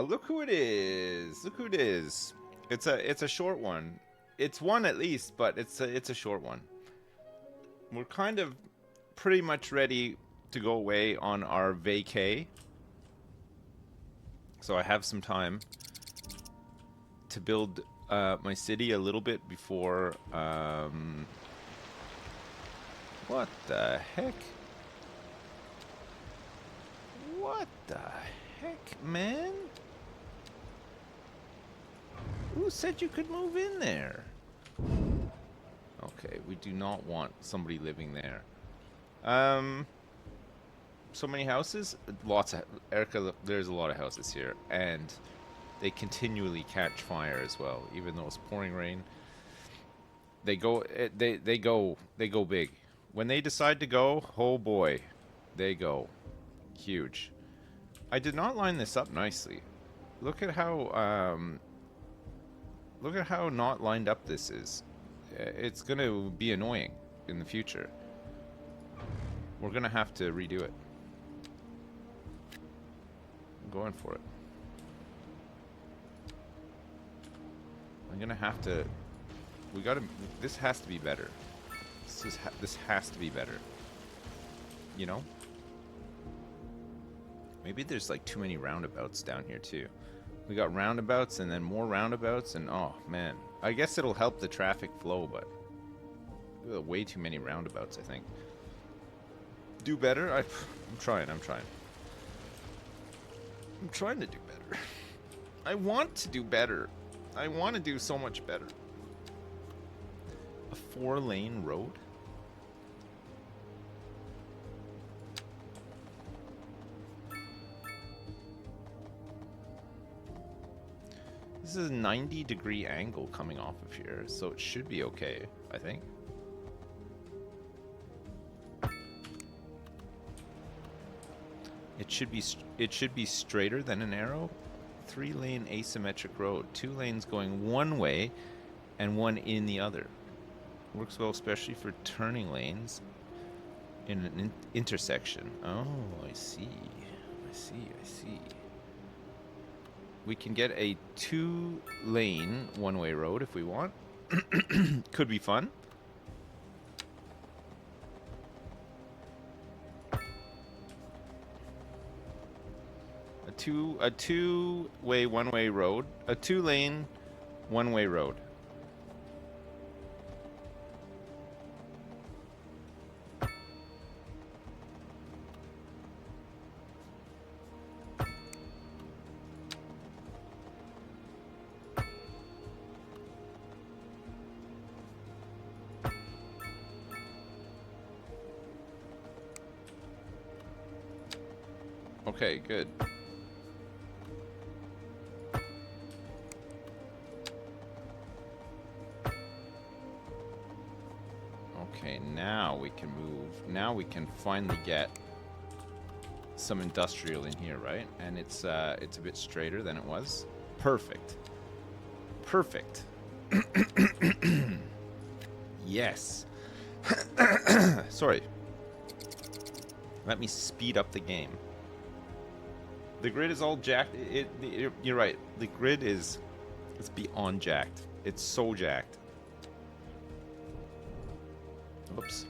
look who it is. Look who it is. It's a short one. It's one at least, but it's a short one. We're kind of pretty much ready to go away on our vacay. So I have some time to build my city a little bit before what the heck? What the heck, man? Who said you could move in there? Okay, we do not want somebody living there. So many houses? Lots of... Erica, there's a lot of houses here. And they continually catch fire as well. Even though it's pouring rain. They go big. When they decide to go, oh boy. They go. Huge. I did not line this up nicely. Look at how... look at how not lined up this is. It's going to be annoying in the future. We're going to have to redo it. I'm going for it. I'm going to have to... We got to... This has to be better. This has to be better. You know? Maybe there's like too many roundabouts down here too. We got roundabouts and then more roundabouts and oh man. I guess it'll help the traffic flow, but way too many roundabouts, I think. Do better? I'm trying. I'm trying to do better. I want to do better. I want to do so much better. A 4-lane road? This is a 90-degree angle coming off of here, so it should be okay, I think. It should be straighter than an arrow. 3-lane asymmetric road. 2 lanes going one way and one in the other. Works well especially for turning lanes in an intersection. Oh, I see. I see. We can get a 2-lane one-way road if we want. Could be fun. A two-way one-way road. A 2-lane one-way road. Okay, good. Okay, now we can move. Now we can finally get some industrial in here, right? And it's a bit straighter than it was. Perfect. Perfect. Yes. Sorry. Let me speed up the game. The grid is all jacked. You're right. The grid it's beyond jacked. It's so jacked. Oops.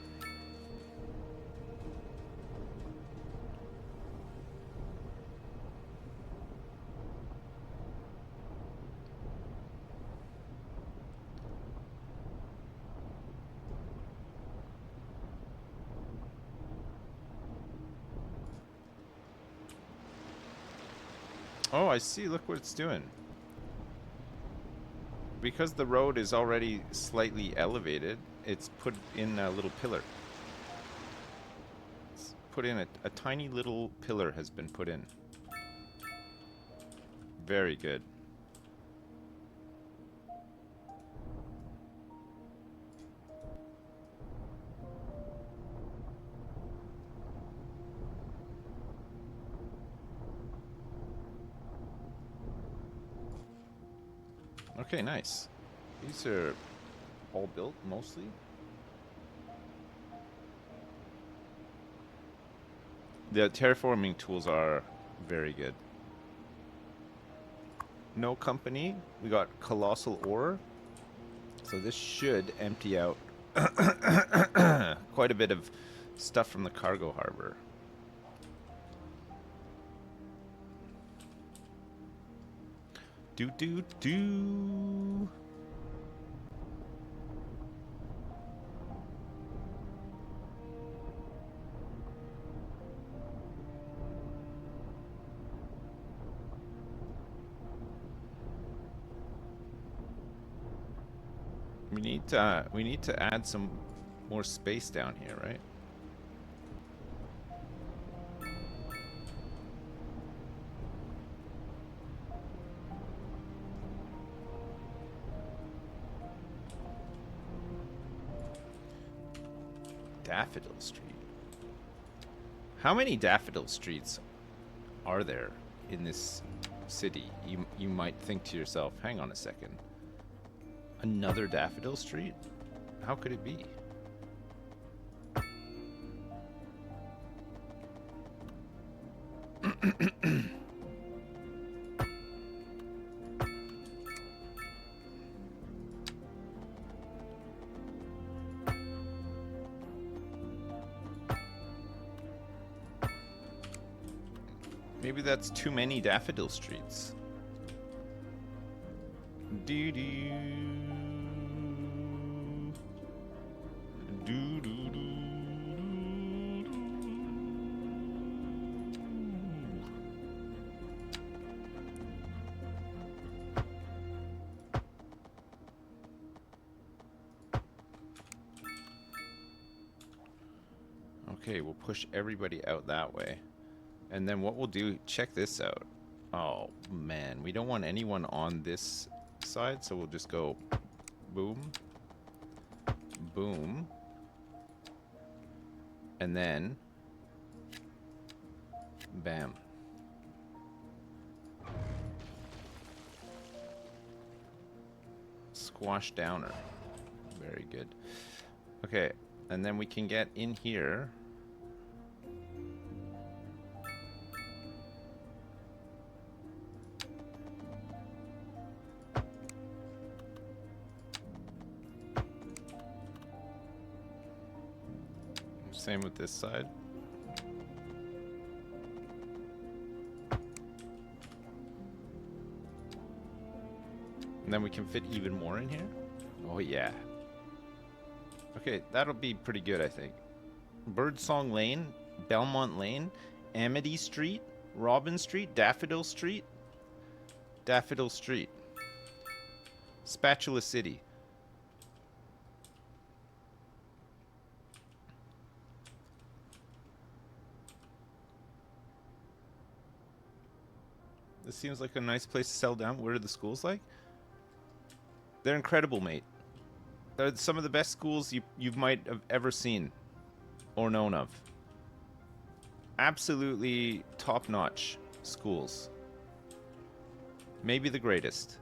Oh, I see. Look what it's doing. Because the road is already slightly elevated, it's put in a little pillar. It's put in a tiny little pillar has been put in. Very good. Okay, nice. These are all built, mostly. The terraforming tools are very good. No company. We got colossal ore. So this should empty out quite a bit of stuff from the cargo harbor. Do do do. We need to add some more space down here, right? Daffodil Street. How many Daffodil Streets are there in this city? You might think to yourself, hang on a second. Another Daffodil Street? How could it be? Maybe that's too many Daffodil Streets. Do do do do do. Okay, we'll push everybody out that way. And then what we'll do, check this out. Oh, man. We don't want anyone on this side, so we'll just go boom, boom, and then bam. Squash downer. Very good. Okay, and then we can get in here. Same with this side. And then we can fit even more in here. Oh yeah. Okay, that'll be pretty good, I think. Birdsong Lane, Belmont Lane, Amity Street, Robin Street, Daffodil Street, Daffodil Street, Spatula City. This seems like a nice place to settle down. What are the schools like? They're incredible, mate. They're some of the best schools you might have ever seen or known of. Absolutely top-notch schools. Maybe the greatest.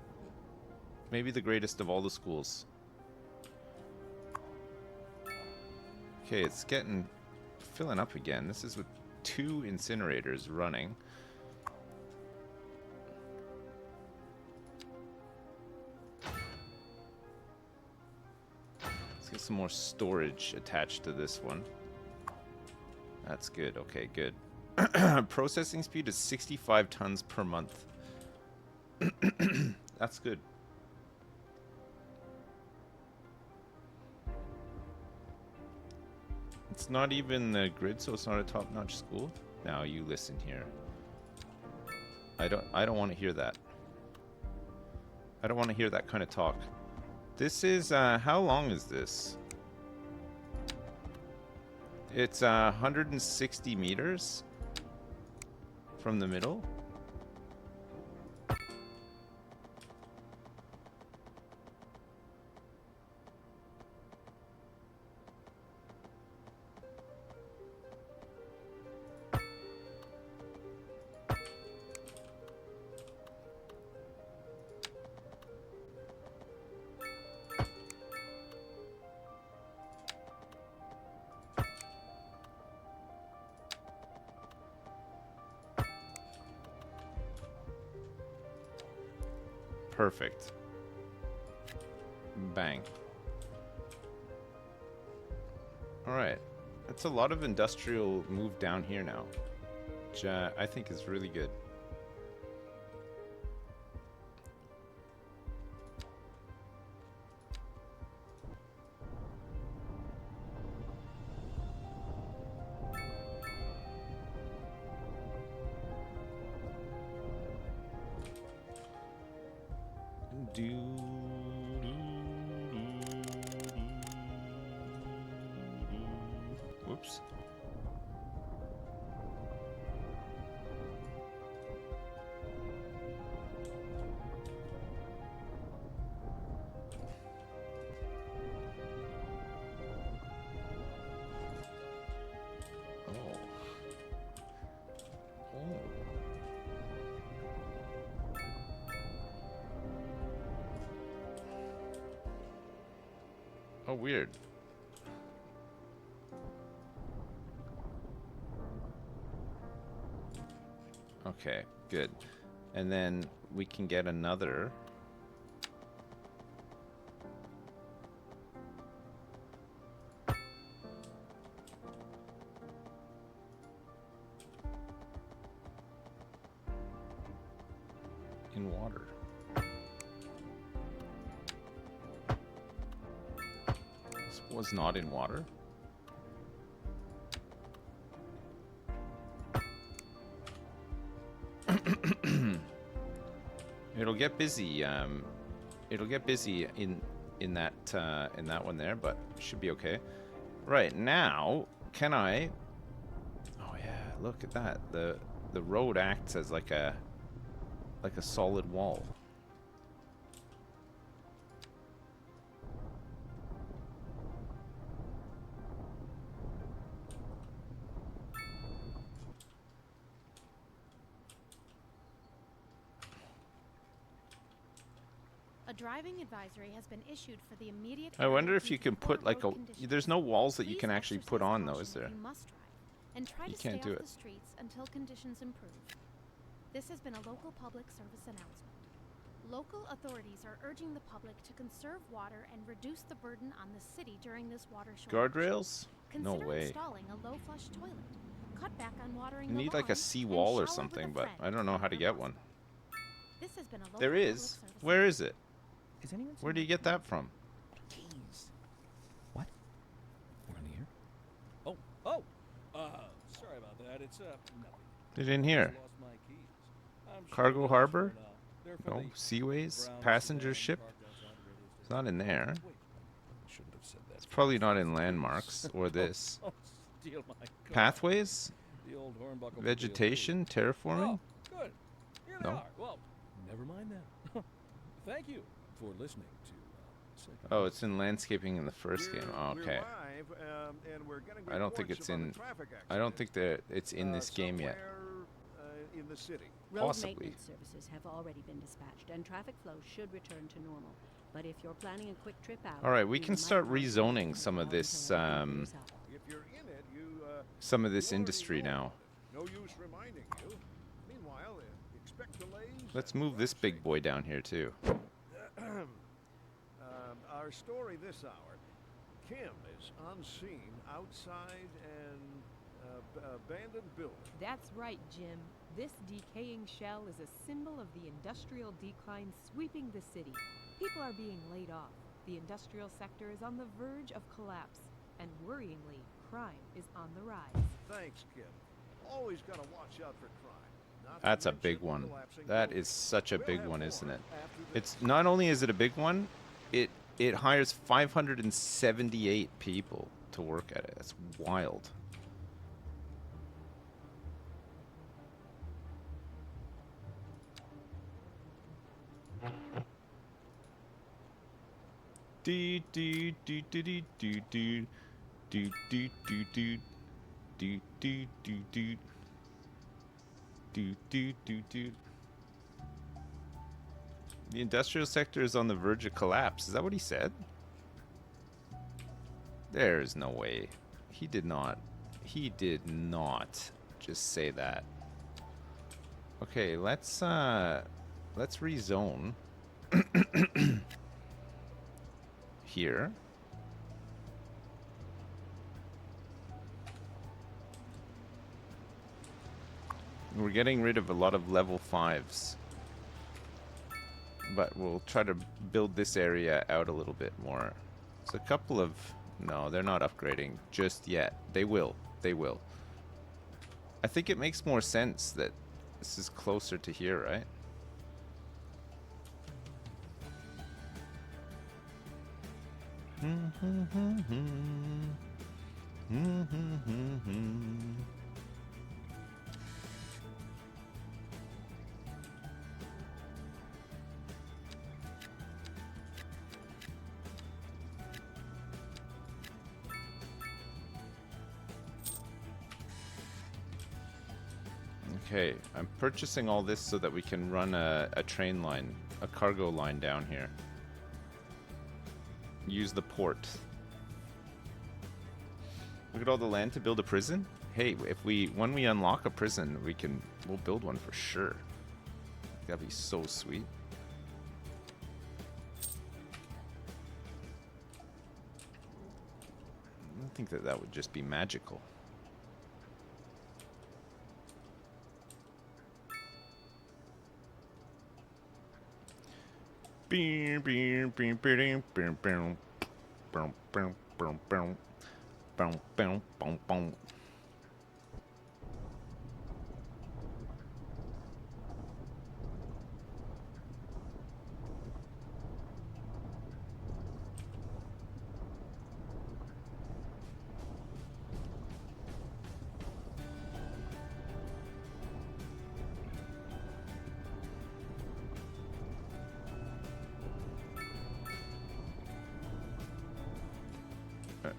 Maybe the greatest of all the schools. Okay, it's filling up again. This is with 2 incinerators running. Get some more storage attached to this one. That's good. Okay, good. Processing speed is 65 tons per month. That's good. It's not even the grid, so it's not a top-notch school. Now you listen here. I don't want to hear that. I don't want to hear that kind of talk. This is, how long is this? It's 160 meters from the middle. Perfect. Bang. Alright. That's a lot of industrial move down here now, which I think is really good. Whoops. Oh, weird. Okay, good. And then we can get another. In water. This was not in water. It'll get busy. It'll get busy in that one there, but should be okay. Right now, can I? Oh yeah, look at that. The road acts as like a solid wall. A driving advisory has been issued for the immediate. I wonder if you can put like a. There's no walls that you can actually put on though, is there? You must drive and try You to stay can't do off it. the streets until conditions improve. This has been a local public service announcement. Local authorities are urging the public to conserve water and reduce the burden on the city during this water shortage. Guardrails? No Consider way. installing a low-flush toilet. Cut back on watering You the need like a lawn, sea and wall or shower with a something, but friend I don't know how to or get one. husband. This has been a local There public is. service Where is it? Is anyone Where do you get that from? keys? What? We're in here? Oh, sorry about that. It's nothing. It in here. Lost my keys. I'm sure Cargo they're harbor? they're for No. the Seaways? brown Passenger sedan ship? parked outside the radio It's not in there. Wait, I shouldn't have said that. It's probably not in landmarks or this. Don't steal my car. Pathways? The old hornbuckle will be Vegetation? okay. Terraforming? Oh, good. Here they No. are. Well, never mind then. Thank you for listening to. Second Oh, it's in landscaping in the first game. Oh, We're okay. live, and we're getting I don't think reports it's about in. a traffic I don't think accident, that it's in this game yet. somewhere, in the city. Road Possibly. maintenance services have already been dispatched, and traffic flow should return to normal. But if you're planning a quick trip out, All right, we you can might start want to rezoning wait some of until this, everything clears up. If you're in it, you some of this you already industry know now. about it. No use reminding you. Meanwhile, expect delays. Let's and move this rough big shape. boy down here too. Our story this hour: Kim is on scene outside an abandoned building. That's right, Jim. This decaying shell is a symbol of the industrial decline sweeping the city. People are being laid off. The industrial sector is on the verge of collapse. And worryingly, crime is on the rise. Thanks, Kim. Always gotta watch out for crime. Not to That's a mention big the one. collapsing That building. is such a We'll big have one, more isn't it? after It's this. not only is it a big one, it hires 578 people to work at it. That's wild. Do do do do do do do do do do do do do do do do do do do. The industrial sector is on the verge of collapse. Is that what he said? There's no way. He did not. He did not just say that. Okay, let's rezone. here. We're getting rid of a lot of level 5s. But we'll try to build this area out a little bit more. It's a couple of... No, they're not upgrading just yet. They will. They will. I think it makes more sense that this is closer to here, right? Okay, I'm purchasing all this so that we can run a train line, a cargo line down here. Use the port. Look at all the land to build a prison. Hey, when we unlock a prison, we'll build one for sure. That'd be so sweet. I think that would just be magical.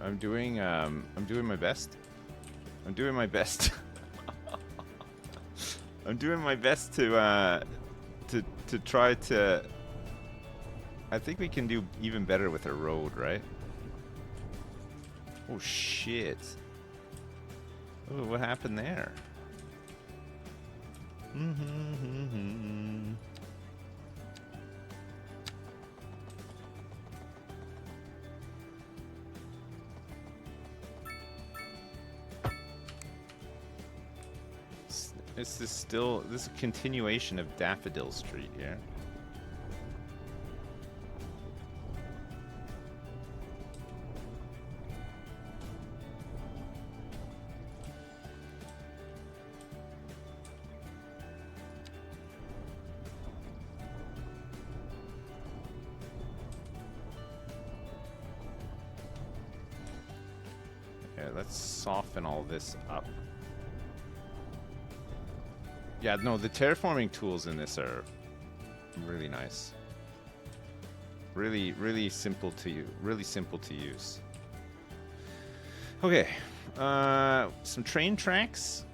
I'm doing my best. I'm doing my best. I'm doing my best to try to... I think we can do even better with a road, right? Oh shit. Oh, what happened there? This is a continuation of Daffodil Street here. Okay, let's soften all this up. Yeah, no, the terraforming tools in this are really nice. Really simple to use. Okay, some train tracks.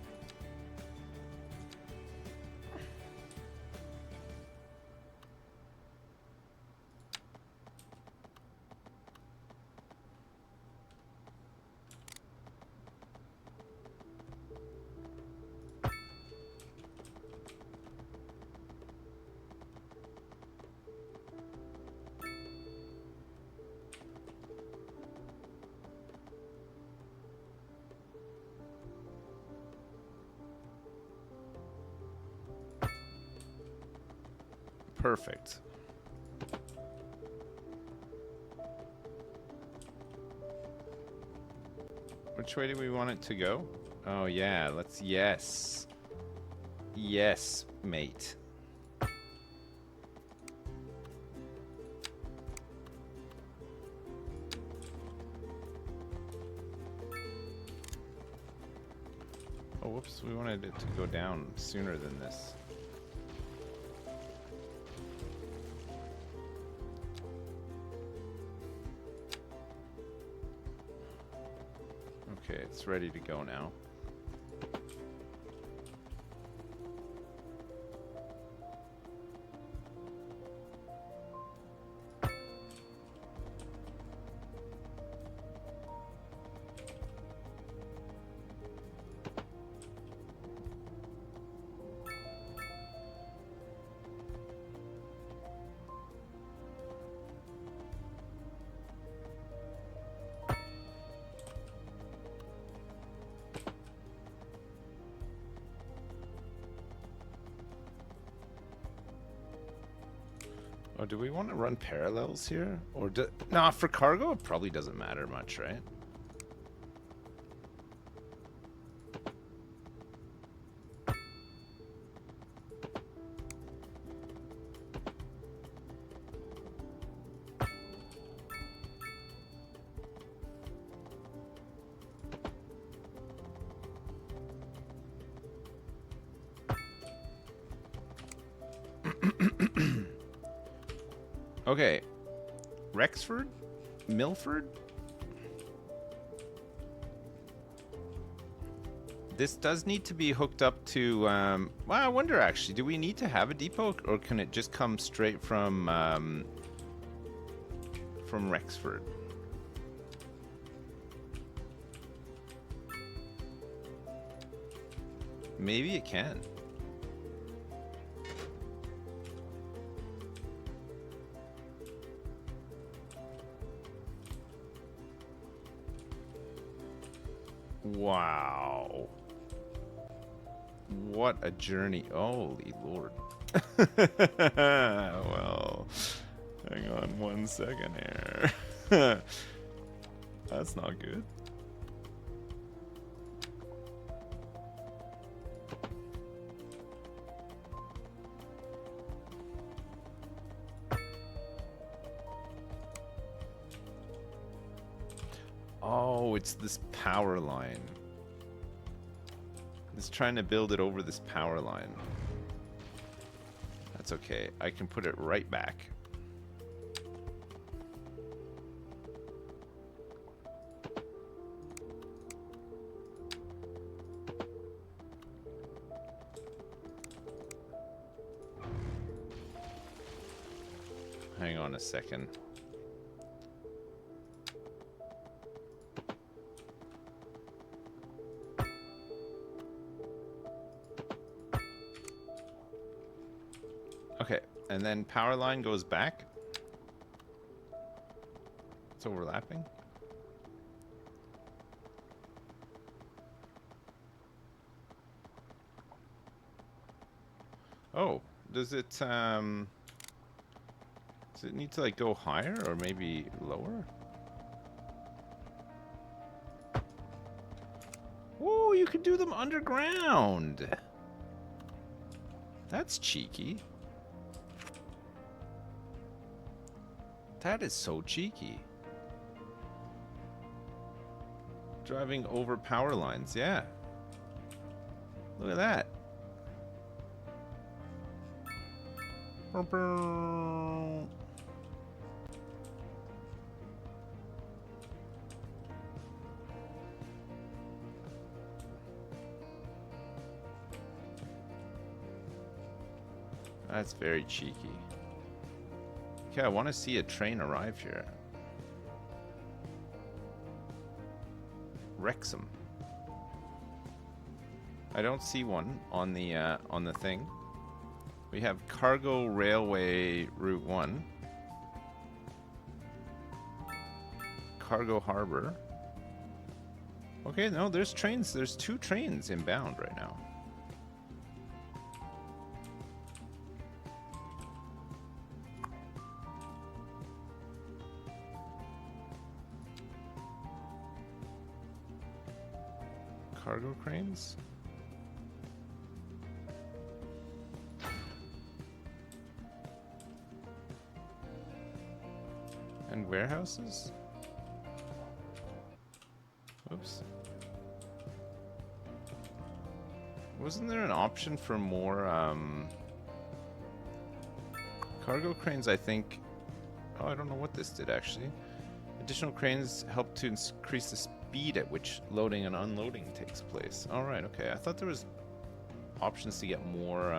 Perfect. Which way do we want it to go? Oh yeah, yes. Yes, mate. Oh, whoops, we wanted it to go down sooner than this. Okay, it's ready to go now. Oh, do we want to run parallels here? Or nah, for cargo it probably doesn't matter much, right? Okay, Rexford? Milford? This does need to be hooked up to, well, I wonder actually, do we need to have a depot or can it just come straight from Rexford? Maybe it can. Wow. What a journey. Holy Lord. Well, hang on 1 second here. That's not good. Oh, it's this power line. It's trying to build it over this power line. That's okay. I can put it right back. Hang on a second. Okay, and then power line goes back. It's overlapping. Oh, does it need to like go higher or maybe lower? Whoa, you can do them underground. That's cheeky. That is so cheeky. Driving over power lines, yeah. Look at that. That's very cheeky. Okay, I want to see a train arrive here. Wrexham. I don't see one on the thing. We have Cargo Railway Route 1. Cargo Harbor. Okay, no, there's trains. There's 2 trains inbound right now. Cargo cranes? And warehouses? Oops. Wasn't there an option for more cargo cranes, I think? Oh, I don't know what this did actually. Additional cranes help to increase the speed at which loading and unloading takes place. All right, okay. I thought there was options to get more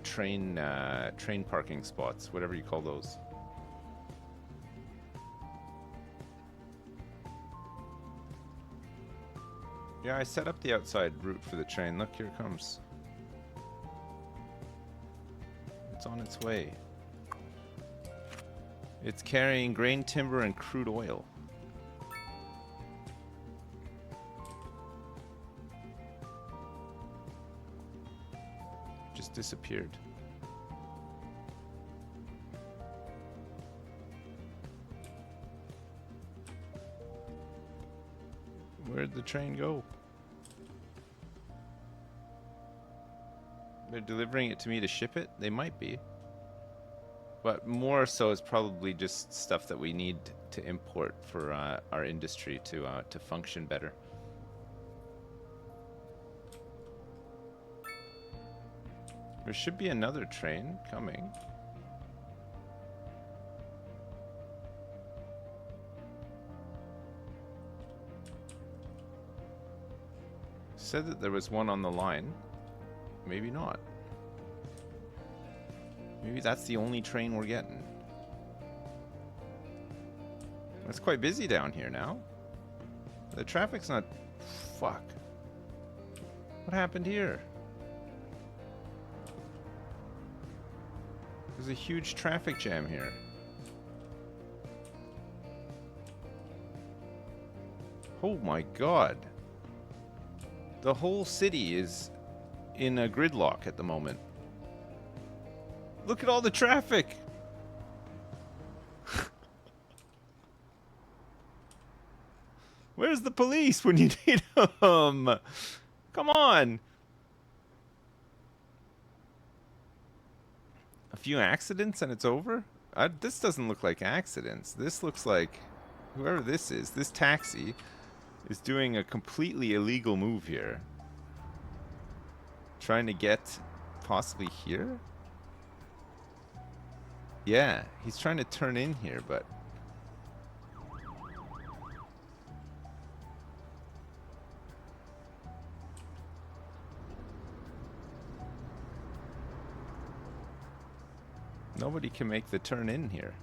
train parking spots, whatever you call those. Yeah, I set up the outside route for the train. Look, here it comes. It's on its way. It's carrying grain, timber, and crude oil. just disappeared. Where'd the train go? They're delivering it to me to ship it? They might be. But more so it's probably just stuff that we need to import for our industry to function better. There should be another train coming. Said that there was one on the line. Maybe not. Maybe that's the only train we're getting. It's quite busy down here now. The traffic's not... Fuck. What happened here? There's a huge traffic jam here. Oh my god. The whole city is in a gridlock at the moment. Look at all the traffic! Where's the police when you need them? Come on! A few accidents and it's over? This doesn't look like accidents. This looks like whoever this is, this taxi, is doing a completely illegal move here. Trying to get possibly here? Yeah, he's trying to turn in here, but... Nobody can make the turn in here.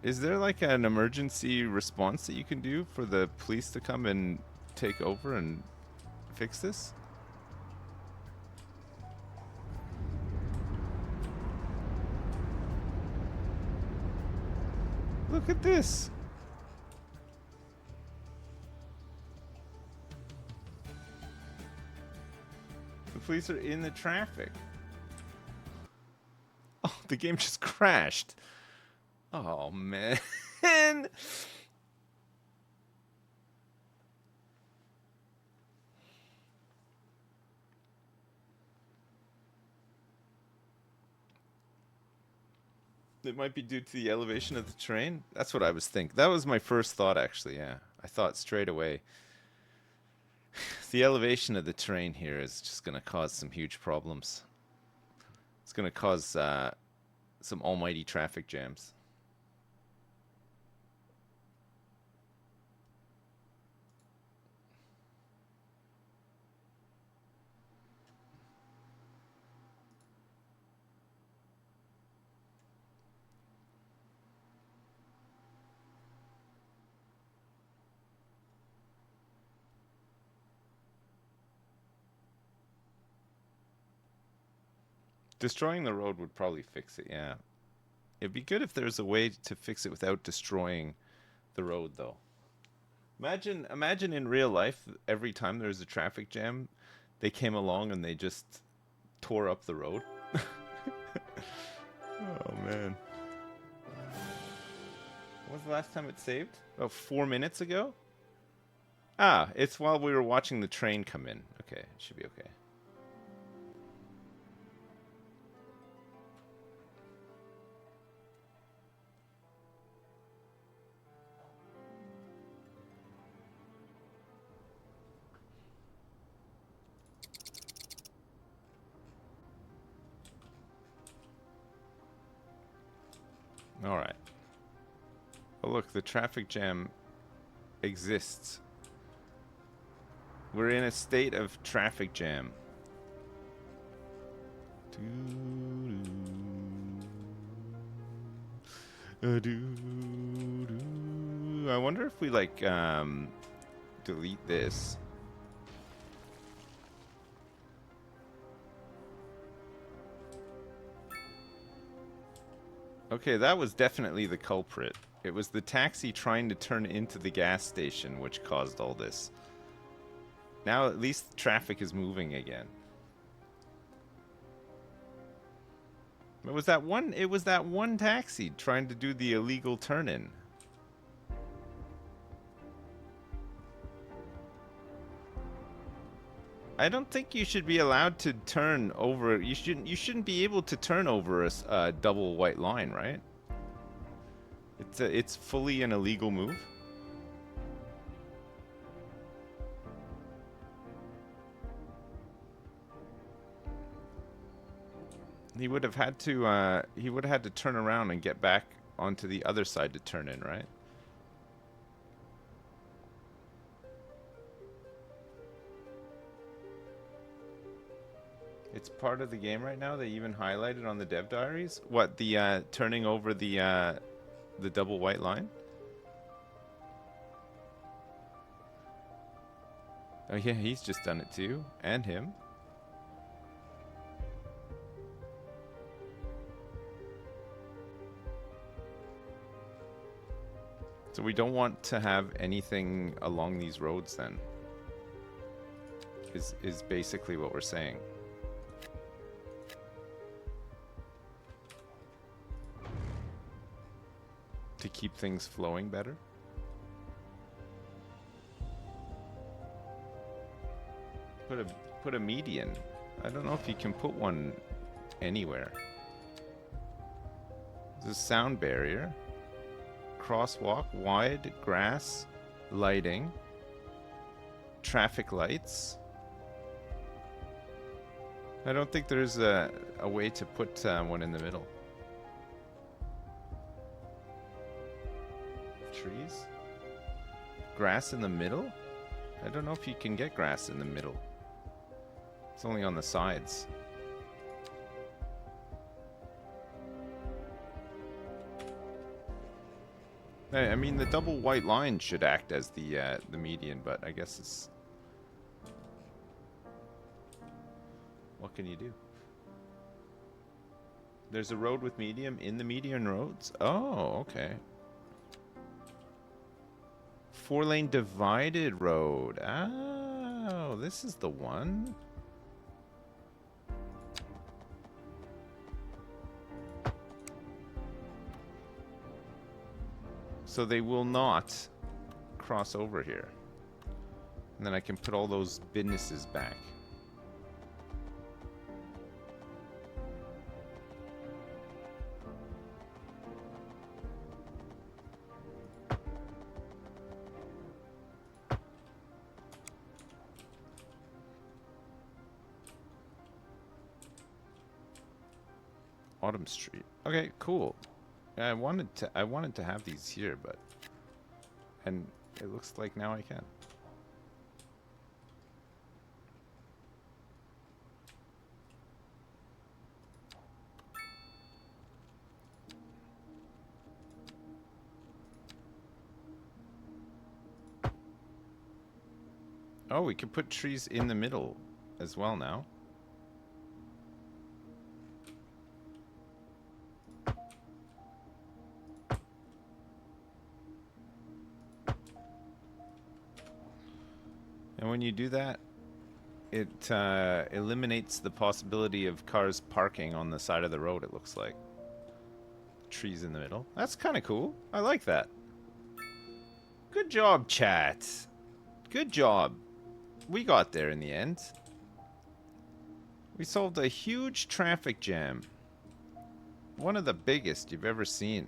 Is there like an emergency response that you can do for the police to come and take over and fix this? Look at this. The police are in the traffic. Oh, the game just crashed. Oh, man. It might be due to the elevation of the train. That's what I was thinking. That was my first thought, actually, yeah. I thought straight away. The elevation of the train here is just going to cause some huge problems. It's going to cause some almighty traffic jams. Destroying the road would probably fix it, yeah. It'd be good if there's a way to fix it without destroying the road, though. Imagine in real life, every time there's a traffic jam, they came along and they just tore up the road. Oh, man. When was the last time it saved? About 4 minutes ago? Ah, it's while we were watching the train come in. Okay, it should be okay. All right. Oh, look, the traffic jam exists. We're in a state of traffic jam. I wonder if we like delete this. Okay, that was definitely the culprit. It was the taxi trying to turn into the gas station which caused all this. Now at least traffic is moving again. It was that one taxi trying to do the illegal turn-in. I don't think you should be allowed to turn over. You shouldn't be able to turn over a double white line, right? It's fully an illegal move. He would have had to turn around and get back onto the other side to turn in, right? It's part of the game right now. They even highlighted on the dev diaries. What, the turning over the double white line? Oh yeah, he's just done it too, and him. So we don't want to have anything along these roads then. Is basically what we're saying. To keep things flowing better. Put a median. I don't know if you can put one anywhere. There's a sound barrier. Crosswalk, wide, grass, lighting, traffic lights. I don't think there's a way to put one in the middle. Trees? Grass in the middle? I don't know if you can get grass in the middle. It's only on the sides. I mean, the double white line should act as the median, but I guess it's... What can you do? There's a road with medium in the median roads? Oh, okay. 4-lane divided road. Oh, this is the one. So they will not cross over here. And then I can put all those businesses back. Autumn Street. Okay, cool. I wanted to have these here, but and it looks like now I can. Oh, we can put trees in the middle as well now. And when you do that, it eliminates the possibility of cars parking on the side of the road, it looks like. Trees in the middle. That's kind of cool. I like that. Good job, chat. Good job. We got there in the end. We solved a huge traffic jam. One of the biggest you've ever seen.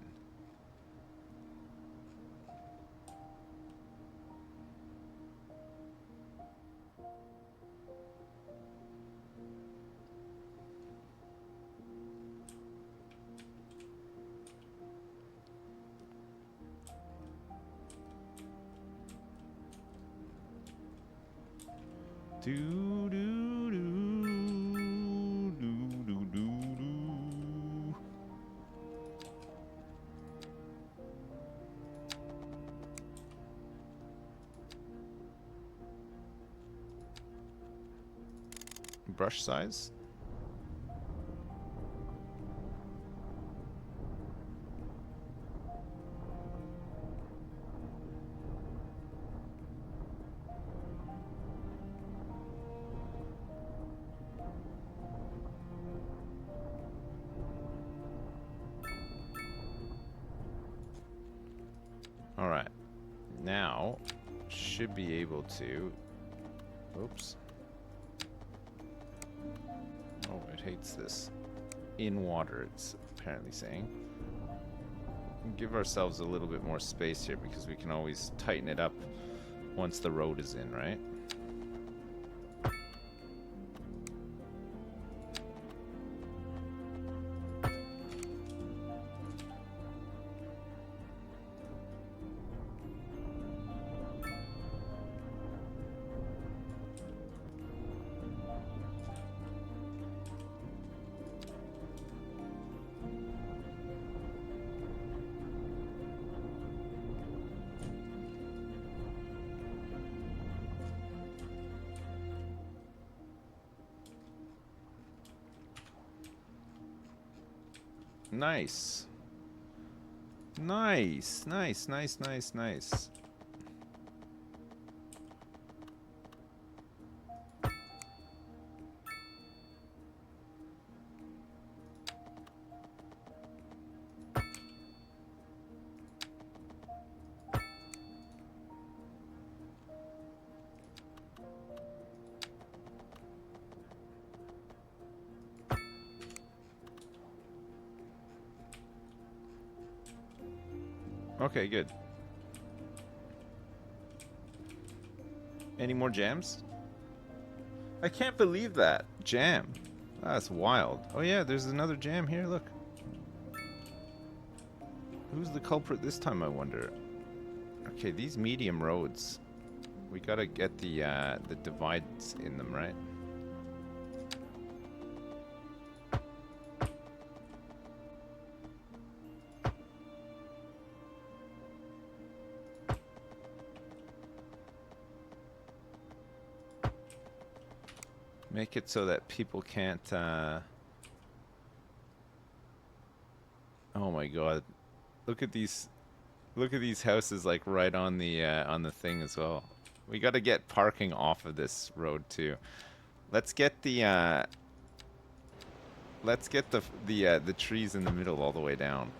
Do do do do do do do. Brush size. now should be able to. Oops. Oh, it hates this. In water, it's apparently saying. Give ourselves a little bit more space here because we can always tighten it up once the road is in, right? Nice. Nice, nice, nice, nice, nice. Okay, good. Any more jams? I can't believe that. Jam. That's wild. Oh yeah, there's another jam here, look. Who's the culprit this time, I wonder? Okay, these medium roads. We gotta get the divides in them, right? Make it so that people can't, oh my god. Look at these houses like right on the thing as well. We gotta get parking off of this road too. Let's get the trees in the middle all the way down.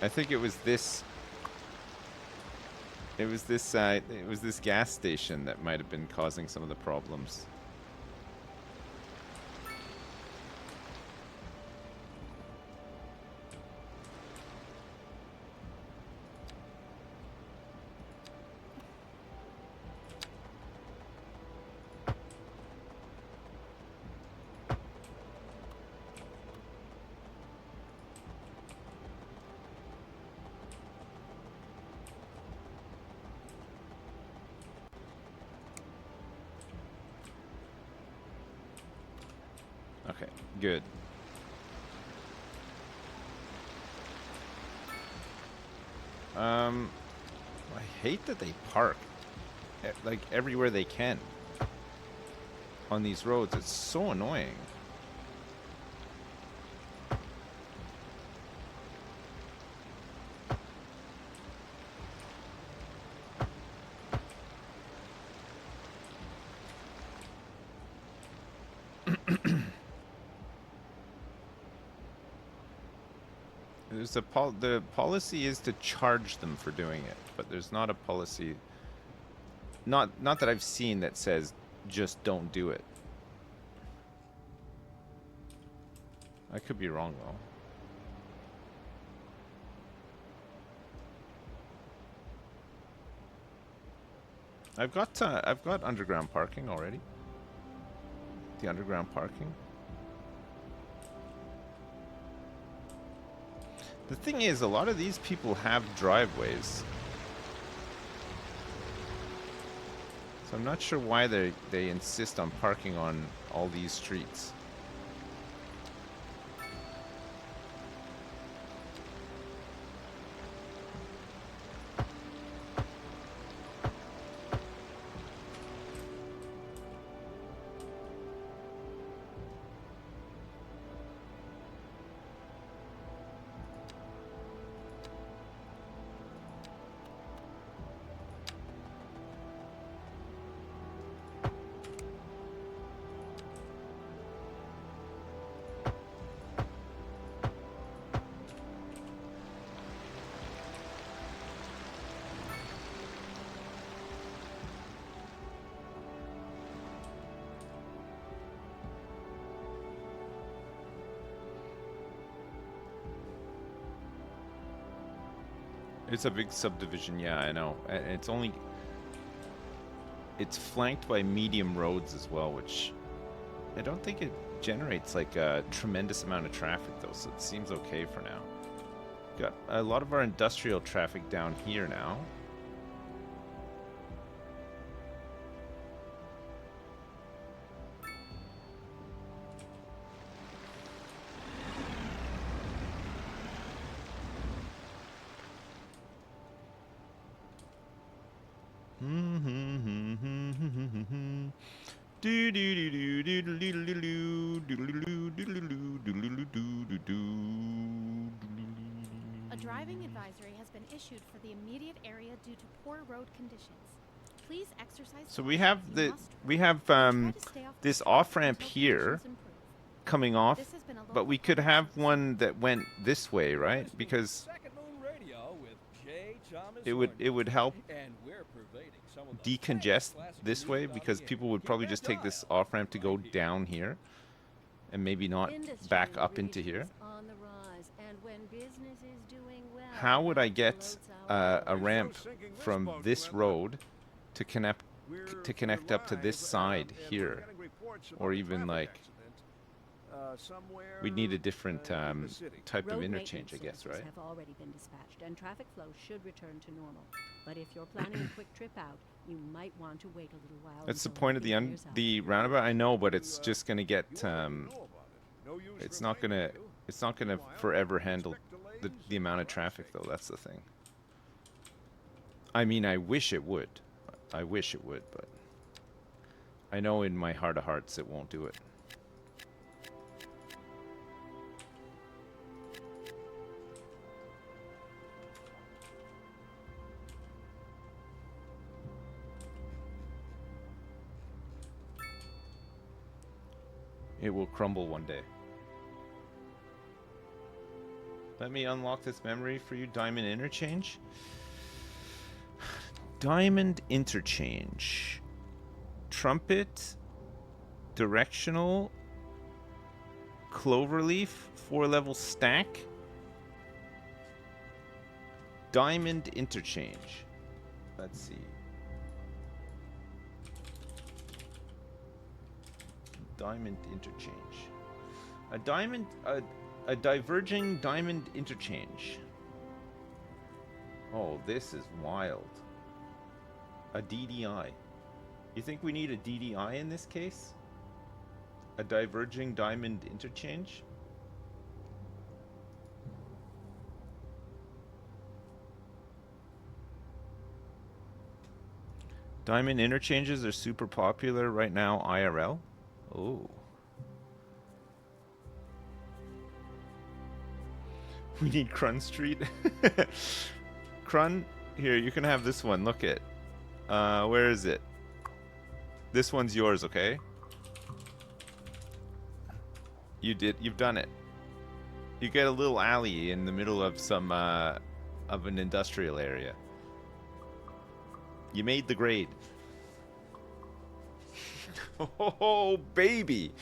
I think it was this. It was this gas station that might have been causing some of the problems. Okay, good. I hate that they park like everywhere they can on these roads. It's so annoying. There's the policy is to charge them for doing it, but there's not a policy, not that I've seen, that says just don't do it. I could be wrong though. I've got underground parking already. The underground parking. The thing is, a lot of these people have driveways. So I'm not sure why they insist on parking on all these streets. It's a big subdivision, yeah, I know. And it's flanked by medium roads as well, which I don't think it generates like a tremendous amount of traffic though, so it seems okay for now. Got a lot of our industrial traffic down here now. A driving advisory has been issued for the immediate area due to poor road conditions. Please exercise. So we have this off ramp here coming off, but we could have one that went this way, right? Because Second Moon Radio with J. Thomas it would help and we're pervading some of the decongest classic this music way, on because the people air. would probably Keep just that take this dial. off ramp to go down here and maybe not Industry back up into regions here. on the rise, and when business is doing well, How would I get loads out a ramp from this road to connect up to this side here? Or even like we'd need a different type of Road interchange, I maintenance guess, right? services have already been dispatched, and traffic flow should return to normal. But if you're planning a quick trip out, you might want to wait a little while. That's the until point of everything clears out. the roundabout. I know, but it's just gonna get it's not gonna forever handle the amount of traffic though. That's the thing. I mean, I wish it would. I wish it would, but I know in my heart of hearts it won't do it. It will crumble one day. Let me unlock this memory for you. Diamond interchange. Diamond interchange. Trumpet. Directional. Cloverleaf. 4-level stack. Diamond interchange. Let's see. Diamond interchange. A diverging diamond interchange. Oh, this is wild. A DDI. You think we need a DDI in this case? A diverging diamond interchange? Diamond interchanges are super popular right now, IRL. Oh. We need Crun Street. Crun, here, you can have this one. Look it. Where is it? This one's yours, okay? You've done it. You get a little alley in the middle of some, of an industrial area. You made the grade. Oh, baby.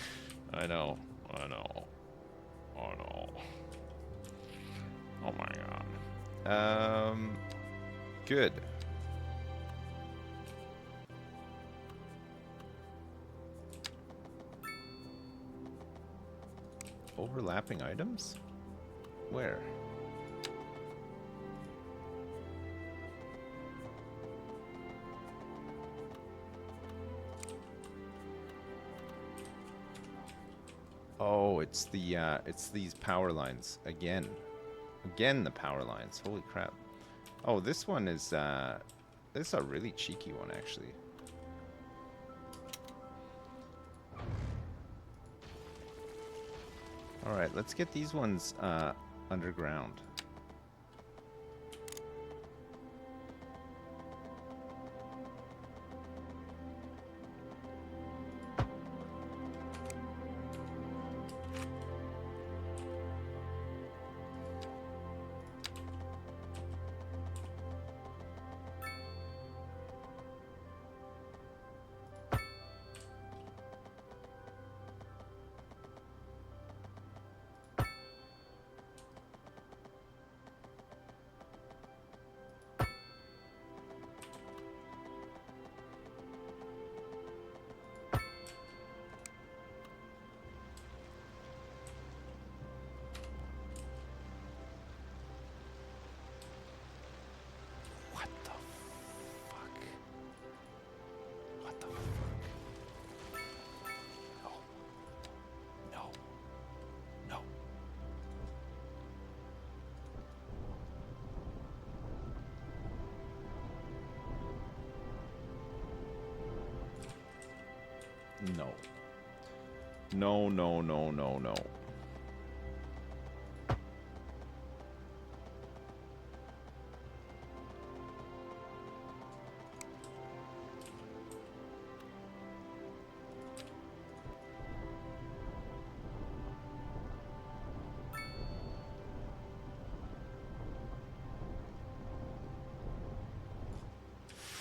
I know. Oh my god. Good. Overlapping items? Where? Oh, it's these power lines again. Again, the power lines. Holy crap. Oh, this one is, this is a really cheeky one, actually. Alright, let's get these ones, underground. No. No, no, no, no, no.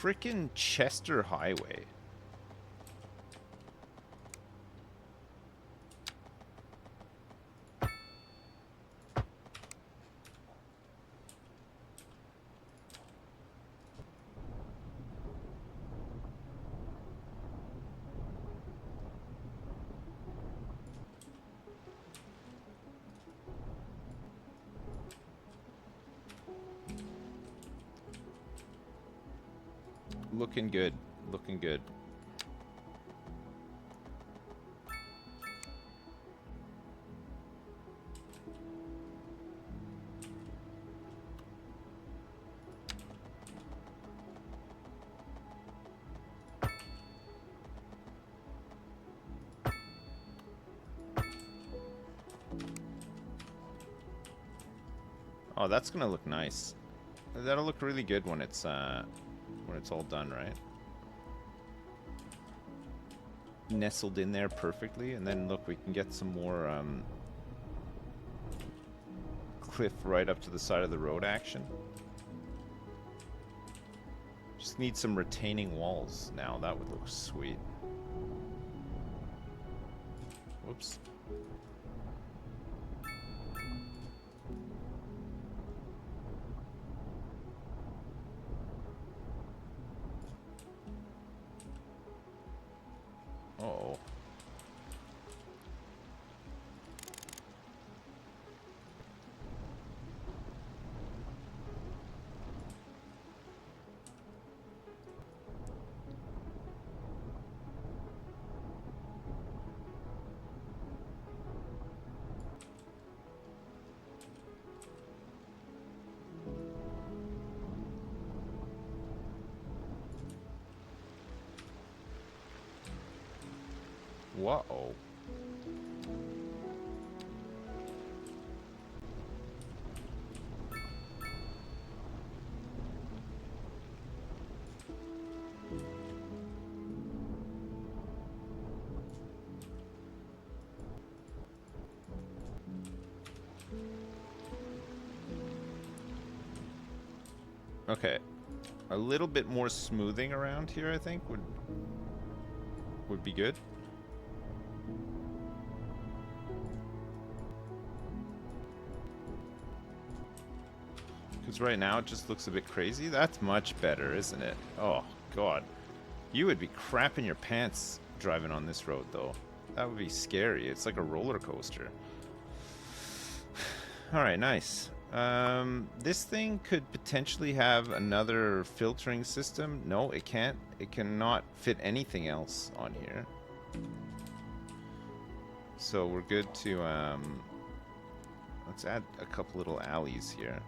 Frickin' Chester Highway. Looking good. Looking good. Oh, that's gonna look nice. That'll look really good when it's all done, right? Nestled in there perfectly, and then look, we can get some more cliff right up to the side of the road action. Just need some retaining walls now. That would look sweet. Whoops. Uh-oh. Whoa. Okay. A little bit more smoothing around here, I think, would be good. Because right now it just looks a bit crazy. That's much better, isn't it? Oh, God. You would be crapping your pants driving on this road, though. That would be scary. It's like a roller coaster. Alright, nice. This thing could potentially have another filtering system. No, it can't. It cannot fit anything else on here. So we're good to, let's add a couple little alleys here.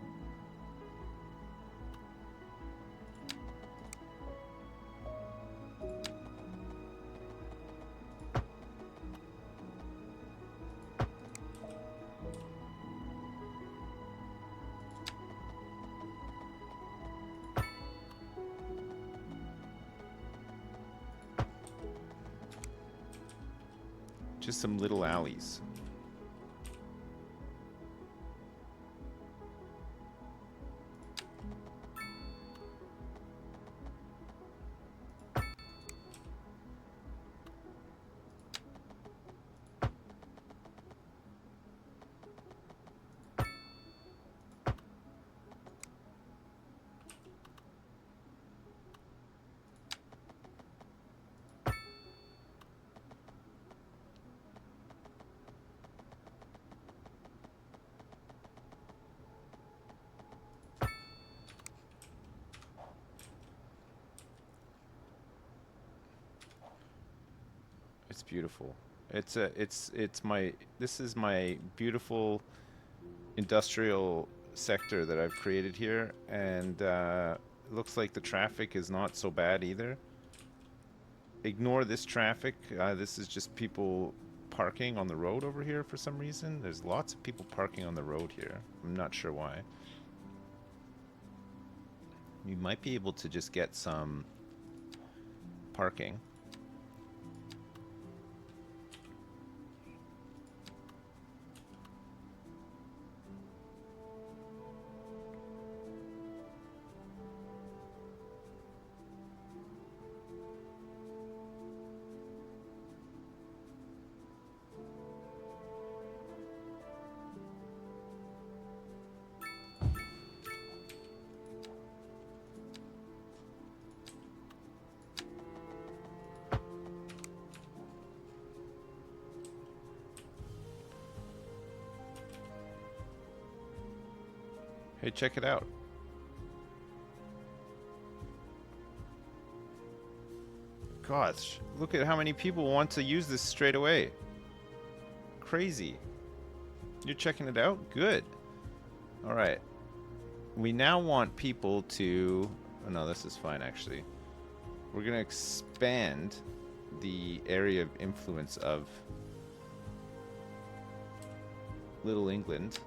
Just some little alleys. It's beautiful. This is my beautiful industrial sector that I've created here, and it looks like the traffic is not so bad either. ignore this traffic. This is just people parking on the road over here for some reason. There's lots of people parking on the road here. I'm not sure why. You might be able to just get some parking. Hey, check it out. Gosh, look at how many people want to use this straight away. Crazy. You're checking it out? Good. All right. We now want people to... Oh, no, this is fine, actually. We're going to expand the area of influence of Little England.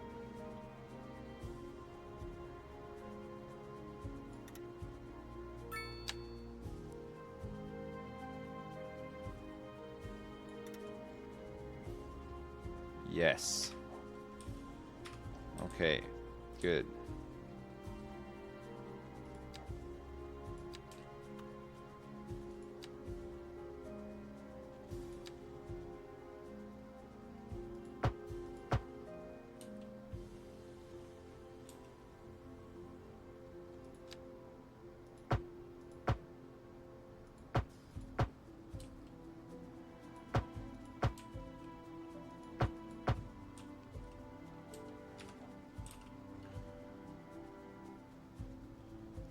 Yes. Okay, good.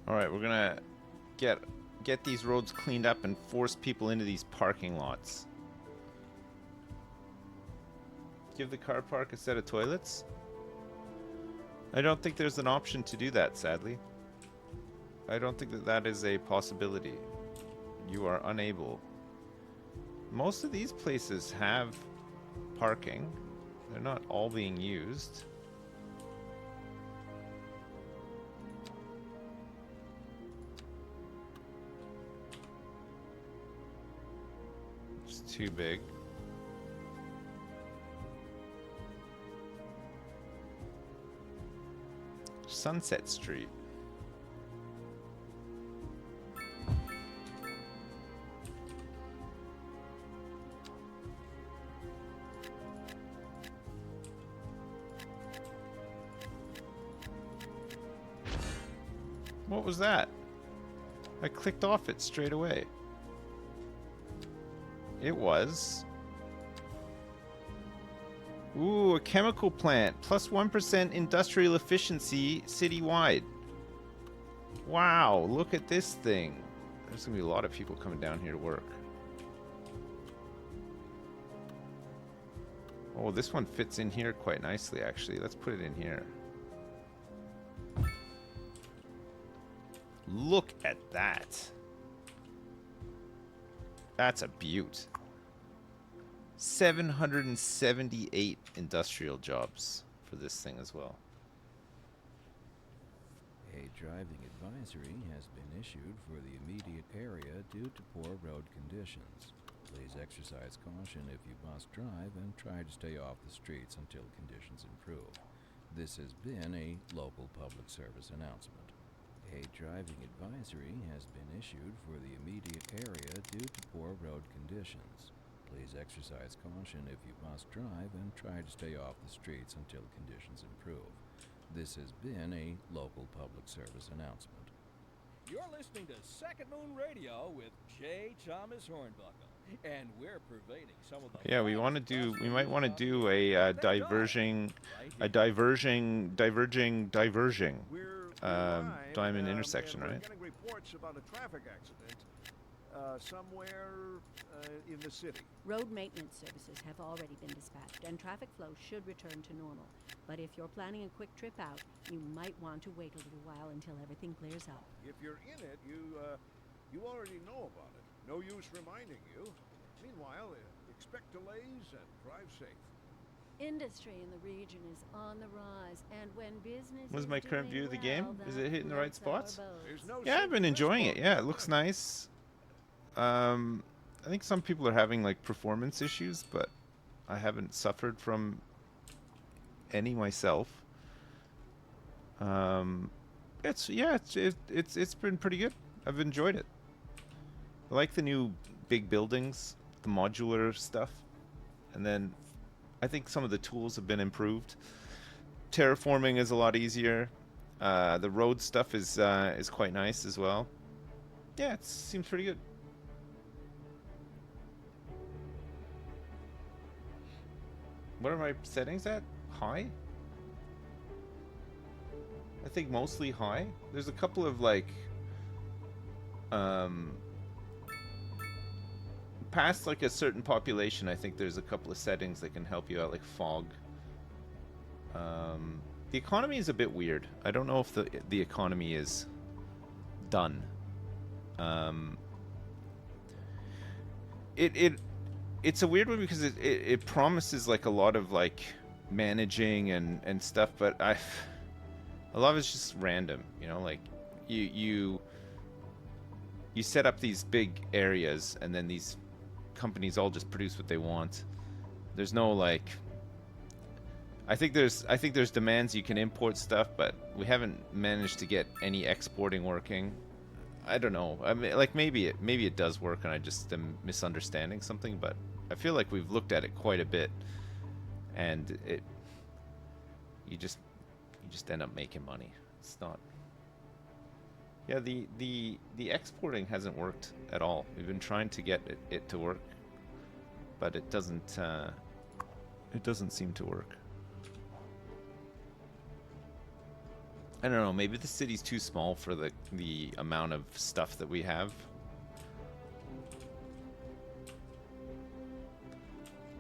Alright, we're gonna get these roads cleaned up and force people into these parking lots. Give the car park a set of toilets? I don't think there's an option to do that, sadly. I don't think that that is a possibility. You are unable. Most of these places have parking. They're not all being used. It's too big. Sunset Street. What was that? I clicked off it straight away. It was... Ooh, a chemical plant. Plus 1% industrial efficiency citywide. Wow, look at this thing. There's gonna be a lot of people coming down here to work. Oh, this one fits in here quite nicely, actually. Let's put it in here. Look at that. That's a beaut. 778 industrial jobs for this thing as well. A driving advisory has been issued for the immediate area due to poor road conditions. Please exercise caution if you must drive and try to stay off the streets until conditions improve. This has been a local public service announcement. A driving advisory has been issued for the immediate area due to poor road conditions. Please exercise caution if you must drive and try to stay off the streets until conditions improve. This has been a local public service announcement. You're listening to Second Moon Radio with J. Thomas Hornbuckle, and we're pervading some of the... Yeah, we might want to do a diverging diamond intersection, right? We're getting reports about a traffic accident somewhere in the city. Road maintenance services have already been dispatched, and traffic flow should return to normal. But if you're planning a quick trip out, you might want to wait a little while until everything clears up. If you're in it, you already know about it. No use reminding you. Meanwhile, expect delays and drive safe. Industry in the region is on the rise, and when business What's is my current doing view of the well, game? Is it hitting the right that floats spots? our boats. There's no Yeah, I've been sinking this enjoying it. boat, Yeah, is it looks there? nice. I think some people are having like performance issues, but I haven't suffered from any myself. It's been pretty good. I've enjoyed it. I like the new big buildings, the modular stuff, and then I think some of the tools have been improved. Terraforming is a lot easier. The road stuff is quite nice as well. Yeah, it seems pretty good. What are my settings at? High? I think mostly high. There's a couple of like past like a certain population, I think there's a couple of settings that can help you out, like fog. The economy is a bit weird. I don't know if the economy is done. It's a weird one because it promises like a lot of like managing and stuff, but a lot of it's just random, you know, like you set up these big areas and then these companies all just produce what they want. There's no like I think there's demands you can import stuff, but we haven't managed to get any exporting working. I don't know. I mean, like maybe it does work and I just am misunderstanding something, but I feel like we've looked at it quite a bit, and you just end up making money. It's not. Yeah, the exporting hasn't worked at all. We've been trying to get it to work, but it doesn't seem to work. I don't know, maybe the city's too small for the amount of stuff that we have.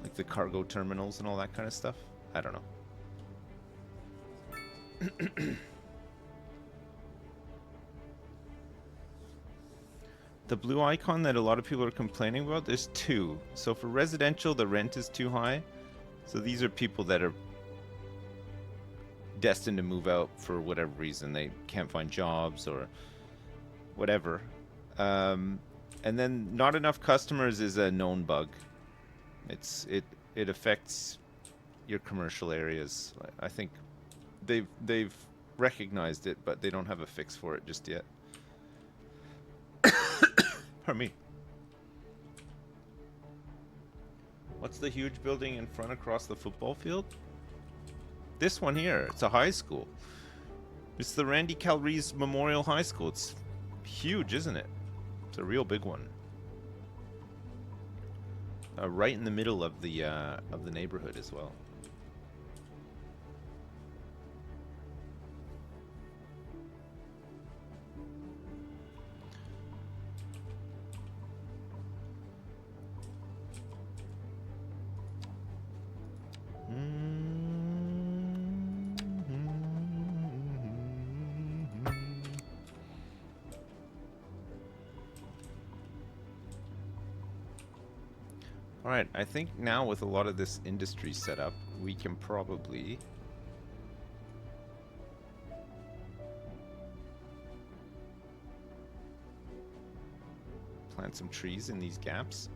Like the cargo terminals and all that kind of stuff. I don't know. The blue icon that a lot of people are complaining about, there's two. So for residential, the rent is too high. So these are people that are destined to move out for whatever reason. They can't find jobs or whatever. And then not enough customers is a known bug. It affects your commercial areas. I think they've recognized it, but they don't have a fix for it just yet. Pardon me. What's the huge building in front across the football field? This one here. It's a high school. It's the Randy Calrees Memorial High School. It's huge, isn't it? It's a real big one. Right in the middle of the neighborhood as well. Alright, I think now with a lot of this industry set up, we can probably plant some trees in these gaps.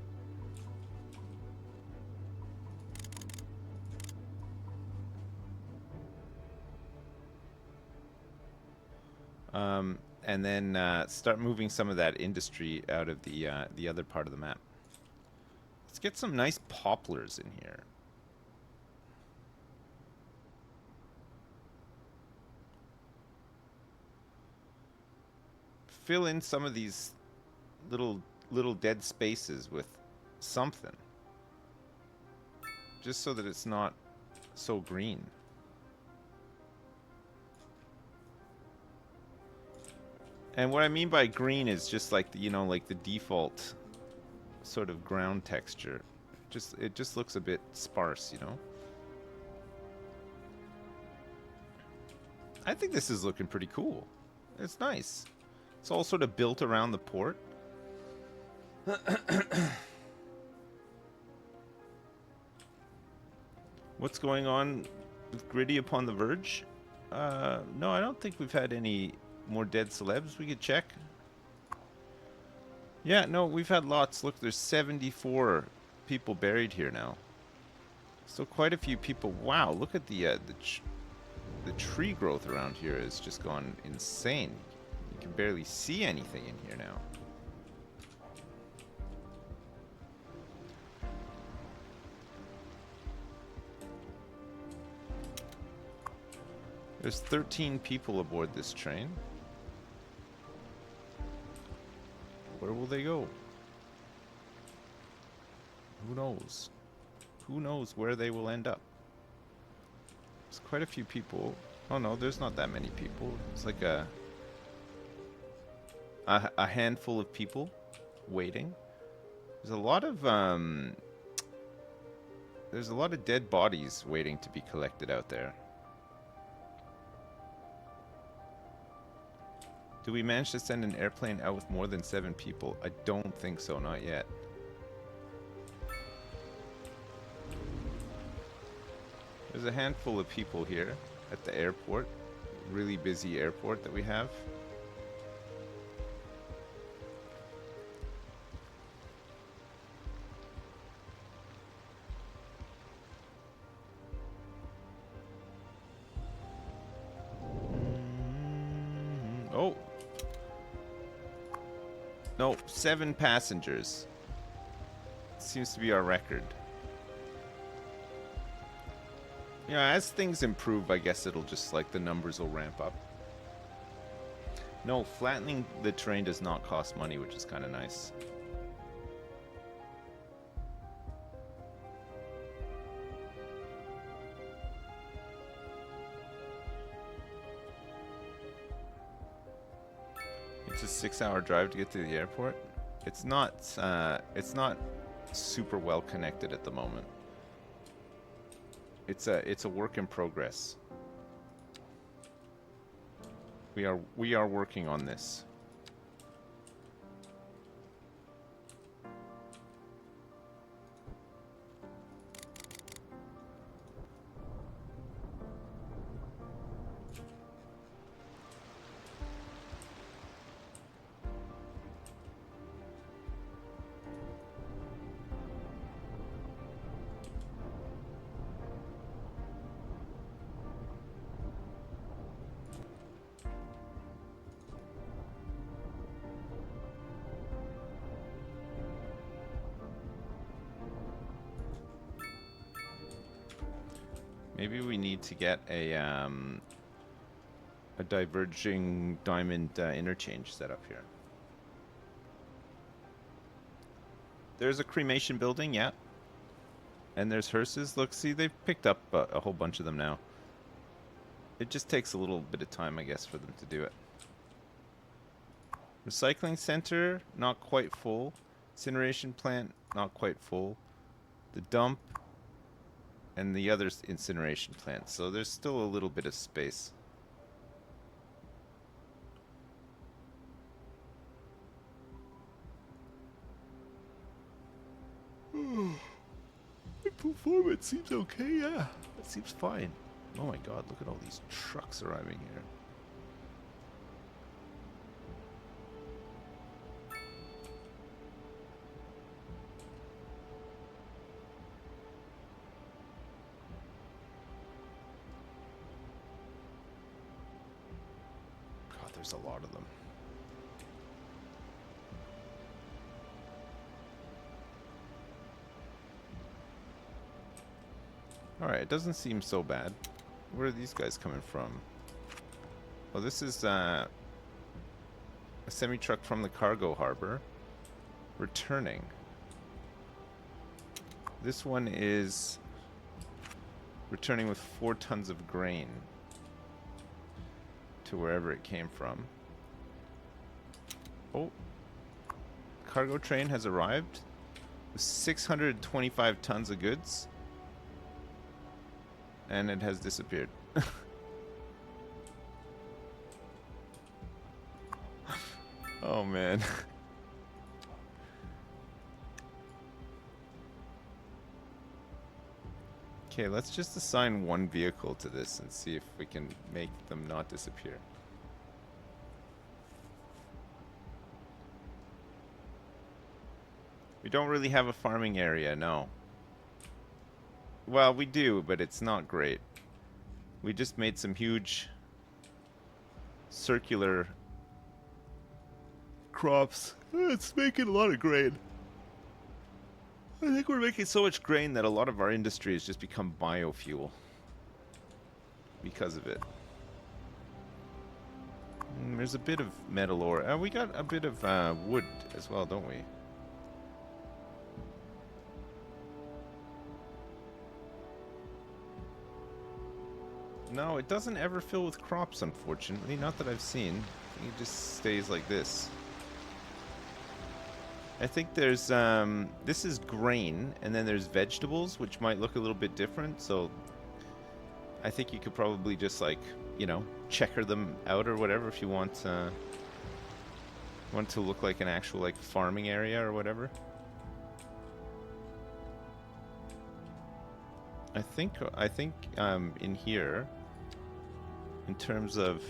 And then start moving some of that industry out of the other part of the map. Let's get some nice poplars in here. Fill in some of these little dead spaces with something. Just so that it's not so green. And what I mean by green is just like like the default sort of ground texture. It just looks a bit sparse, you know? I think this is looking pretty cool. It's nice. It's all sort of built around the port. What's going on with Gritty upon the verge? No, I don't think we've had any more dead celebs. We could check. Yeah, no, we've had lots. Look, there's 74 people buried here now. So quite a few people. Wow, look at the tree growth around here has just gone insane. You can barely see anything in here now. There's 13 people aboard this train. Where will they go? Who knows? Who knows where they will end up? There's quite a few people. Oh no, there's not that many people. It's like a handful of people waiting. There's a lot of dead bodies waiting to be collected out there. Do we manage to send an airplane out with more than 7 people? I don't think so, not yet. There's a handful of people here at the airport. Really busy airport that we have. Oh! No, 7 passengers. Seems to be our record. Yeah, as things improve, I guess it'll just, like, the numbers will ramp up. No, flattening the terrain does not cost money, which is kind of nice. It's a 6-hour drive to get to the airport. It's not super well connected at the moment. It's a work in progress. We are working on this. Maybe we need to get a diverging diamond interchange set up here. There's a cremation building, yeah. And there's hearses. Look, see, they've picked up a whole bunch of them now. It just takes a little bit of time, I guess, for them to do it. Recycling center, not quite full. Incineration plant, not quite full. The dump, and the other incineration plant. So there's still a little bit of space. Performance seems okay, yeah. It seems fine. Oh my god, look at all these trucks arriving here. God, there's a lot of them. Alright, it doesn't seem so bad. Where are these guys coming from? Oh, this is a semi-truck from the cargo harbor. Returning. This one is returning with 4 tons of grain to wherever it came from. Oh. Cargo train has arrived with 625 tons of goods. And it has disappeared. Oh man. Okay, let's just assign one vehicle to this and see if we can make them not disappear. We don't really have a farming area, no. Well, we do, but it's not great. We just made some huge circular crops. It's making a lot of grain. I think we're making so much grain that a lot of our industry has just become biofuel because of it. There's a bit of metal ore. We got a bit of wood as well, don't we? No, it doesn't ever fill with crops, unfortunately. Not that I've seen. It just stays like this. I think there's, this is grain, and then there's vegetables, which might look a little bit different, so I think you could probably just, like, you know, checker them out or whatever if you want to look like an actual, like, farming area or whatever. I think in here, in terms of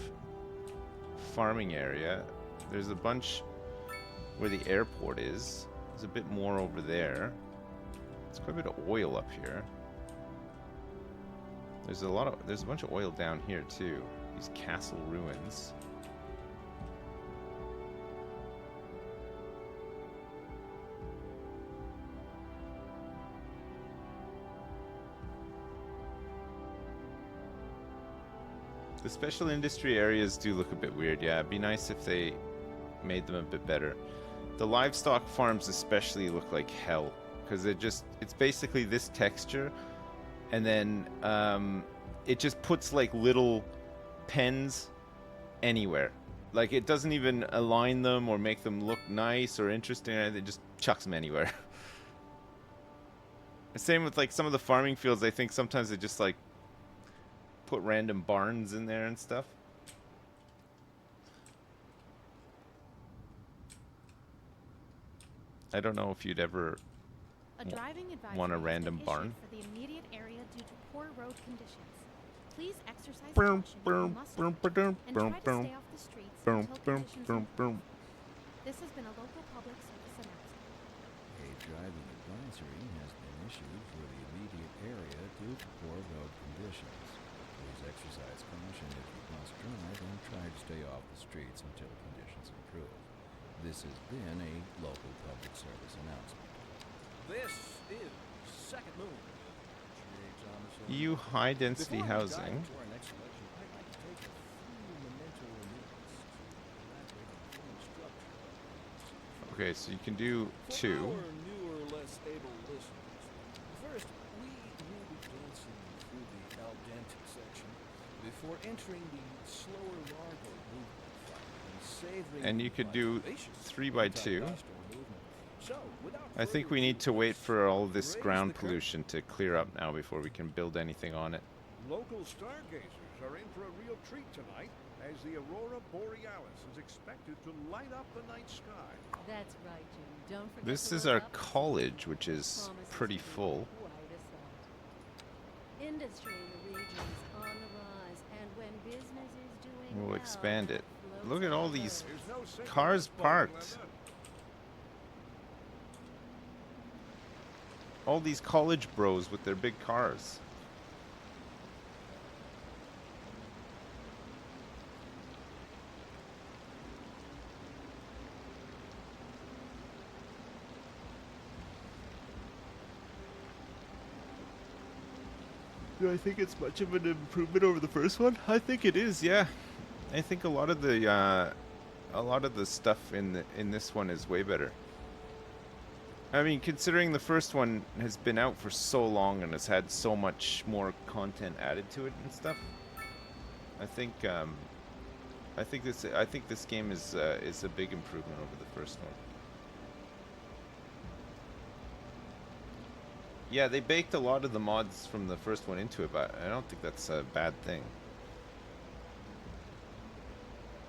farming area, there's a bunch where the airport is. There's a bit more over there. There's quite a bit of oil up here. There's a bunch of oil down here too. These castle ruins. The special industry areas do look a bit weird, yeah. It'd be nice if they made them a bit better. The livestock farms especially look like hell, because it's basically this texture, and then it just puts like little pens anywhere. Like, it doesn't even align them or make them look nice or interesting, it just chucks them anywhere. Same with like some of the farming fields. I think sometimes they just like put random barns in there and stuff. I don't know if you'd ever want a random barn. For the immediate area due to poor road conditions. Please exercise caution if you must and try to stay off the streets until conditions improve. This has been a local public service announcement. A driving advisory has been issued for the immediate area due to poor road conditions. Please exercise caution if you must drive and try to stay off the streets until conditions improve. This has been a local public service announcement. This is Second Moon. EU high density housing. Okay, so you can do two. Newer, less able listeners. First, we will be dancing through the al dente section before entering the slower larval movement. And you could do 3x2. I think we need to wait for all this ground pollution to clear up now before we can build anything on it. Local stargazers are in for a real treat tonight, as the aurora borealis is expected to light up the night sky. That's right, Jim. Don't forget This to is load our up. college, which is Promises pretty to be full. quite a sight. Industry in the region is on the rise, and when business is doing We'll well, expand it. floats Look at all our these boat. There's no single cars spot, parked. Glenda. All these college bros with their big cars. Do I think it's much of an improvement over the first one? I think it is, yeah. I think a lot of the stuff in this one is way better. I mean, considering the first one has been out for so long and has had so much more content added to it and stuff, I think this game is a big improvement over the first one. Yeah, they baked a lot of the mods from the first one into it, but I don't think that's a bad thing.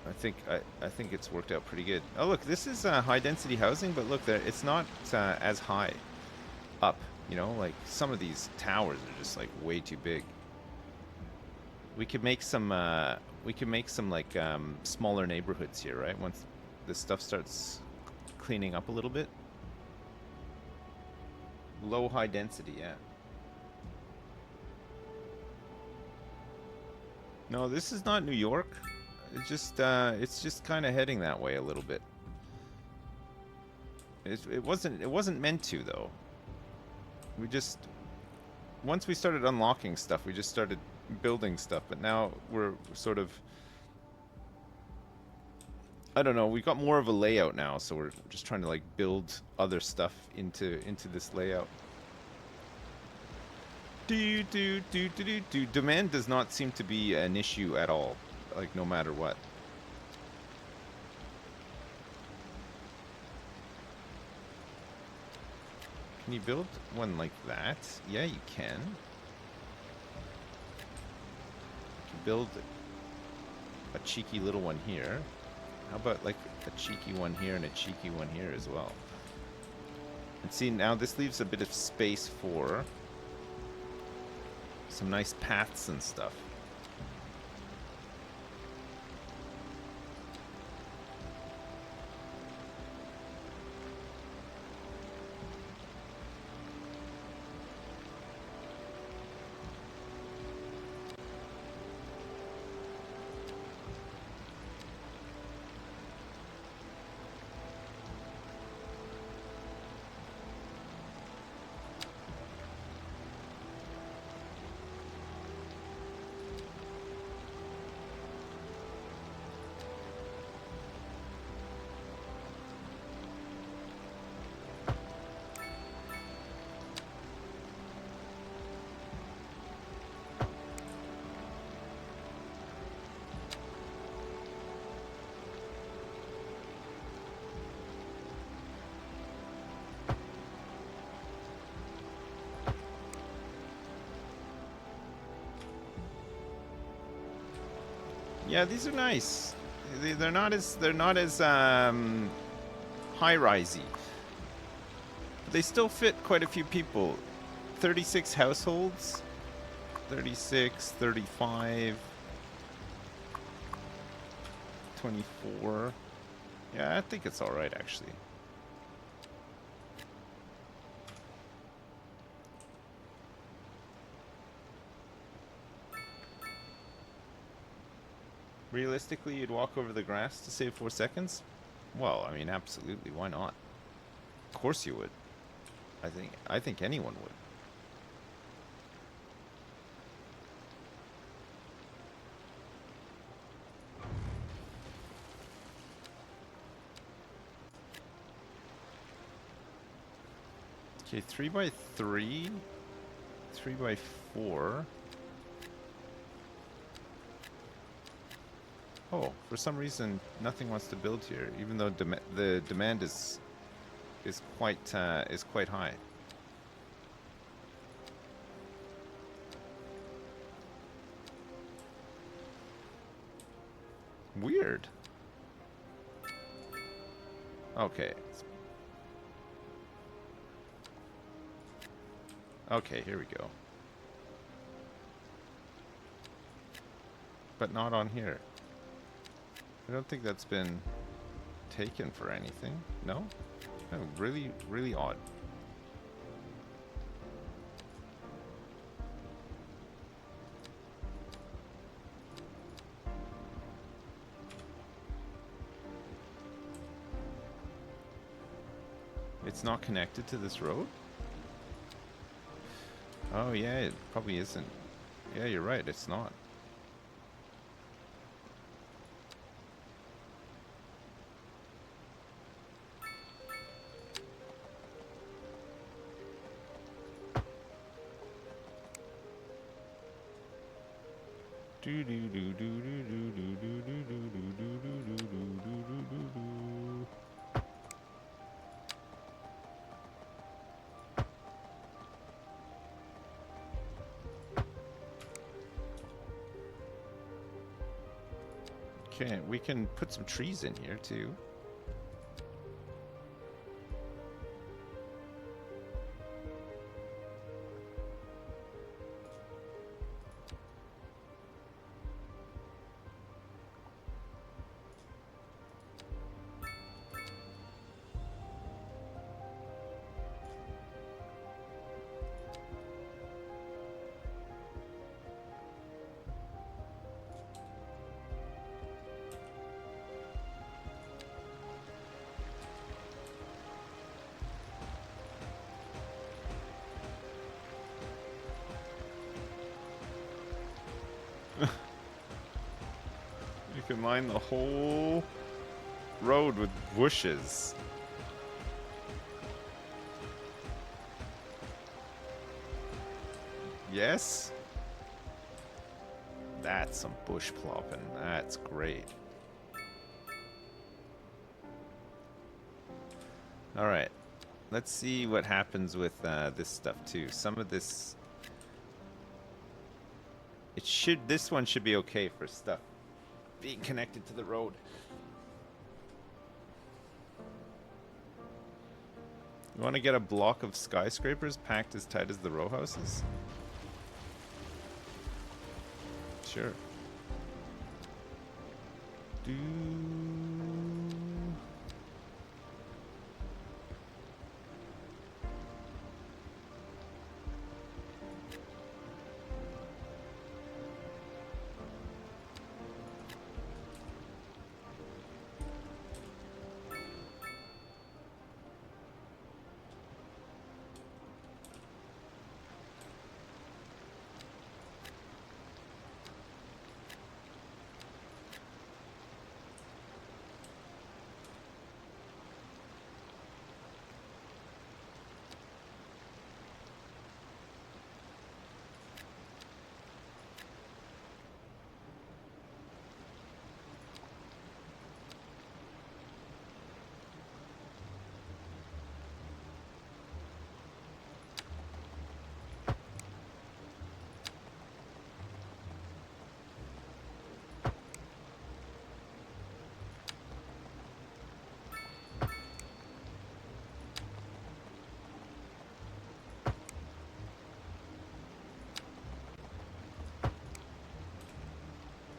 I think it's worked out pretty good. Oh look, this is high density housing, but look there, it's not as high up You know, like some of these towers are just like way too big. We could make some like smaller neighborhoods here, right? Once this stuff starts cleaning up a little bit. Low high density, yeah. No, this is not New York. It's just kind of heading that way a little bit. It wasn't meant to though. We just, once we started unlocking stuff, we just started building stuff, but now we're sort of, I don't know, we got more of a layout now, so we're just trying to like build other stuff into this layout. Demand does not seem to be an issue at all, like no matter what. Can you build one like that? Yeah, you can. You can build a cheeky little one here. How about like a cheeky one here and a cheeky one here as well? And see, now this leaves a bit of space for some nice paths and stuff. Yeah, these are nice. They're not as high-risey. But they still fit quite a few people. 36 households. 36, 35, 24. Yeah, I think it's all right actually. Realistically, you'd walk over the grass to save 4 seconds? Well, I mean, absolutely. Why not? Of course you would. I think anyone would. Okay, 3 by 3, 3 by 4. Oh, for some reason, nothing wants to build here, even though the demand is quite high. Weird. Okay. Okay, here we go. But not on here. I don't think that's been taken for anything. No? No, really, really odd. It's not connected to this road? Oh yeah, it probably isn't. Yeah, you're right, it's not. Okay, we can put some trees in here too. You can line the whole road with bushes. Yes? That's some bush plopping. That's great. Alright. Let's see what happens with this stuff too. Some of this... This one should be okay for stuff being connected to the road. You want to get a block of skyscrapers packed as tight as the row houses? Sure. Do...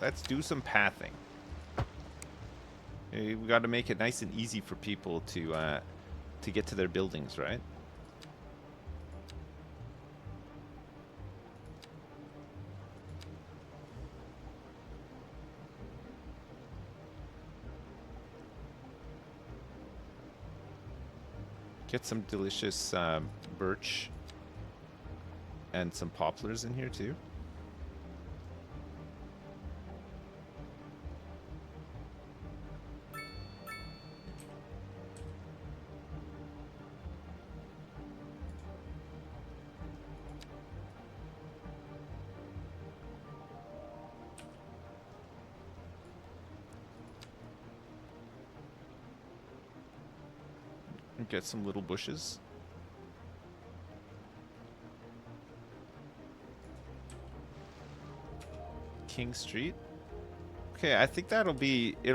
Let's do some pathing. We got to make it nice and easy for people to get to their buildings, right? Get some delicious birch and some poplars in here too. Get some little bushes. King Street. Okay, I think it'll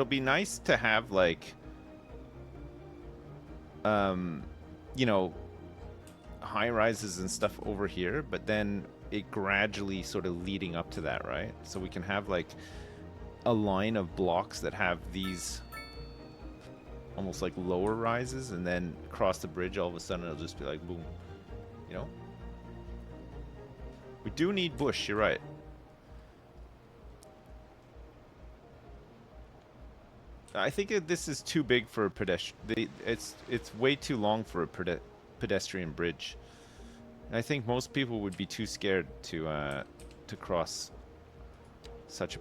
be nice to have like you know, high rises and stuff over here, but then it gradually sort of leading up to that, right? So we can have like a line of blocks that have these almost like lower rises, and then across the bridge all of a sudden it'll just be like boom, you know. We do need bush, you're right. I think this is too big for a pedestrian. It's way too long for a pedestrian bridge. I think most people would be too scared to cross such a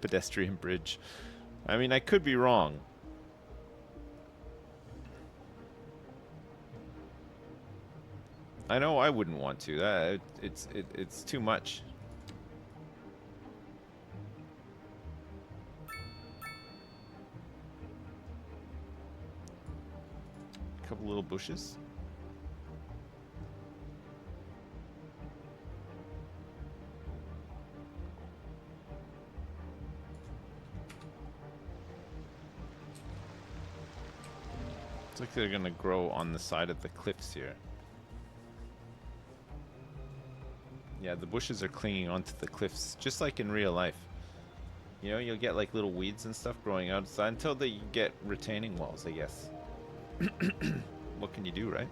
pedestrian bridge. I mean, I could be wrong. I know I wouldn't want to. It's too much. A couple little bushes. Looks like they're gonna grow on the side of the cliffs here. Yeah, the bushes are clinging onto the cliffs, just like in real life. You know, you'll get like little weeds and stuff growing outside until they get retaining walls, I guess. What can you do, right?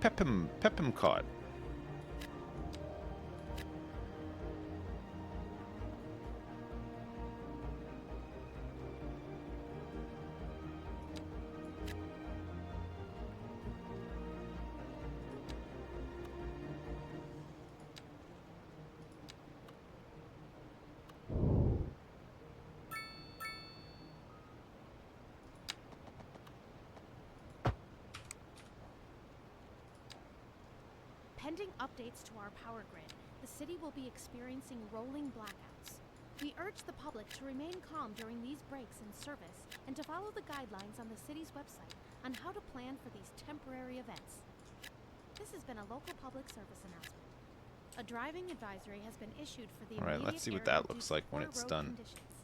PEPMCOT. Pending updates to our power grid, the city will be experiencing rolling blackouts. We urge the public to remain calm during these breaks in service and to follow the guidelines on the city's website on how to plan for these temporary events. This has been a local public service announcement. A driving advisory has been issued for the All right, immediate let's see what area that due looks to like when poor it's road done. conditions.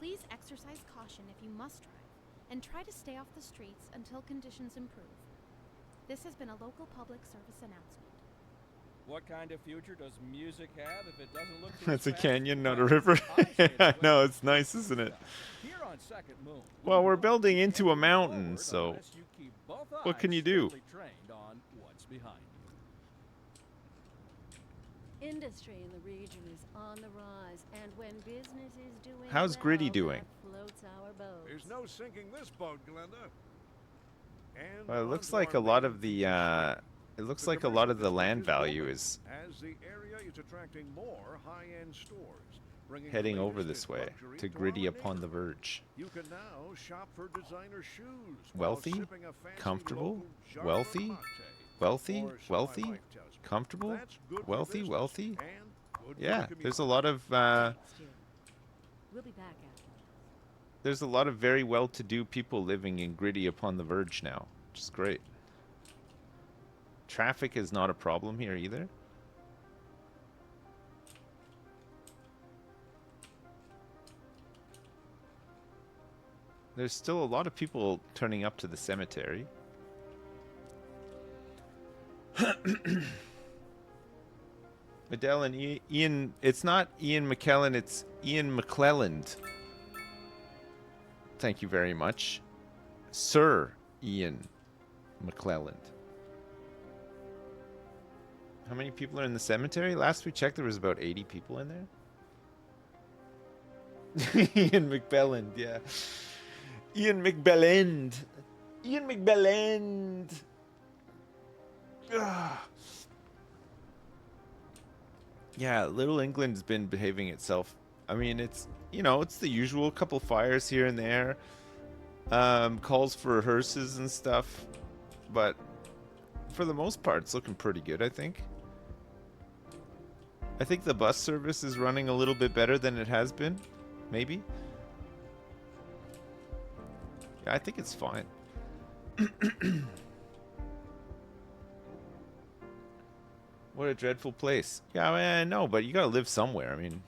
Please exercise caution if you must drive, and try to stay off the streets until conditions improve. This has been a local public service announcement. What kind of future does music have if it doesn't look too It's a fast? canyon, not a Well, river. I say I it's know, like it's nice, isn't it? Here on Second Moon, Well, we we're won't building keep into a moving mountain, forward so unless you keep both what can eyes you do? squarely trained on what's behind you. Industry in the region is on the rise, and when business is doing How's well, Gritty doing? that floats our boat. There's no sinking this boat, Glenda. And Well, it looks onto like our a lot main of the feature. it looks The like a lot of the commercial land district value booming is as the area is attracting more high-end stores, bringing heading the over latest this in way luxury to our Gritty upon the neighborhood. verge. You can now shop for designer shoes while Wealthy, sipping a fancy comfortable, local jar wealthy, latte. wealthy, Or so wealthy, my wife tells me. comfortable, That's good for wealthy, business wealthy. and good for Yeah, the there's a community. lot of Thanks, Jim. We'll be back after this. there's a lot of very well-to-do people living in Gritty upon the verge now, which is great. Traffic is not a problem here either. There's still a lot of people turning up to the cemetery. Adele and Ian, it's not Ian McKellen, it's Ian McClelland. Thank you very much. Sir Ian McClelland. How many people are in the cemetery? Last we checked, there was about 80 people in there. Ian McBelland, yeah. Ian McBelland. Ian McBelland. Ugh. Yeah, Little England's been behaving itself. I mean, it's, you know, it's the usual couple fires here and there. Calls for hearses and stuff. But for the most part, it's looking pretty good, I think. I think the bus service is running a little bit better than it has been. Maybe. Yeah, I think it's fine. What a dreadful place. Yeah, I know, but you gotta live somewhere. I mean,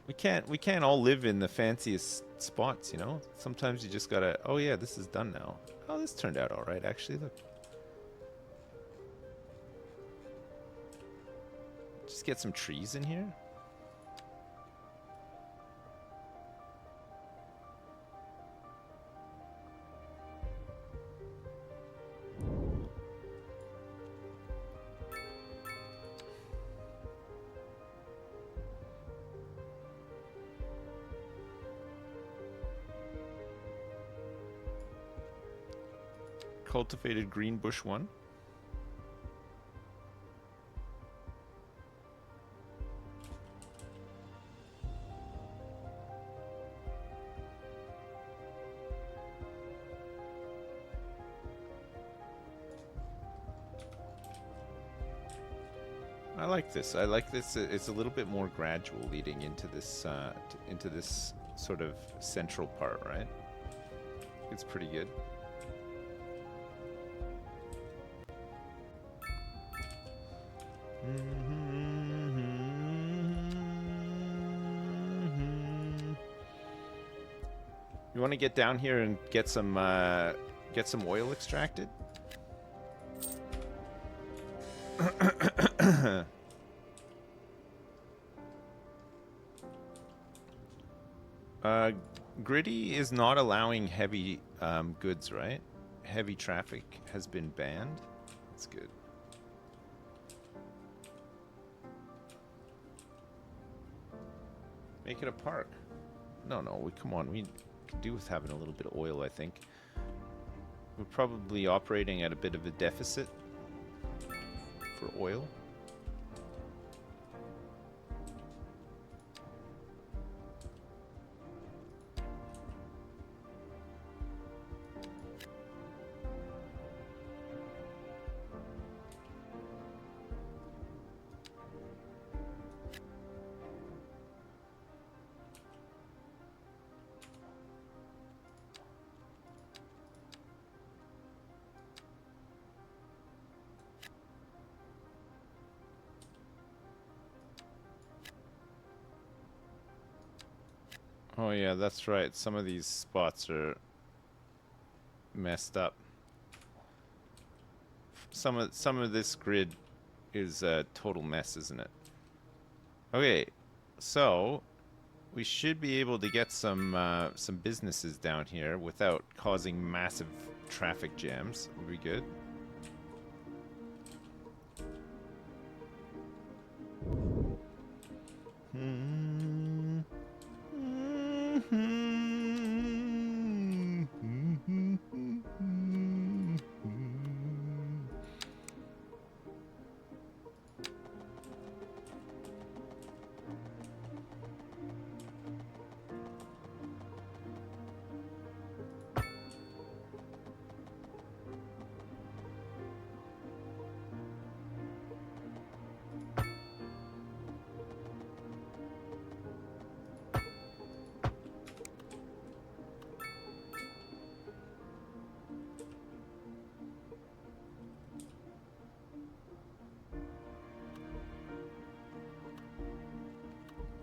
we can't all live in the fanciest spots, you know? Sometimes you just gotta, oh yeah, this is done now. Oh, this turned out all right, actually. Look. Just get some trees in here. Cultivated green bush 1. I like this. I like this. It's a little bit more gradual leading into this sort of central part, right? It's pretty good. You want to get down here and get some oil extracted? Gritty is not allowing heavy goods, right? heavy traffic has been banned. That's good. Make it a park. No, come on. We could do with having a little bit of oil, I think. We're probably operating at a bit of a deficit for oil. Oh yeah, that's right. Some of these spots are messed up. Some of this grid is a total mess, isn't it? Okay, so we should be able to get some businesses down here without causing massive traffic jams. Would be good.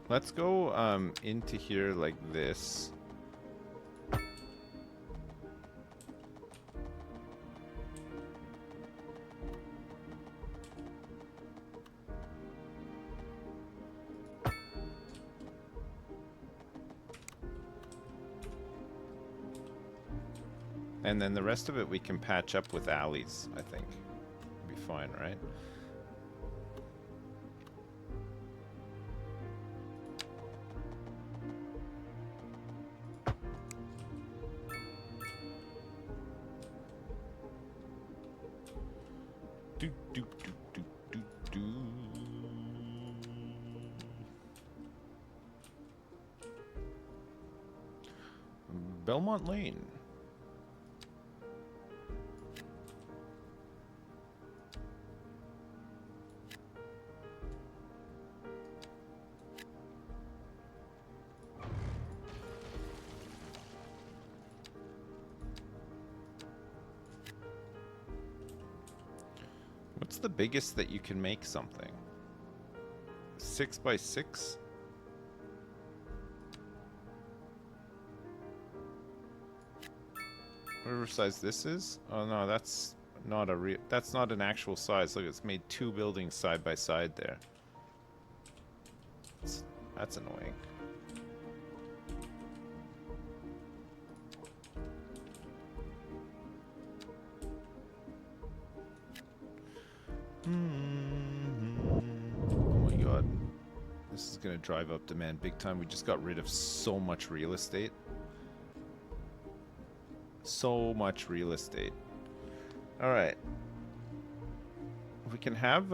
Let's go into here like this. And then the rest of it we can patch up with alleys, I think. Be fine, right? Belmont Lane. What's the biggest that you can make something? 6 by 6? Whatever size this is? Oh no, that's not a real. That's not an actual size. Look, it's made 2 buildings side by side there. That's annoying. Oh my god. This is gonna drive up demand big time. We just got rid of so much real estate. So much real estate. All right. We can have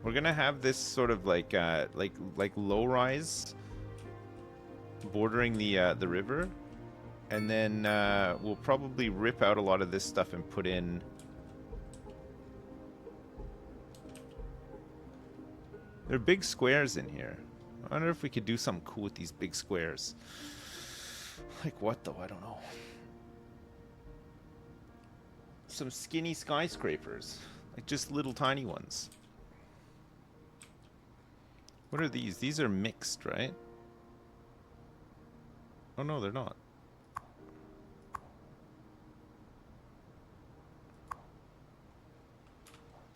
we're gonna have this sort of like low rise bordering the river, and then we'll probably rip out a lot of this stuff and put in. There are big squares in here. I wonder if we could do something cool with these big squares. Like what though? I don't know. Some skinny skyscrapers. Like just little tiny ones. What are these? These are mixed, right? Oh no, they're not.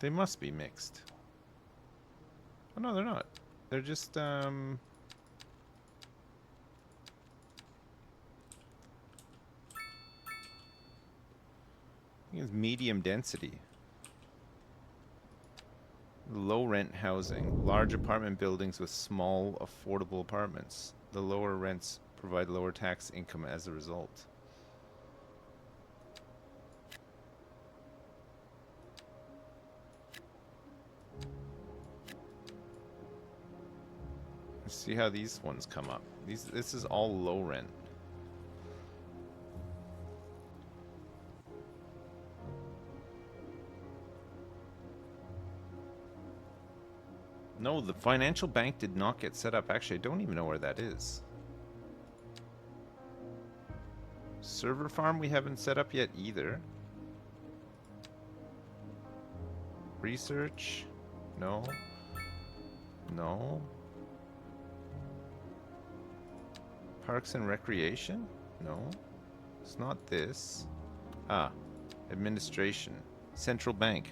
They must be mixed. Oh no, they're not. They're just think it's medium density. Low rent housing. Large apartment buildings with small, affordable apartments. The lower rents provide lower tax income as a result. Let's see how these ones come up. This is all low rent. No, the financial bank did not get set up. Actually, I don't even know where that is. Server farm we haven't set up yet either. Research? No. No. Parks and recreation? No. It's not this. Ah. Administration. Central bank.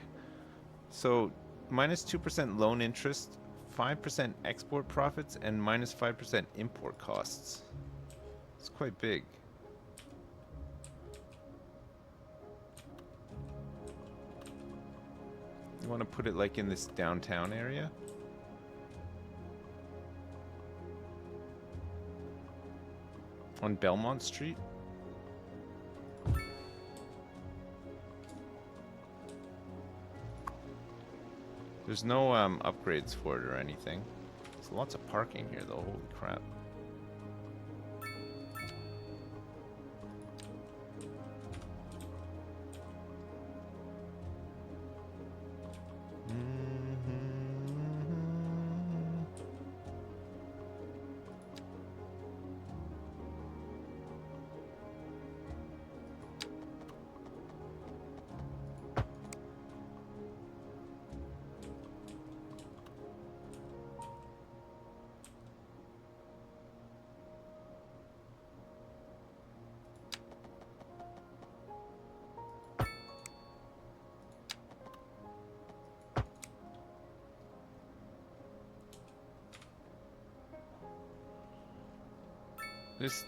So, minus 2% loan interest, 5% export profits, and minus 5% import costs. It's quite big. You want to put it like in this downtown area? On Belmont Street? There's no upgrades for it or anything. There's lots of parking here though, holy crap.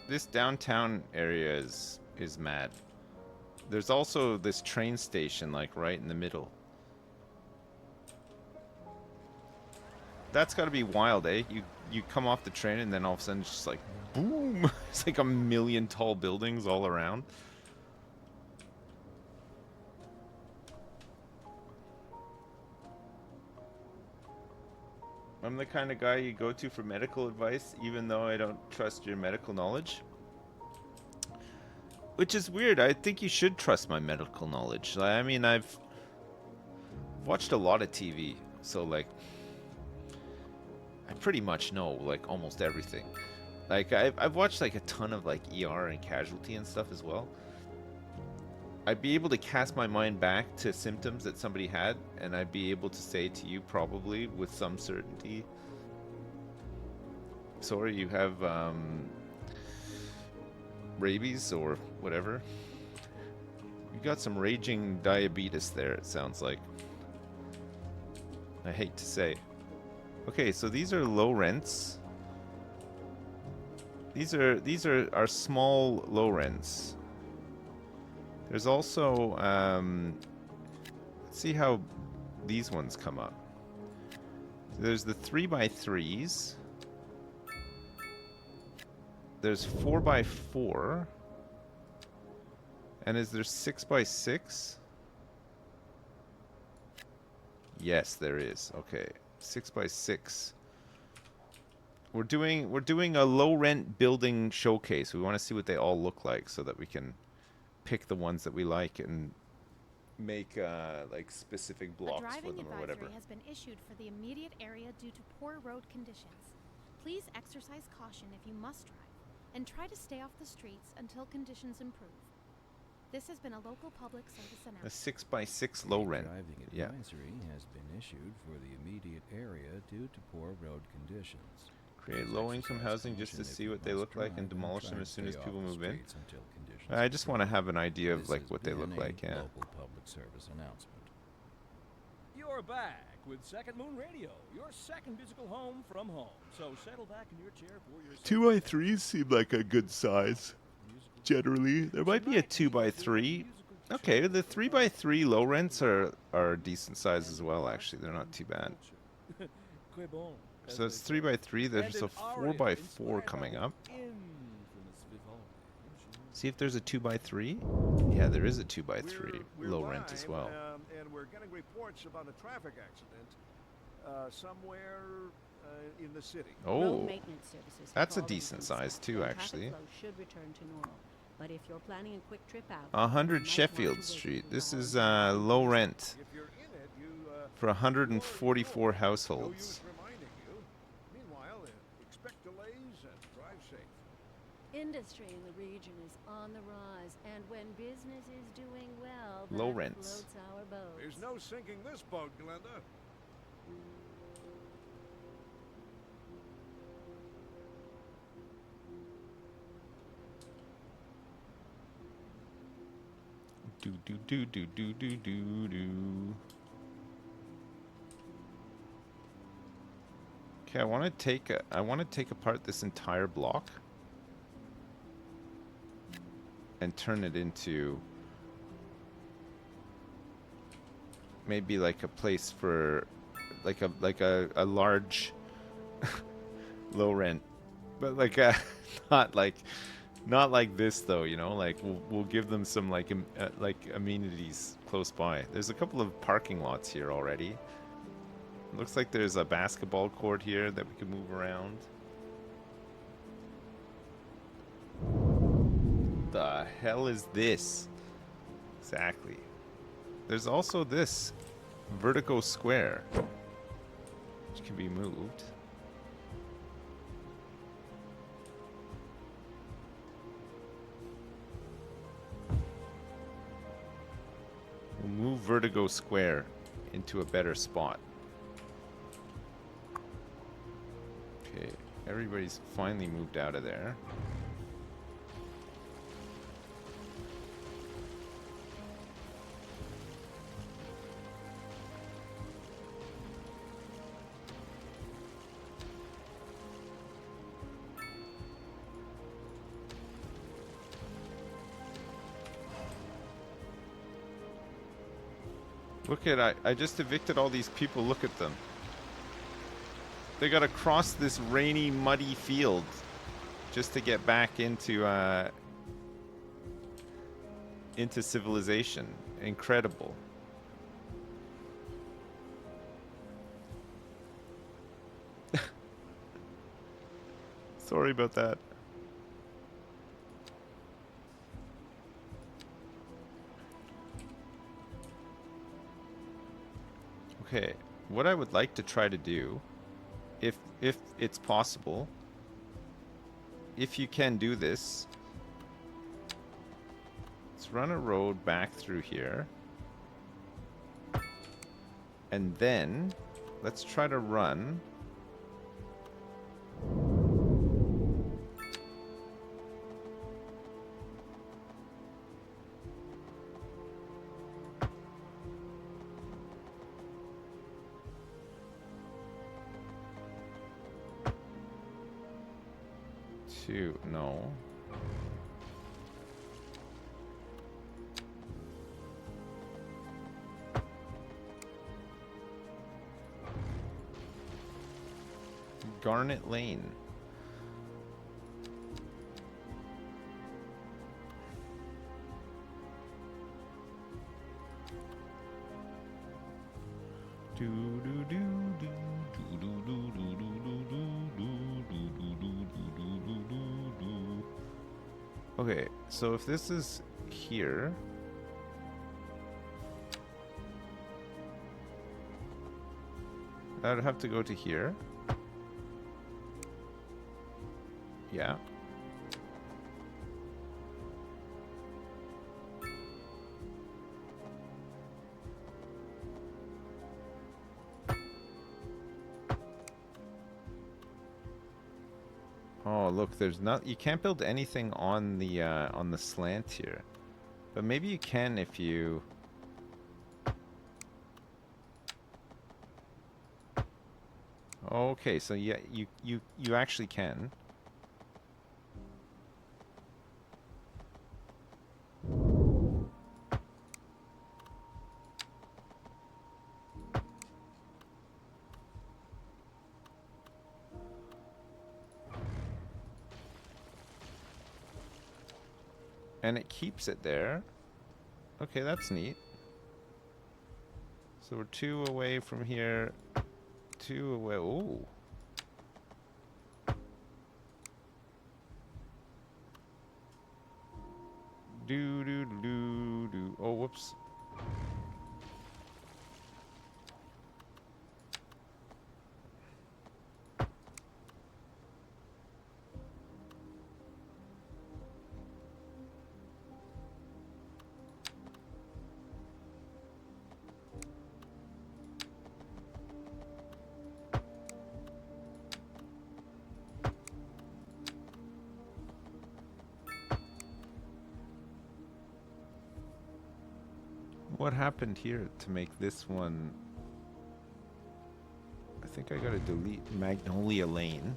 This downtown area is mad. There's also this train station like right in the middle. That's got to be wild, eh? You come off the train and then all of a sudden it's just like boom. It's like a million tall buildings all around. I'm the kind of guy you go to for medical advice, even though I don't trust your medical knowledge. Which is weird. I think you should trust my medical knowledge. I mean, I've watched a lot of TV, so like, I pretty much know like almost everything. Like, I've watched like a ton of like ER and casualty and stuff as well. I'd be able to cast my mind back to symptoms that somebody had, and I'd be able to say to you probably with some certainty, sorry, you have rabies or whatever. You got some raging diabetes there, it sounds like. I hate to say. Okay, so these are low rents. These are our small low rents. There's also, let's see how these ones come up. So there's the 3x3s. There's 4x4. And is there 6x6? Yes, there is. Okay, 6x6. We're doing a low rent building showcase. We want to see what they all look like so that we can pick the ones that we like and make like specific blocks for them or whatever. A driving advisory has been issued for the immediate area due to poor road conditions. Please exercise caution if you must drive, and try to stay off the streets until conditions improve. This has been a local public service announcement. A 6x6 low rent. Driving Yeah. advisory has been issued for the immediate area due to poor road conditions. Create low-income housing just to see what they look like and demolish them as soon as people move in. I just want to have an idea of like what they look like, yeah. Local public service announcement. You're back with Second Moon Radio, your second musical home from home. So settle back in your chair for your 2x3s seem like a good size. Generally, there might be a 2x3. Okay, the 3x3 low rents are decent size as well. Actually, they're not too bad. Que bon, as So it's they say. 3x3. There's And a an aria 4x4 inspired by coming the up. infamous Vivaldi. See if there's a 2x3. Yeah, there is a 2x3 We're low live, rent as well. And we're getting reports about a traffic accident somewhere in the city. Road Oh, maintenance services have that's a already decent been size dispatched, too, and actually. Traffic flow should return to normal. But if you're planning a quick trip out, you 100 might want to Sheffield wait Street. a This few is hours. low rent If you're in it, you for 144 no use households. reminding you. Meanwhile, expect delays and drive safe. Industry in the region is on the rise, and when business is doing well, Low that rents. floats our boats. There's no sinking this boat, Glenda. Do do do do do do do do. Okay, I want to take apart this entire block and turn it into maybe like a place for like a large low rent, but like a not like this though, you know, like we'll give them some like amenities close by. There's a couple of parking lots here already. Looks like there's a basketball court here that we can move around. The hell is this? Exactly. There's also this Vertigo Square, which can be moved. We'll move Vertigo Square into a better spot. Okay, everybody's finally moved out of there. Look at, I just evicted all these people, look at them. They gotta cross this rainy, muddy field just to get back into civilization. Incredible. Sorry about that. Okay, what I would like to try to do, if it's possible, if you can do this, let's run a road back through here, and then let's try to run to, no. Garnet Lane. Do do do do do do do do do do do. Okay, so if this is here, I'd have to go to here. Yeah. Oh, look, there's not, you can't build anything on the slant here. But maybe you can if you Okay, so yeah, you actually can. And it keeps it there. Okay, that's neat. So we're 2 away from here. 2 away. Ooh. Do do do do. Oh, whoops. What happened here to make this one? I think I gotta delete Magnolia Lane.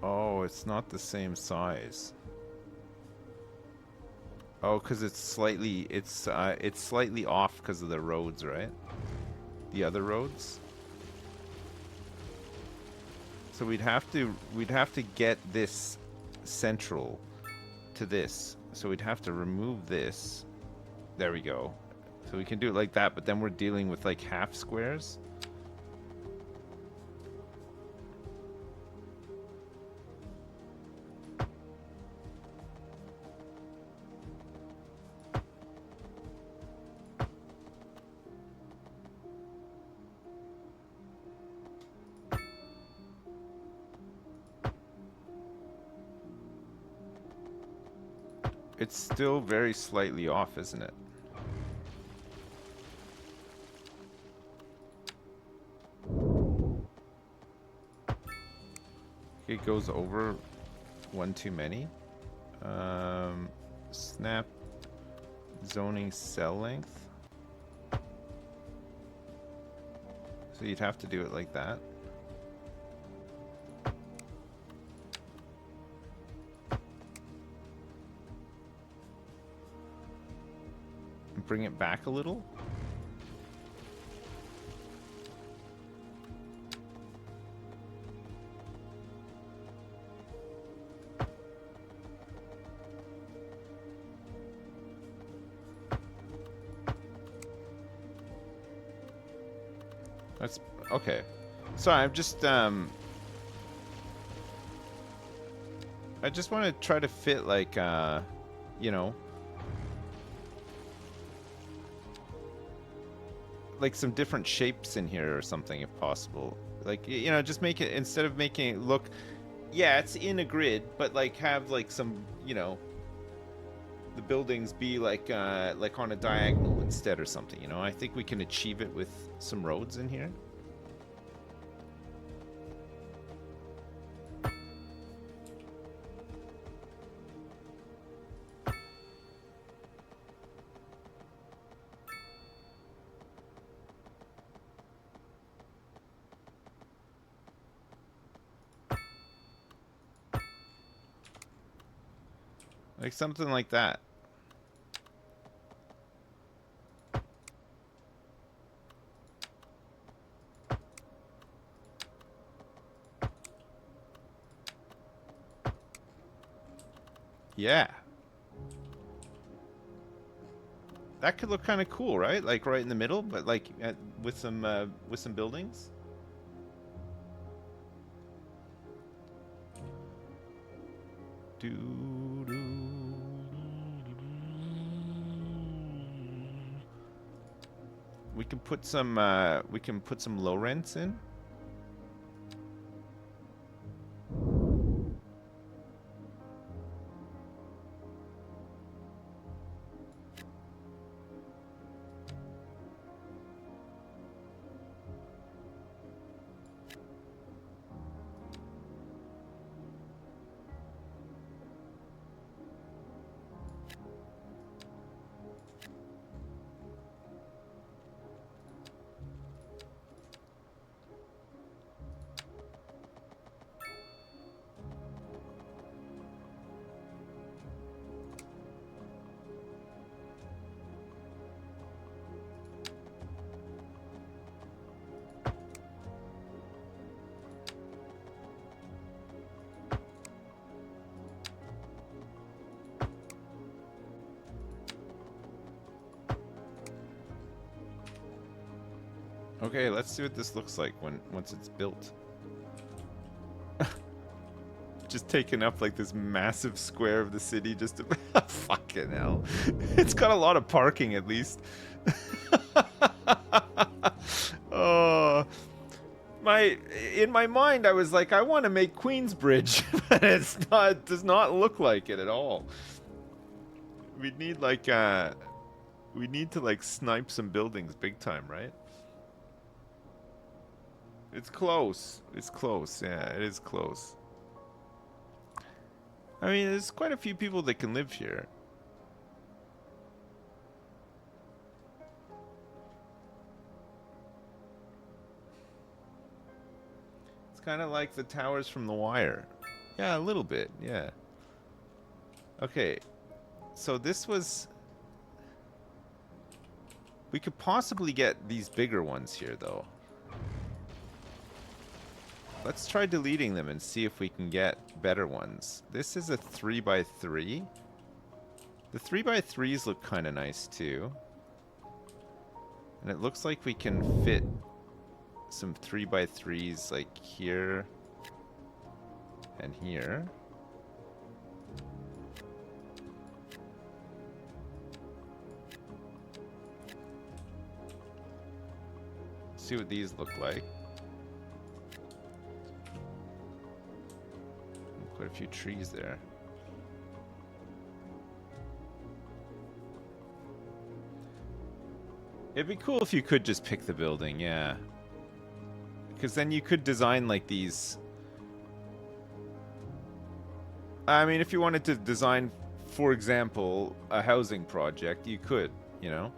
Oh, it's not the same size. Oh, because it's slightly off because of the roads, right? The other roads. So we'd have to get this central to this. So we'd have to remove this. There we go. So we can do it like that, but then we're dealing with like half squares. It's still very slightly off, isn't it? It goes over one too many. Snap zoning cell length. So you'd have to do it like that. Bring it back a little. That's okay. Sorry, I'm just I just want to try to fit like you know, like some different shapes in here or something if possible. Like, you know, just make it, instead of making it look, yeah, it's in a grid, but like have like some, you know, the buildings be like on a diagonal instead or something, you know. I think we can achieve it with some roads in here. Like something like that. Yeah. That could look kind of cool, right? Like right in the middle, but like with some buildings. We can put some low rents in. Okay, let's see what this looks like once it's built. Just taking up like this massive square of the city just to fucking hell. It's got a lot of parking at least. Oh, in my mind I was like, I want to make Queensbridge, but it does not look like it at all. We need to like snipe some buildings big time, right? It's close. It's close. Yeah, it is close. I mean, there's quite a few people that can live here. It's kind of like the towers from The Wire. Yeah, a little bit. Yeah. Okay. So this was... We could possibly get these bigger ones here, though. Let's try deleting them and see if we can get better ones. This is a 3x3. The 3x3s look kind of nice too. And it looks like we can fit some 3x3s like here and here. See what these look like. Quite a few trees there. It'd be cool if you could just pick the building, yeah. Because then you could design like these. I mean, if you wanted to design, for example, a housing project, you could, you know.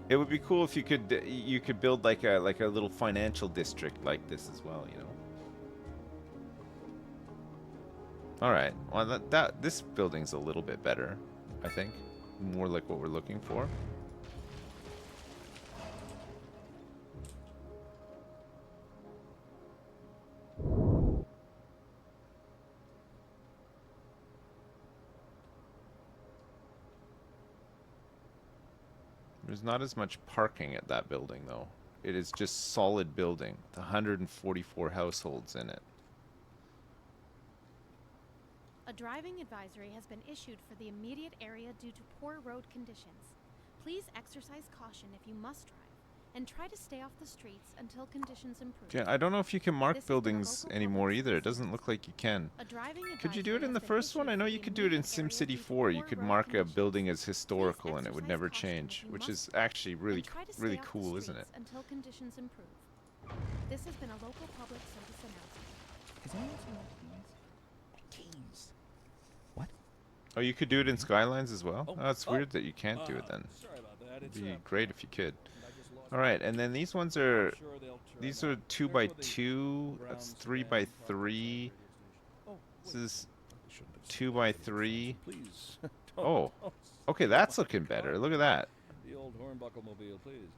It would be cool if you could build like a little financial district like this as well, you know. All right. Well, this building's a little bit better, I think. More like what we're looking for. There's not as much parking at that building, though. It is just solid building. 144 households in it. A driving advisory has been issued for the immediate area due to poor road conditions. Please exercise caution if you must drive, and try to stay off the streets until conditions improve. Yeah, I don't know if you can mark buildings anymore either. It doesn't look like you can. Could you do it in the first one? I know you could do it in SimCity 4. You could mark a building as historical and it would never change, which is actually really cool, isn't it? Until conditions improve. This has been a local public service announcement. Is anyone else keys? What? Oh, you could do it in Skylines as well? Oh, Oh, it's weird that you can't do it then. Sorry about that. It'd be great if you could. Alright, and then these ones are... These are 2x2. That's 3x3. This is 2x3. Please. Oh. Okay, that's looking better. Look at that. The old Hornbuckle mobile, please.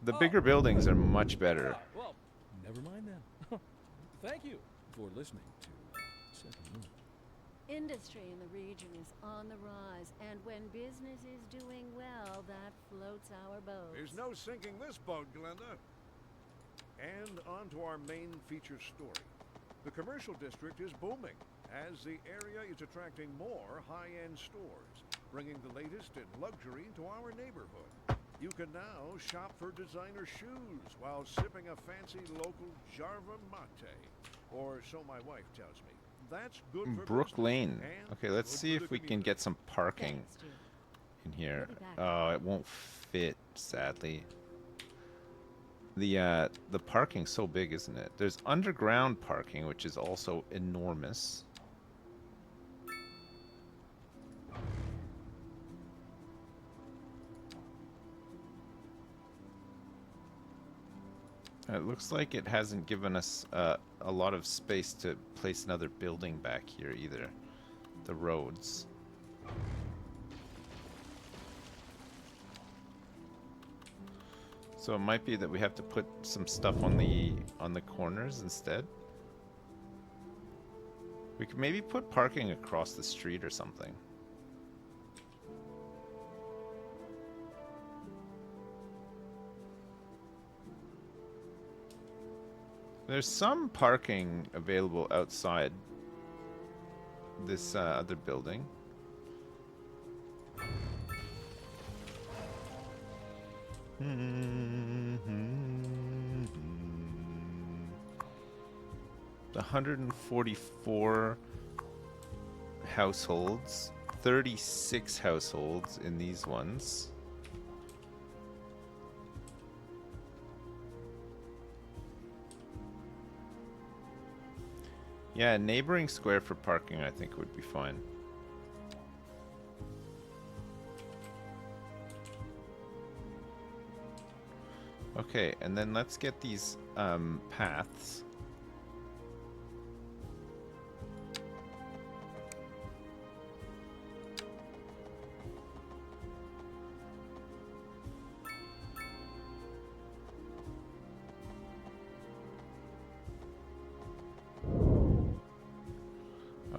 The bigger buildings are much better. Well, never mind then. Thank you for listening to Central Moon. Industry in the region is on the rise, and when business is doing well, that floats our boat. There's no sinking this boat, Glenda. And on to our main feature story. The commercial district is booming, as the area is attracting more high-end stores, bringing the latest in luxury to our neighborhood. You can now shop for designer shoes while sipping a fancy local Jarva mate, or so my wife tells me. That's good for Brook business Lane. and Okay, let's good see for if the we can community. get some parking Thanks, Stu. in here. We'll be back. Oh, it won't fit, sadly. The parking's so big, isn't it? There's underground parking, which is also enormous. It looks like it hasn't given us a lot of space to place another building back here either. The roads. So it might be that we have to put some stuff on the corners instead. We could maybe put parking across the street or something. There's some parking available outside this other building. The 144 households, 36 households in these ones. Yeah, neighboring square for parking I think would be fine. Okay, and then let's get these paths.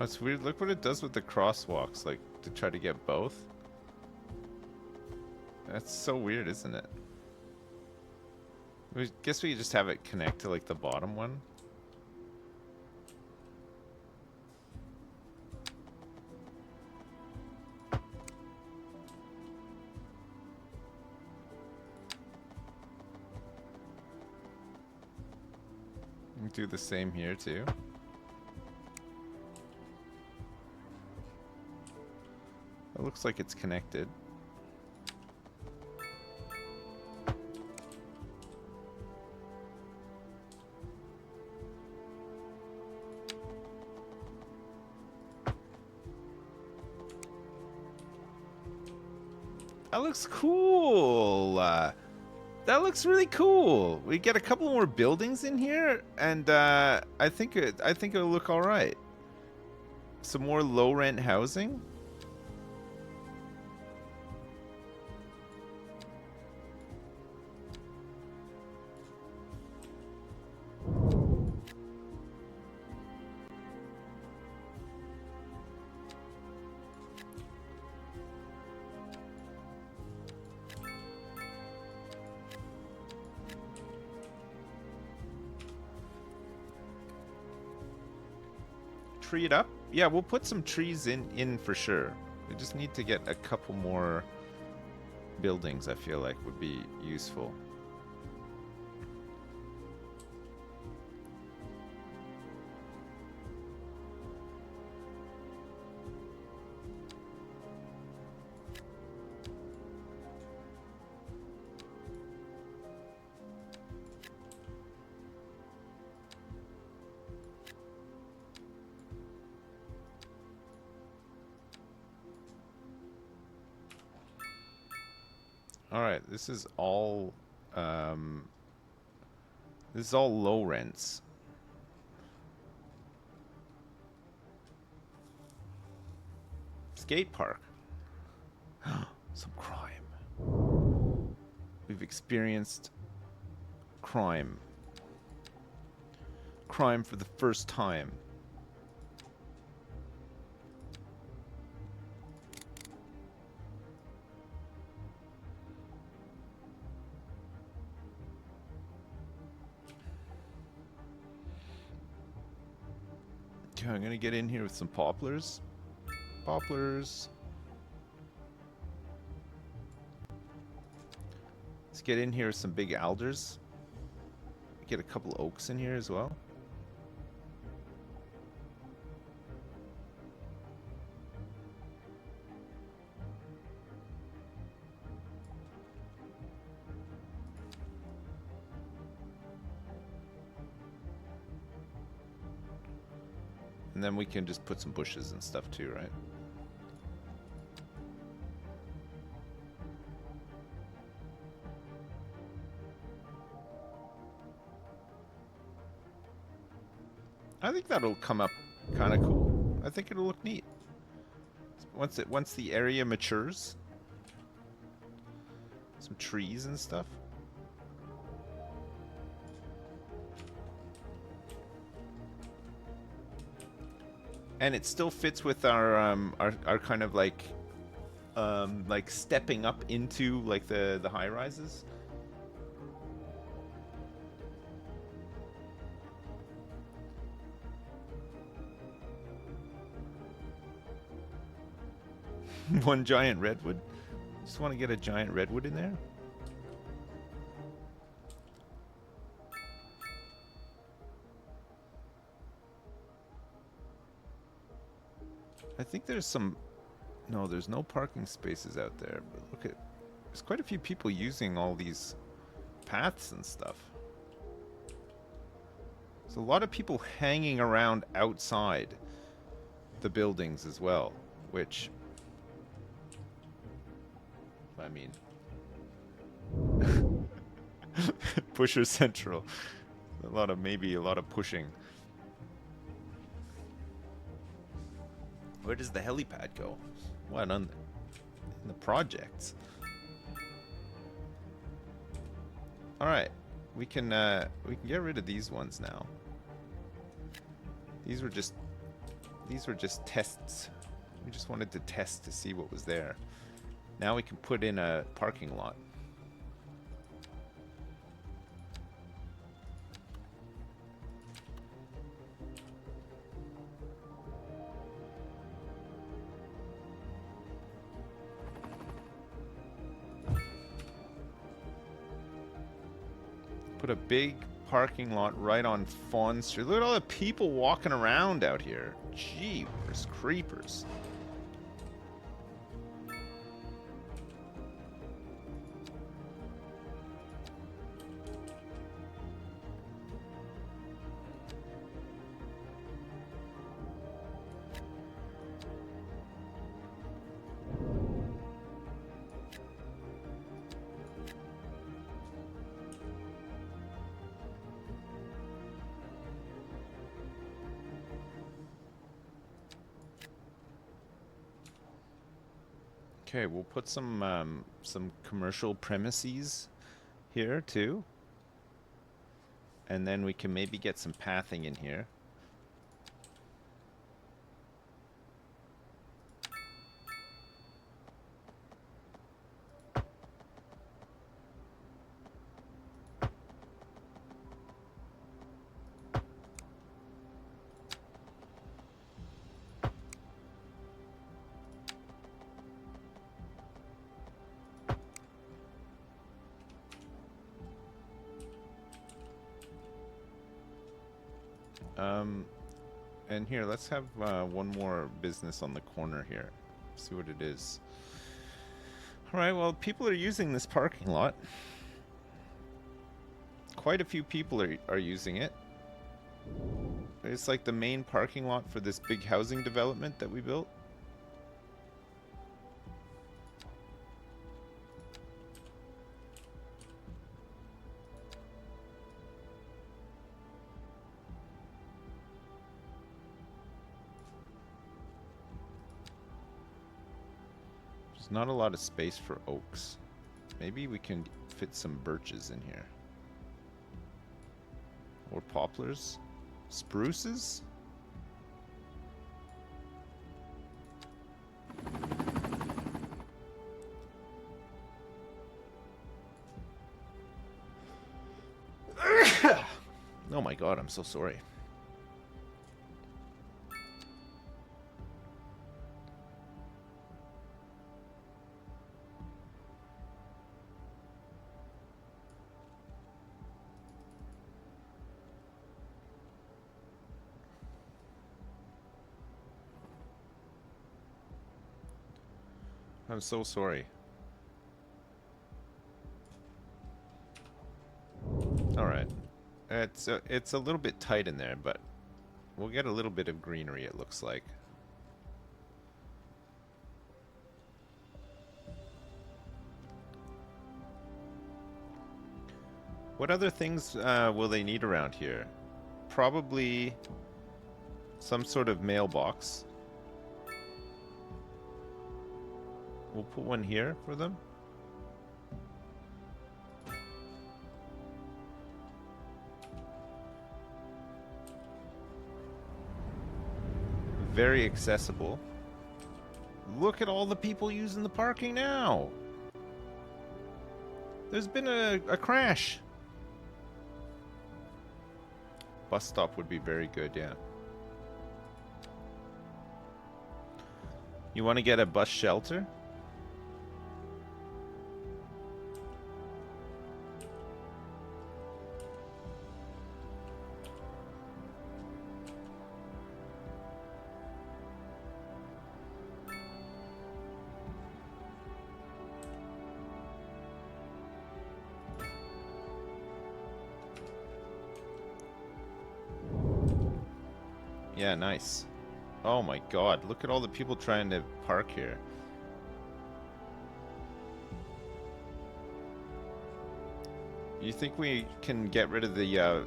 Oh, it's weird. Look what it does with the crosswalks, like, to try to get both. That's so weird, isn't it? I guess we just have it connect to, like, the bottom one. We do the same here, too. It looks like it's connected. That looks cool. That looks really cool. We get a couple more buildings in here, and I think it'll look all right. Some more low rent housing. Tree it up? Yeah, we'll put some trees in for sure. We just need to get a couple more buildings, I feel like would be useful. Alright, this is all low rents. Skate park. Some crime. We've experienced crime. Crime for the first time. Okay, I'm gonna get in here with some poplars. Poplars. Let's get in here with some big alders. Get a couple oaks in here as well. And then we can just put some bushes and stuff too, right? I think that'll come up kind of cool. I think it'll look neat. Once the area matures. Some trees and stuff. And it still fits with our kind of like stepping up into like the high rises. One giant redwood. Just want to get a giant redwood in there. I think there's some... No, there's no parking spaces out there. But look at... There's quite a few people using all these paths and stuff. There's a lot of people hanging around outside the buildings as well, which... I mean... Pusher Central. Maybe a lot of pushing. Where does the helipad go? What, in the projects? Alright. We can get rid of these ones now. These were just tests. We just wanted to test to see what was there. Now we can put in a parking lot. Put a big parking lot right on Fawn Street. Look at all the people walking around out here. Jeepers creepers. Okay, we'll put some commercial premises here too, and then we can maybe get some pathing in here. And here, let's have one more business on the corner here. See what it is. Alright, well, people are using this parking lot. Quite a few people are using it. It's like the main parking lot for this big housing development that we built. Not a lot of space for oaks. Maybe we can fit some birches in here. Or poplars. Spruces? Oh my god, I'm so sorry. I'm so sorry. Alright. It's a little bit tight in there, but we'll get a little bit of greenery, it looks like. What other things will they need around here? Probably some sort of mailbox. We'll put one here for them. Very accessible. Look at all the people using the parking now. There's been a crash. Bus stop would be very good, yeah. You want to get a bus shelter? Yeah, nice. Oh my god, look at all the people trying to park here. You think we can get rid of the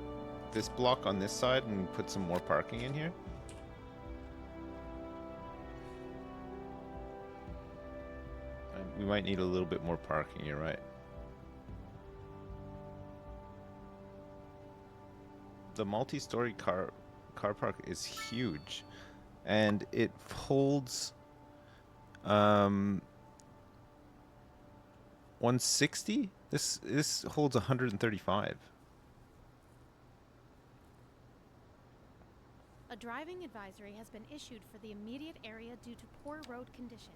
this block on this side and put some more parking in here? We might need a little bit more parking, you're right. The multi-story car park is huge, and it holds 160. This holds 135. A driving advisory has been issued for the immediate area due to poor road conditions.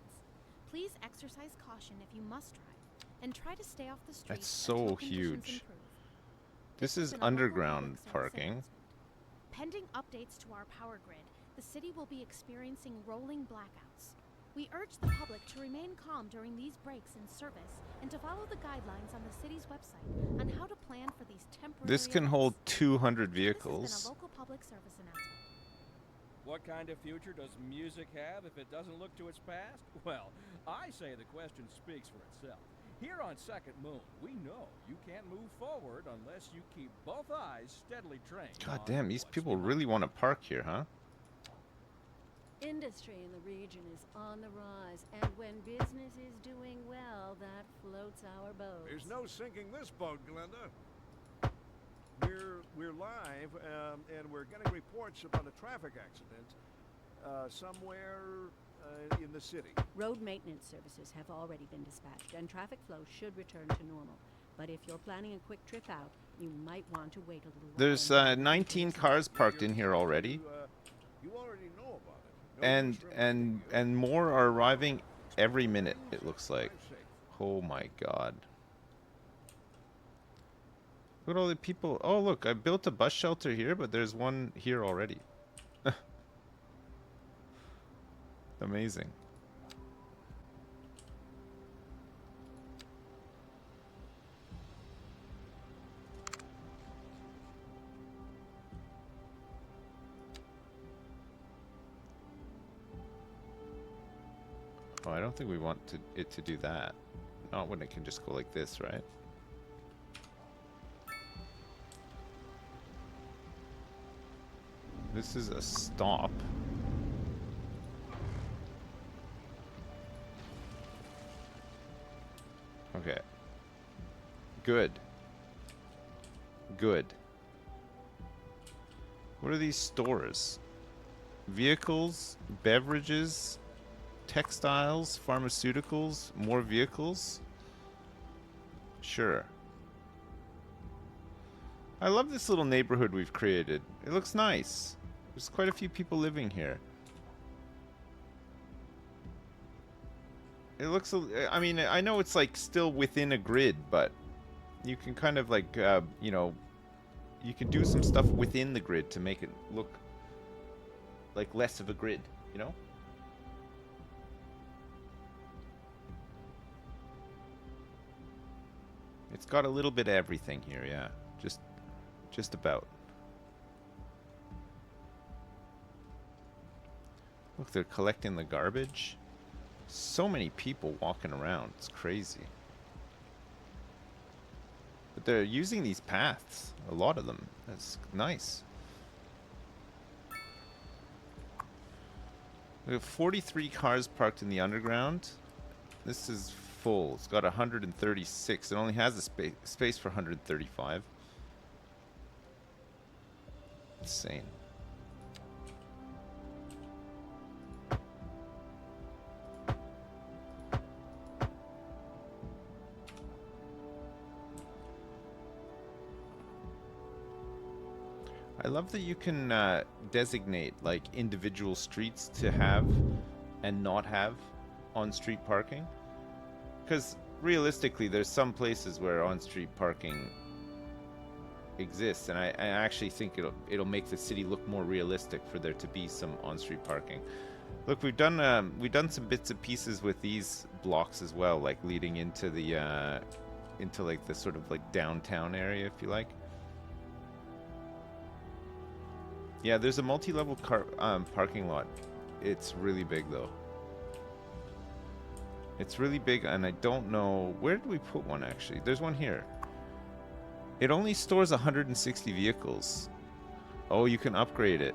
Please exercise caution if you must drive, and try to stay off the streets. That's so until conditions huge. improve. This has is been a local underground public service parking. announcement. Pending updates to our power grid, the city will be experiencing rolling blackouts. We urge the public to remain calm during these breaks in service and to follow the guidelines on the city's website on how to plan for these temporary This can events. hold 200 This has vehicles. been a local public service announcement. What kind of future does music have if it doesn't look to its past? Well, I say the question speaks for itself. Here on Second Moon, we know you can't move forward unless you keep both eyes steadily trained. God on damn, these what's people behind. really want to park here, huh? Industry in the region is on the rise, and when business is doing well, that floats our boats. There's no sinking this boat, Glenda. We're live, and we're getting reports about a traffic accident somewhere in the city. Road maintenance services have already been dispatched, and traffic flow should return to normal. But if you're planning a quick trip out, you might want to wait a little while. There's and- 19 cars parked in here already, You already know about it. No and more are arriving every minute, it looks like. Drive safe. Oh my god. Look at all the people. Oh look, I built a bus shelter here, but there's one here already. Amazing. Oh, I don't think we want it to do that. Not when it can just go like this, right? This is a stop. Okay. Good. Good. What are these stores? Vehicles, beverages, textiles, pharmaceuticals, more vehicles? Sure. I love this little neighborhood we've created. It looks nice. There's quite a few people living here. It looks, I mean, I know it's like still within a grid, but you can kind of like, you know, you can do some stuff within the grid to make it look like less of a grid, you know? It's got a little bit of everything here, yeah. Just about. Look, they're collecting the garbage. So many people walking around. It's crazy. But they're using these paths. A lot of them. That's nice. We have 43 cars parked in the underground. This is full. It's got 136. It only has a space for 135. Insane. I love that you can designate like individual streets to have and not have on-street parking. Because realistically, there's some places where on-street parking exists, and I actually think it'll make the city look more realistic for there to be some on-street parking. Look, we've done some bits and pieces with these blocks as well, like leading into the into like the sort of like downtown area, if you like. Yeah, there's a multi-level parking lot. It's really big though. It's really big, and I don't know where did we put one actually. There's one here. It only stores 160 vehicles. Oh, you can upgrade it.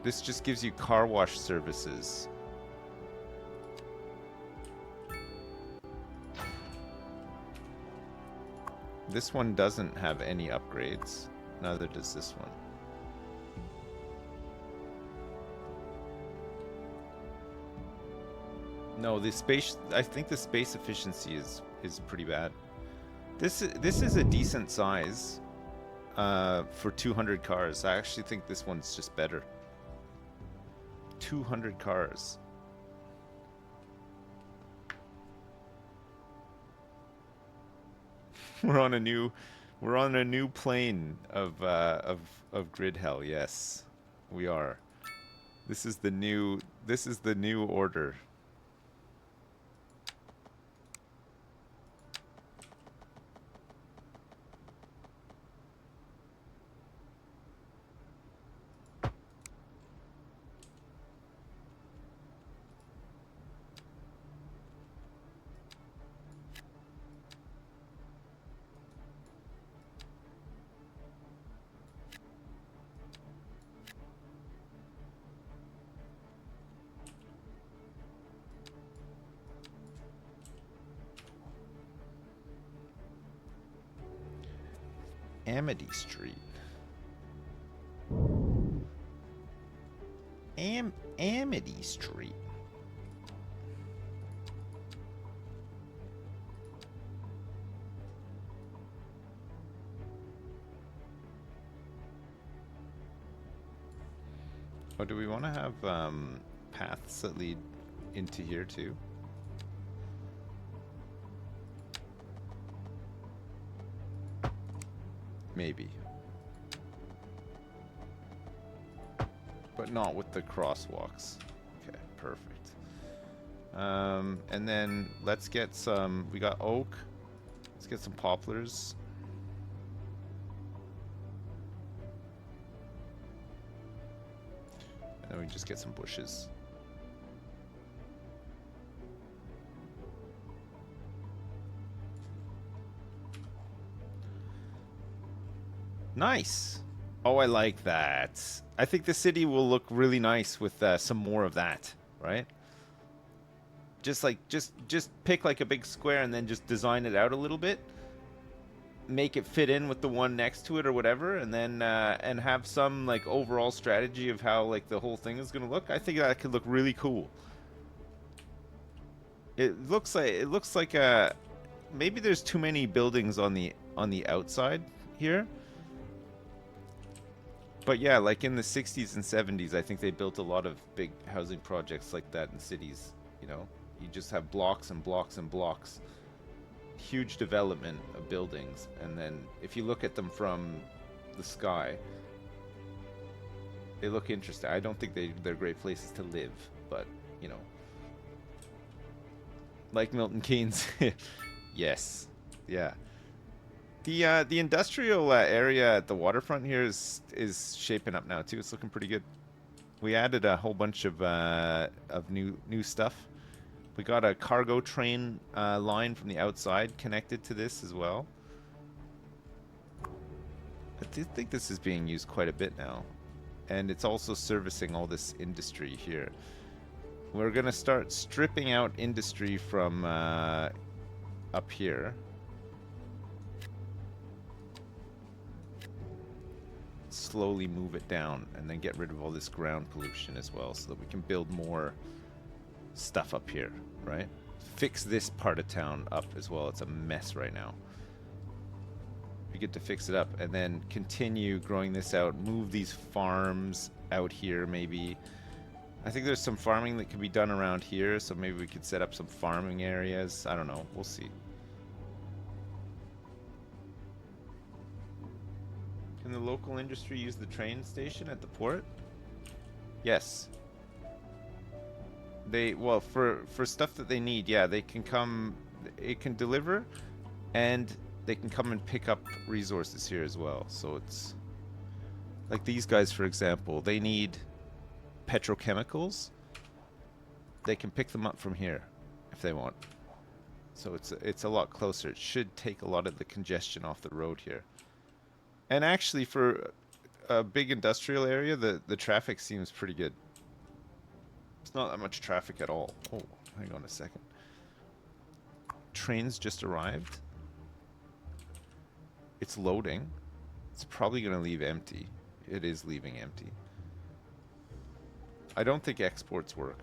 This just gives you car wash services. This one doesn't have any upgrades. Neither does this one. No, the space. I think the space efficiency is pretty bad. This is a decent size for 200 cars. I actually think this one's just better. 200 cars. We're on a new plane of grid hell. Yes, we are. This is the new order. Amity Street. Amity Street. Oh, do we want to have paths that lead into here too? Maybe. But not with the crosswalks. Okay, perfect. And then let's get some, we got oak. Let's get some poplars. And then we just get some bushes. Nice. Oh, I like that. I think the city will look really nice with some more of that, right? Just pick like a big square and then just design it out a little bit. Make it fit in with the one next to it or whatever, and then and have some like overall strategy of how like the whole thing is gonna look. I think that could look really cool. It looks like maybe there's too many buildings on the outside here. But yeah, like in the 60s and 70s, I think they built a lot of big housing projects like that in cities, you know? You just have blocks and blocks and blocks. Huge development of buildings. And then if you look at them from the sky, they look interesting. I don't think they're great places to live, but, you know. Like Milton Keynes. Yes. Yeah. The industrial area at the waterfront here is shaping up now too. It's looking pretty good. We added a whole bunch of new stuff. We got a cargo train line from the outside connected to this as well. I do think this is being used quite a bit now, and it's also servicing all this industry here. We're gonna start stripping out industry from up here. Slowly move it down and then get rid of all this ground pollution as well, so that we can build more stuff up here, right? Fix this part of town up as well. It's a mess right now. We get to fix it up and then continue growing this out, move these farms out here maybe, I think there's some farming that can be done around here, so maybe we could set up some farming areas. I don't know. We'll see. Can the local industry use the train station at the port? Yes. Well, for stuff that they need, yeah, they can come, it can deliver, and they can come and pick up resources here as well. So it's like these guys, for example, they need petrochemicals. They can pick them up from here if they want. So it's a lot closer. It should take a lot of the congestion off the road here. And actually, for a big industrial area, the traffic seems pretty good. It's not that much traffic at all. Oh, hang on a second. Train's just arrived. It's loading. It's probably going to leave empty. It is leaving empty. I don't think exports work.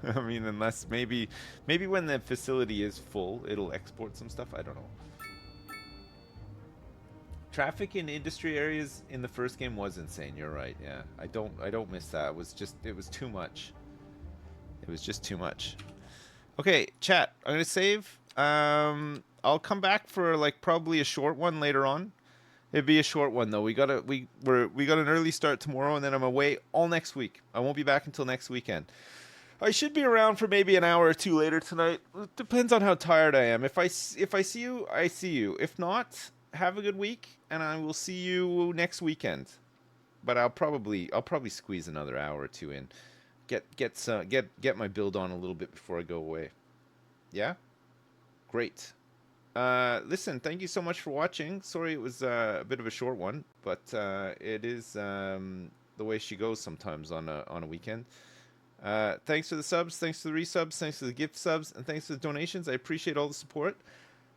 I mean, unless maybe when the facility is full, it'll export some stuff. I don't know. Traffic in industry areas in the first game was insane. You're right. Yeah, I don't miss that. It was too much. It was just too much. Okay, chat. I'm gonna save. I'll come back for like probably a short one later on. It'd be a short one though. We got an early start tomorrow, and then I'm away all next week. I won't be back until next weekend. I should be around for maybe an hour or two later tonight. It depends on how tired I am. If I see you, I see you. If not, have a good week, and I will see you next weekend. But I'll probably squeeze another hour or two in. Get my build on a little bit before I go away. Yeah? Great. Listen, thank you so much for watching. Sorry it was a bit of a short one, but it is the way she goes sometimes on a weekend. Thanks for the subs, thanks for the resubs, thanks for the gift subs, and thanks for the donations. I appreciate all the support.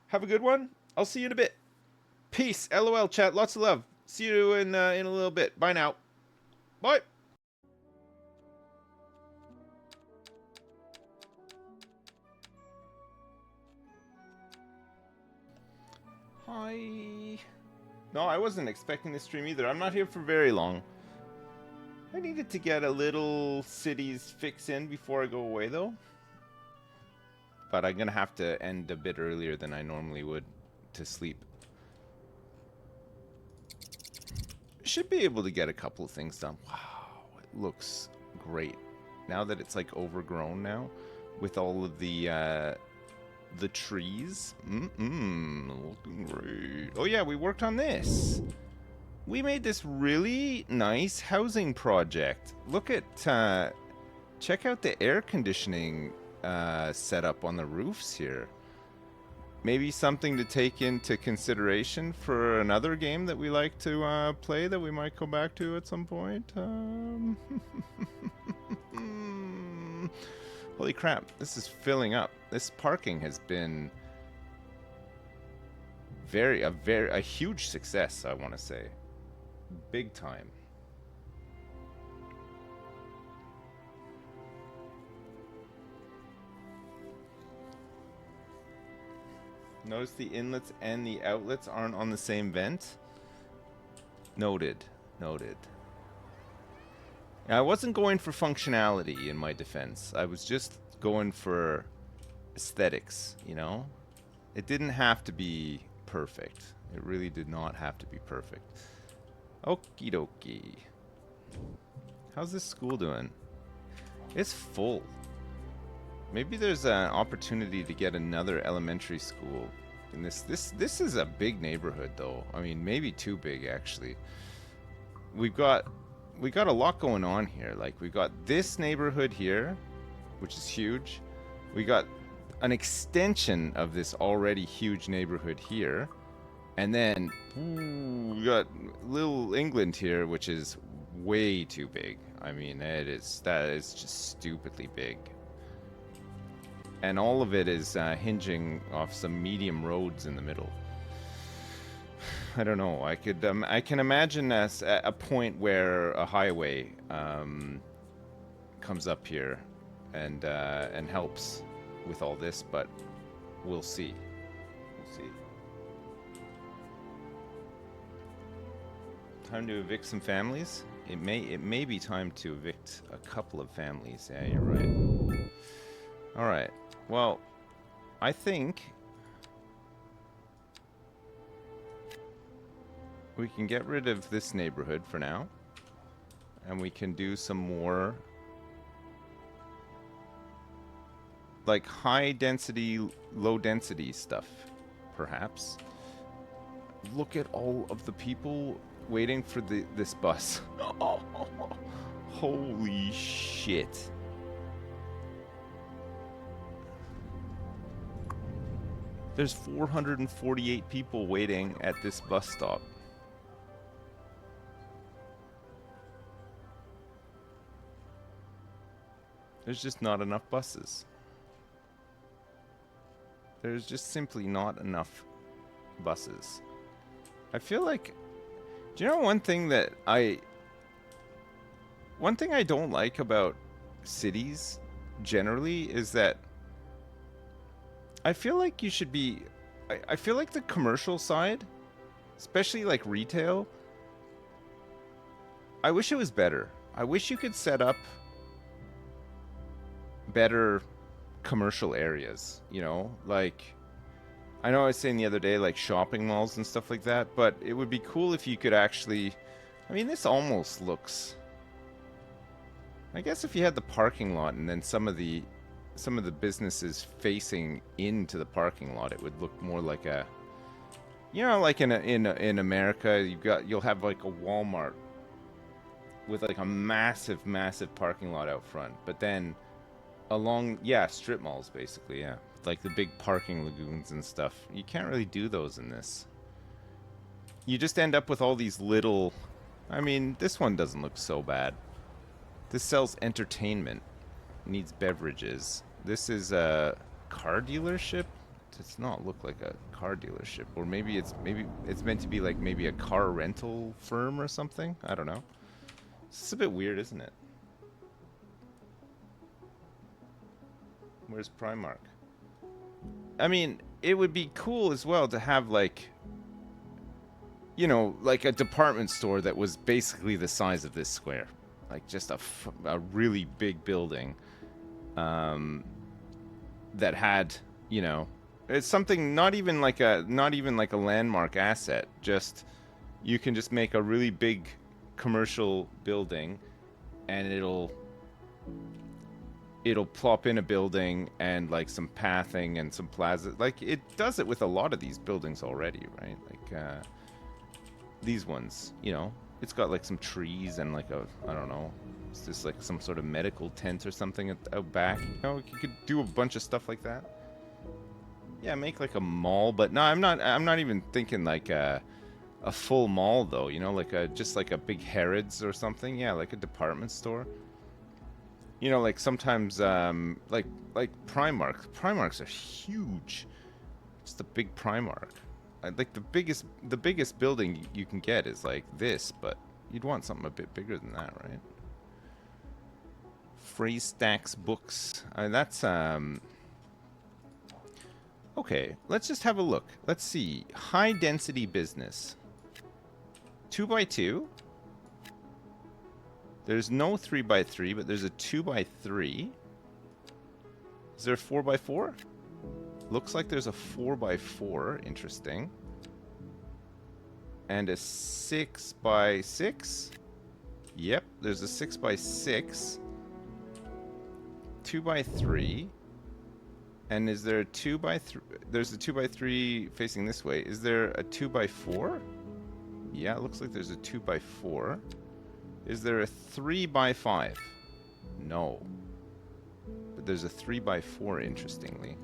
Have a good one. I'll see you in a bit. Peace. LOL chat. Lots of love. See you in a little bit. Bye now. Bye. Hi. No, I wasn't expecting this stream either. I'm not here for very long. I needed to get a little cities fix in before I go away, though. But I'm gonna have to end a bit earlier than I normally would to sleep. Should be able to get a couple of things done. Wow, it looks great. Now that it's like overgrown now, with all of the trees. Looking great. Oh yeah, we worked on this. We made this really nice housing project. Look at, check out the air conditioning setup on the roofs here. Maybe something to take into consideration for another game that we like to play that we might go back to at some point. Holy crap, this is filling up. This parking has been a huge success, I want to say. Big time. Notice the inlets and the outlets aren't on the same vent. Noted. Noted. Now, I wasn't going for functionality in my defense. I was just going for aesthetics, you know? It didn't have to be perfect. It really did not have to be perfect. Okie dokie. How's this school doing? It's full. Maybe there's an opportunity to get another elementary school. And this is a big neighborhood though. I mean, maybe too big actually. We got a lot going on here. Like we got this neighborhood here, which is huge. We got an extension of this already huge neighborhood here. And then we got Little England here, which is way too big. I mean, that is just stupidly big. And all of it is hinging off some medium roads in the middle. I don't know. I can imagine a point where a highway comes up here and helps with all this, but we'll see. We'll see. Time to evict some families. It may be time to evict a couple of families. Yeah, you're right. All right. Well, I think we can get rid of this neighborhood for now, and we can do some more like high density, low density stuff, perhaps. Look at all of the people waiting for this bus. Holy shit. There's 448 people waiting at this bus stop. There's just not enough buses. There's just simply not enough buses. I feel like, do you know one thing I don't like about cities generally is that I feel like you should be, I feel like the commercial side, especially like retail, I wish it was better. I wish you could set up better commercial areas, you know, like I know I was saying the other day like shopping malls and stuff like that, but it would be cool if you could actually, I mean, this almost looks, I guess if you had the parking lot and then some of the businesses facing into the parking lot, it would look more like a, you know, like in America, you'll have like a Walmart with like a massive parking lot out front, but then along, yeah, strip malls basically, yeah, like the big parking lagoons and stuff. You can't really do those in this. You just end up with all these little, I mean, this one doesn't look so bad. This sells entertainment, needs beverages. This is a car dealership. Does not look like a car dealership, or maybe it's meant to be like maybe a car rental firm or something. I don't know. It's a bit weird, isn't it? Where's Primark? I mean, it would be cool as well to have like, you know, like a department store that was basically the size of this square, like just a really big building, that had, you know, it's something not even like a landmark asset. Just you can just make a really big commercial building, and it'll plop in a building and like some pathing and some plaza. Like it does it with a lot of these buildings already, right? Like these ones, you know, it's got like some trees and like a, I don't know, it's just like some sort of medical tent or something out back. You know, you could do a bunch of stuff like that. Yeah, make like a mall, but no, I'm not even thinking like a full mall though, you know, like just like a big Harrods or something. Yeah, like a department store. You know, like sometimes, like Primark. Primarks are huge. Just a big Primark. Like the biggest building you can get is like this, but you'd want something a bit bigger than that, right? Phrase Stacks Books. That's okay. Let's just have a look. Let's see. High density business. 2x2. There's no 3x3, but there's a 2x3. Is there a 4x4? Looks like there's a 4x4. Interesting. And a 6x6. Yep, there's a 6x6. 2x3. And is there a 2x3? There's a 2x3 facing this way. Is there a 2x4? Yeah, it looks like there's a 2x4. Is there a 3x5? No. But there's a 3x4, interestingly.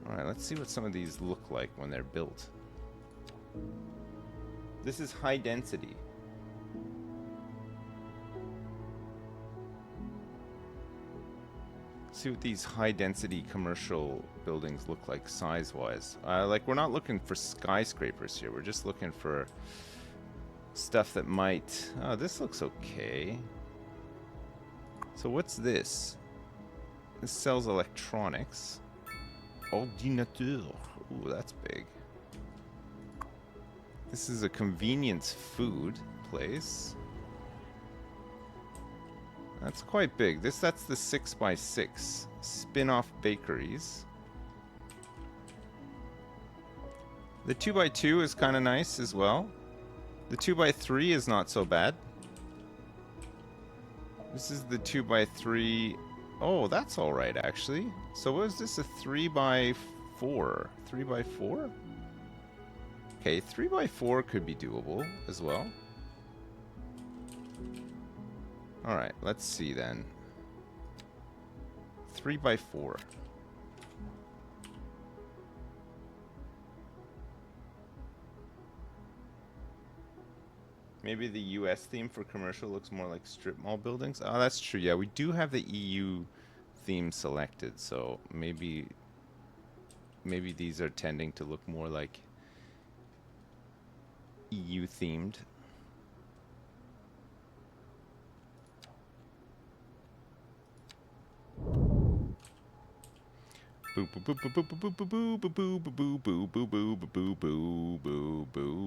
Alright, let's see what some of these look like when they're built. This is high density. See what these high density commercial buildings look like size-wise. Like, we're not looking for skyscrapers here. We're just looking for stuff that might... Oh, this looks okay. So what's this? This sells electronics. Ordinateur. Ooh, that's big. This is a convenience food. place. That's quite big. That's the 6x6 spin-off bakeries. The 2x2 is kind of nice as well. The 2x3 is not so bad. This is the 2x3. Oh, that's all right actually. So what is this? A 3x4? 3x4? Okay, 3x4 could be doable as well. All right, let's see then. 3x4. Maybe the US theme for commercial looks more like strip mall buildings. Oh, that's true. Yeah, we do have the EU theme selected, so maybe these are tending to look more like EU themed. Boo boo boo boo boo boo boo boo boo boo boo boo boo boo boo boo boo boo.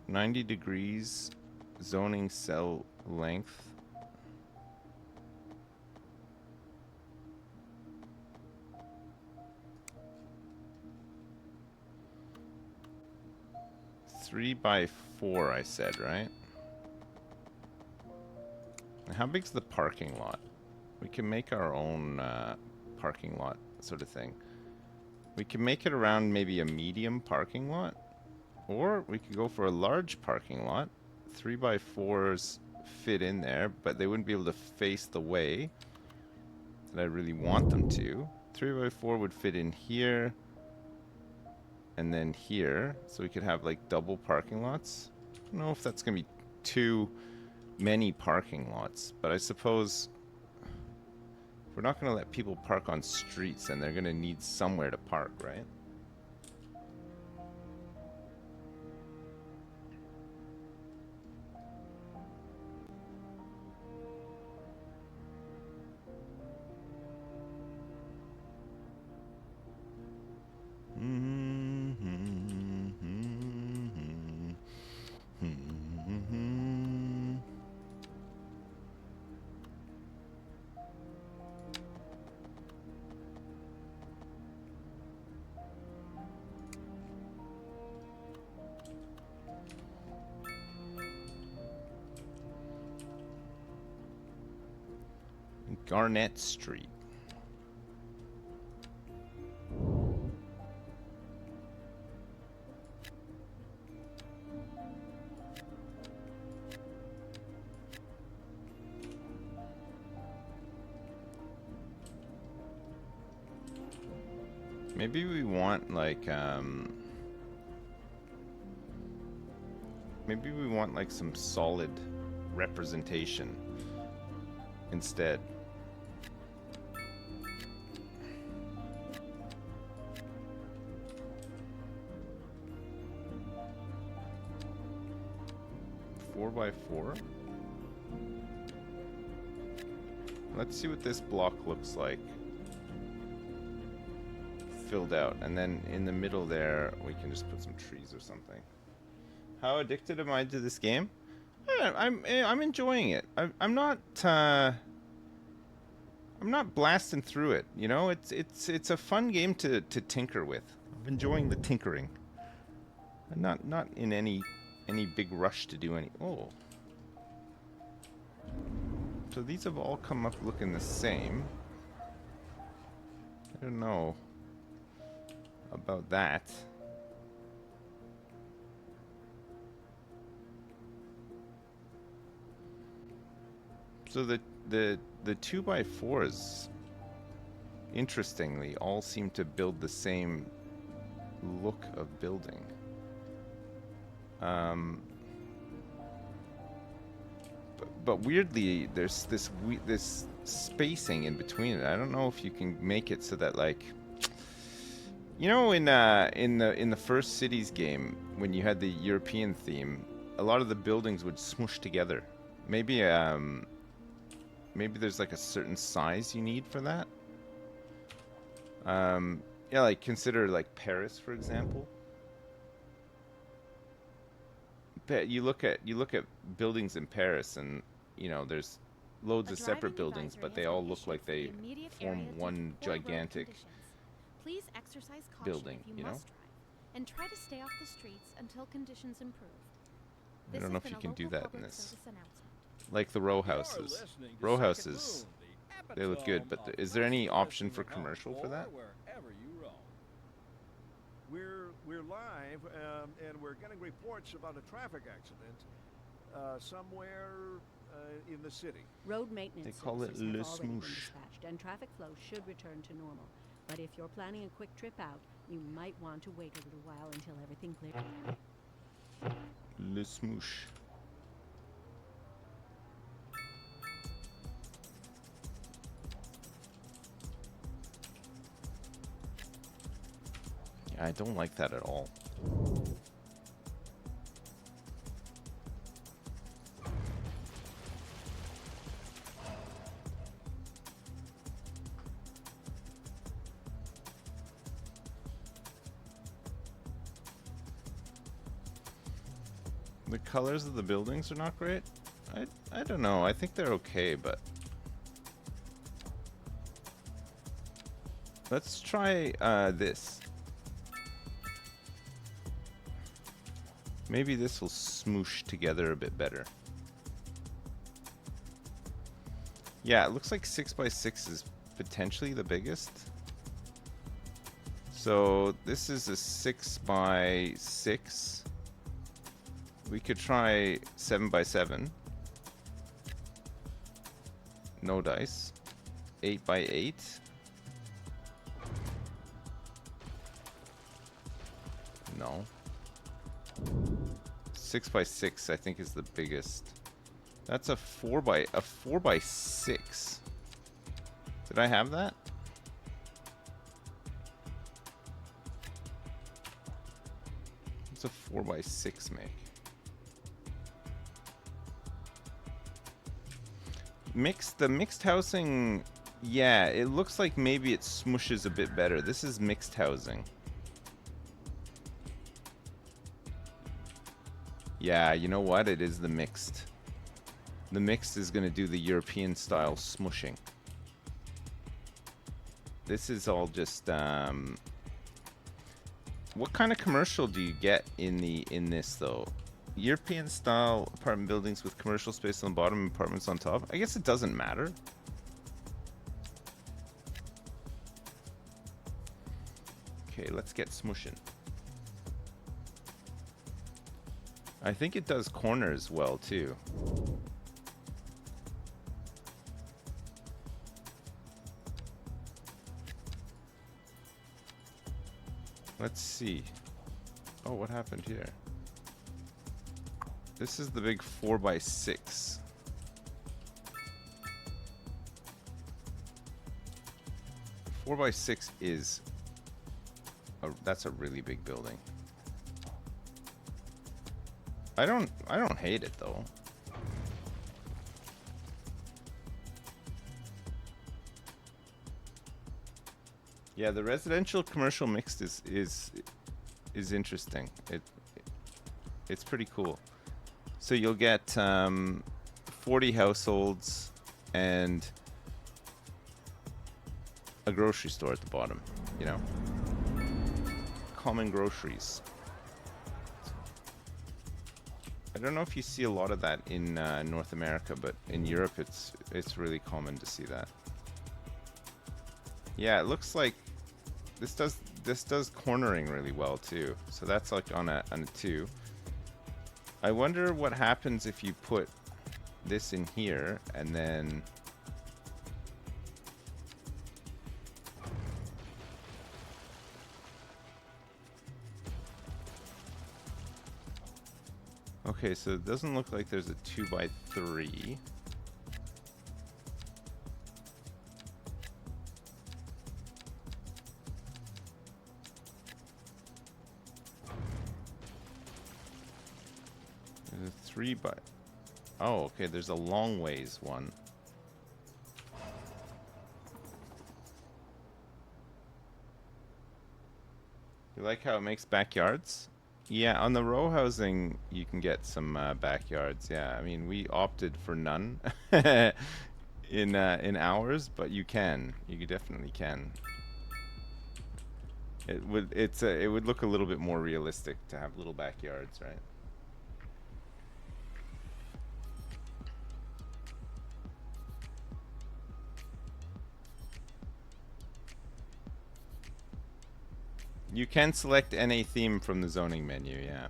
90 degrees zoning cell length. Three by 4, I said, right? And how big's the parking lot? We can make our own parking lot sort of thing. We can make it around maybe a medium parking lot, or we could go for a large parking lot. 3x4s fit in there, but they wouldn't be able to face the way that I really want them to. 3x4 would fit in here and then here, so we could have like double parking lots. I don't know if that's gonna be too many parking lots, but I suppose if we're not gonna let people park on streets, and they're gonna need somewhere to park, right? Garnett Street. Maybe we want like maybe we want like some solid representation instead. By 4. Let's see what this block looks like filled out, and then in the middle there we can just put some trees or something. How addicted am I to this game? I'm enjoying it. I'm not blasting through it. You know, it's a fun game to tinker with. I'm enjoying the tinkering. I'm not in any big rush to do any. Oh, so these have all come up looking the same. I don't know about that. So the 2x4s, interestingly, all seem to build the same look of building. But weirdly, there's this spacing in between it. I don't know if you can make it so that, like, You know, in the first Cities game, when you had the European theme, a lot of the buildings would smoosh together. Maybe maybe there's like a certain size you need for that. Yeah, like consider like Paris, for example. You look at buildings in Paris, and you know there's loads A of separate driving buildings, but advisory they has all been look issued like for the they immediate form area due to one poor road gigantic conditions. Please exercise caution building, if you, you know? must drive, and try to stay off the streets until conditions improve. I This don't know has if you been a can do local that in public this. service announcement. Like the row You're houses. listening to Row Second houses, Moon, the they look good, but epitome is of there any country option for listening at home commercial for or that? wherever you roam. We're live, and we're getting reports about a traffic accident somewhere in the city. Road maintenance They call it services have le already been smoosh. dispatched, and traffic flow should return to normal. But if you're planning a quick trip out, you might want to wait a little while until everything clears. Le smoosh. Yeah, I don't like that at all. The colors of the buildings are not great. I don't know. I think they're okay, but let's try this. Maybe this will smoosh together a bit better. Yeah, it looks like 6x6 is potentially the biggest. So this is a 6x6. We could try 7x7. No dice. 8x8. No. 6x6 I think is the biggest. That's a 4x6. Did I have that? What's a 4x6 make? The mixed housing, yeah, it looks like maybe it smooshes a bit better. This is mixed housing. Yeah, you know what? It is the mixed. The mixed is going to do the European style smushing. This is all just what kind of commercial do you get in this though? European style apartment buildings with commercial space on the bottom and apartments on top. I guess it doesn't matter. Okay, let's get smushing. I think it does corners well too. Let's see. Oh, what happened here? This is the big 4x6. Four by 6 is that's a really big building. I don't hate it though. Yeah, the residential commercial mixed is interesting. It's pretty cool. So you'll get 40 households and a grocery store at the bottom, you know? Common groceries. I don't know if you see a lot of that in North America, but in Europe it's really common to see that. Yeah, it looks like this does cornering really well too. So that's like on a 2. I wonder what happens if you put this in here and then okay, so it doesn't look like there's a 2x3. 3 by... Oh, okay, there's a long ways one. You like how it makes backyards? Yeah, on the row housing, you can get some backyards. Yeah, I mean, we opted for none in ours, but you can. You definitely can. It would look a little bit more realistic to have little backyards, right? You can select NA theme from the zoning menu, yeah.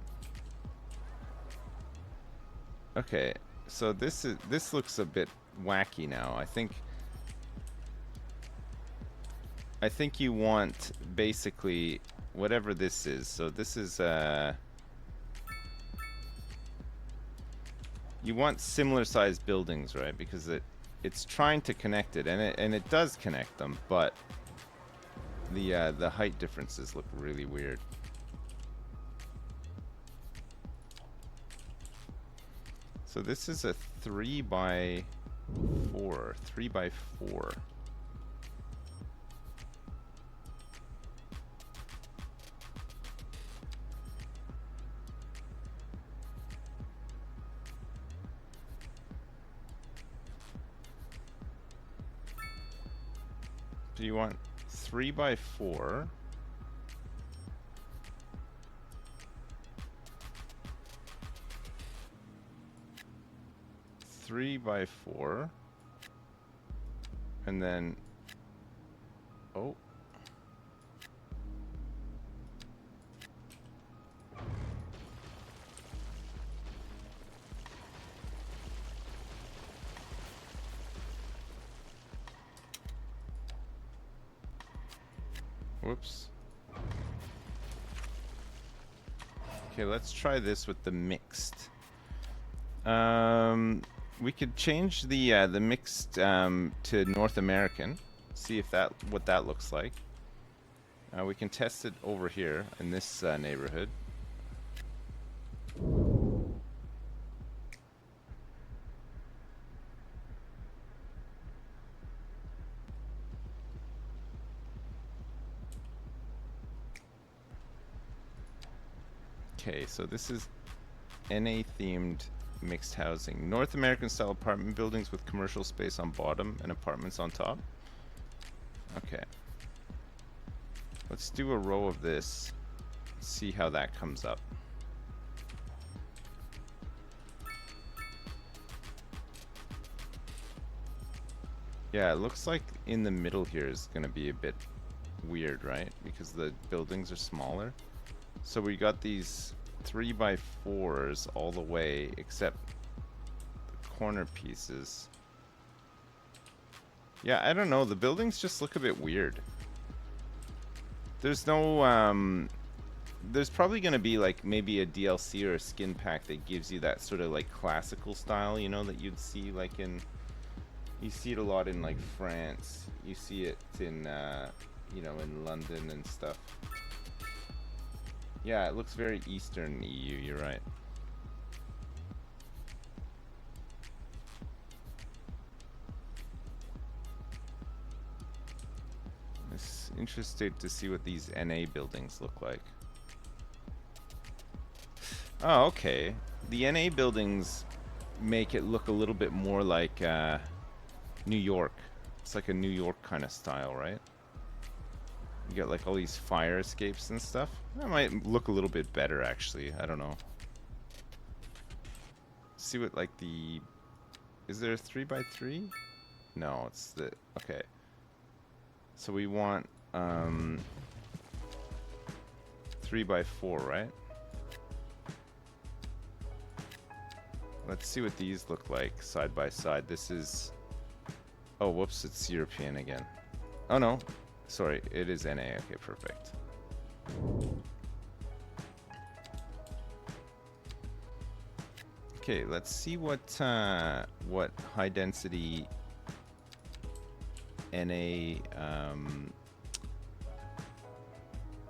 Okay, so this looks a bit wacky now. I think you want basically whatever this is. So this is you want similar sized buildings, right? Because it's trying to connect it, and it does connect them, but the height differences look really weird. So this is a 3 by 4. 3 by 4. So you want 3 by 4. Three by 4, and then oh, whoops. Okay, let's try this with the mixed. We could change the mixed to North American. See if what that looks like. We can test it over here in this neighborhood. Okay, so this is NA themed mixed housing. North American style apartment buildings with commercial space on bottom and apartments on top. Okay. Let's do a row of this. See how that comes up. Yeah, it looks like in the middle here is going to be a bit weird, right? Because the buildings are smaller. So we got these 3 by 4s all the way except the corner pieces. Yeah, I don't know. The buildings just look a bit weird. There's no there's probably going to be like maybe a DLC or a skin pack that gives you that sort of like classical style, you know, that you'd see like in, you see it a lot in like France. You see it in you know, in London and stuff. Yeah, it looks very Eastern EU, you're right. I'm interested to see what these NA buildings look like. Oh, okay. The NA buildings make it look a little bit more like New York. It's like a New York kind of style, right? You got like all these fire escapes and stuff. That might look a little bit better, actually. I don't know. See what like the... Is there a 3 by 3? No, it's the... Okay. So we want 3 by 4, right? Let's see what these look like side by side. This is... Oh, whoops, it's European again. Oh, no. Sorry, it is NA. Okay, perfect. Okay, let's see what high density NA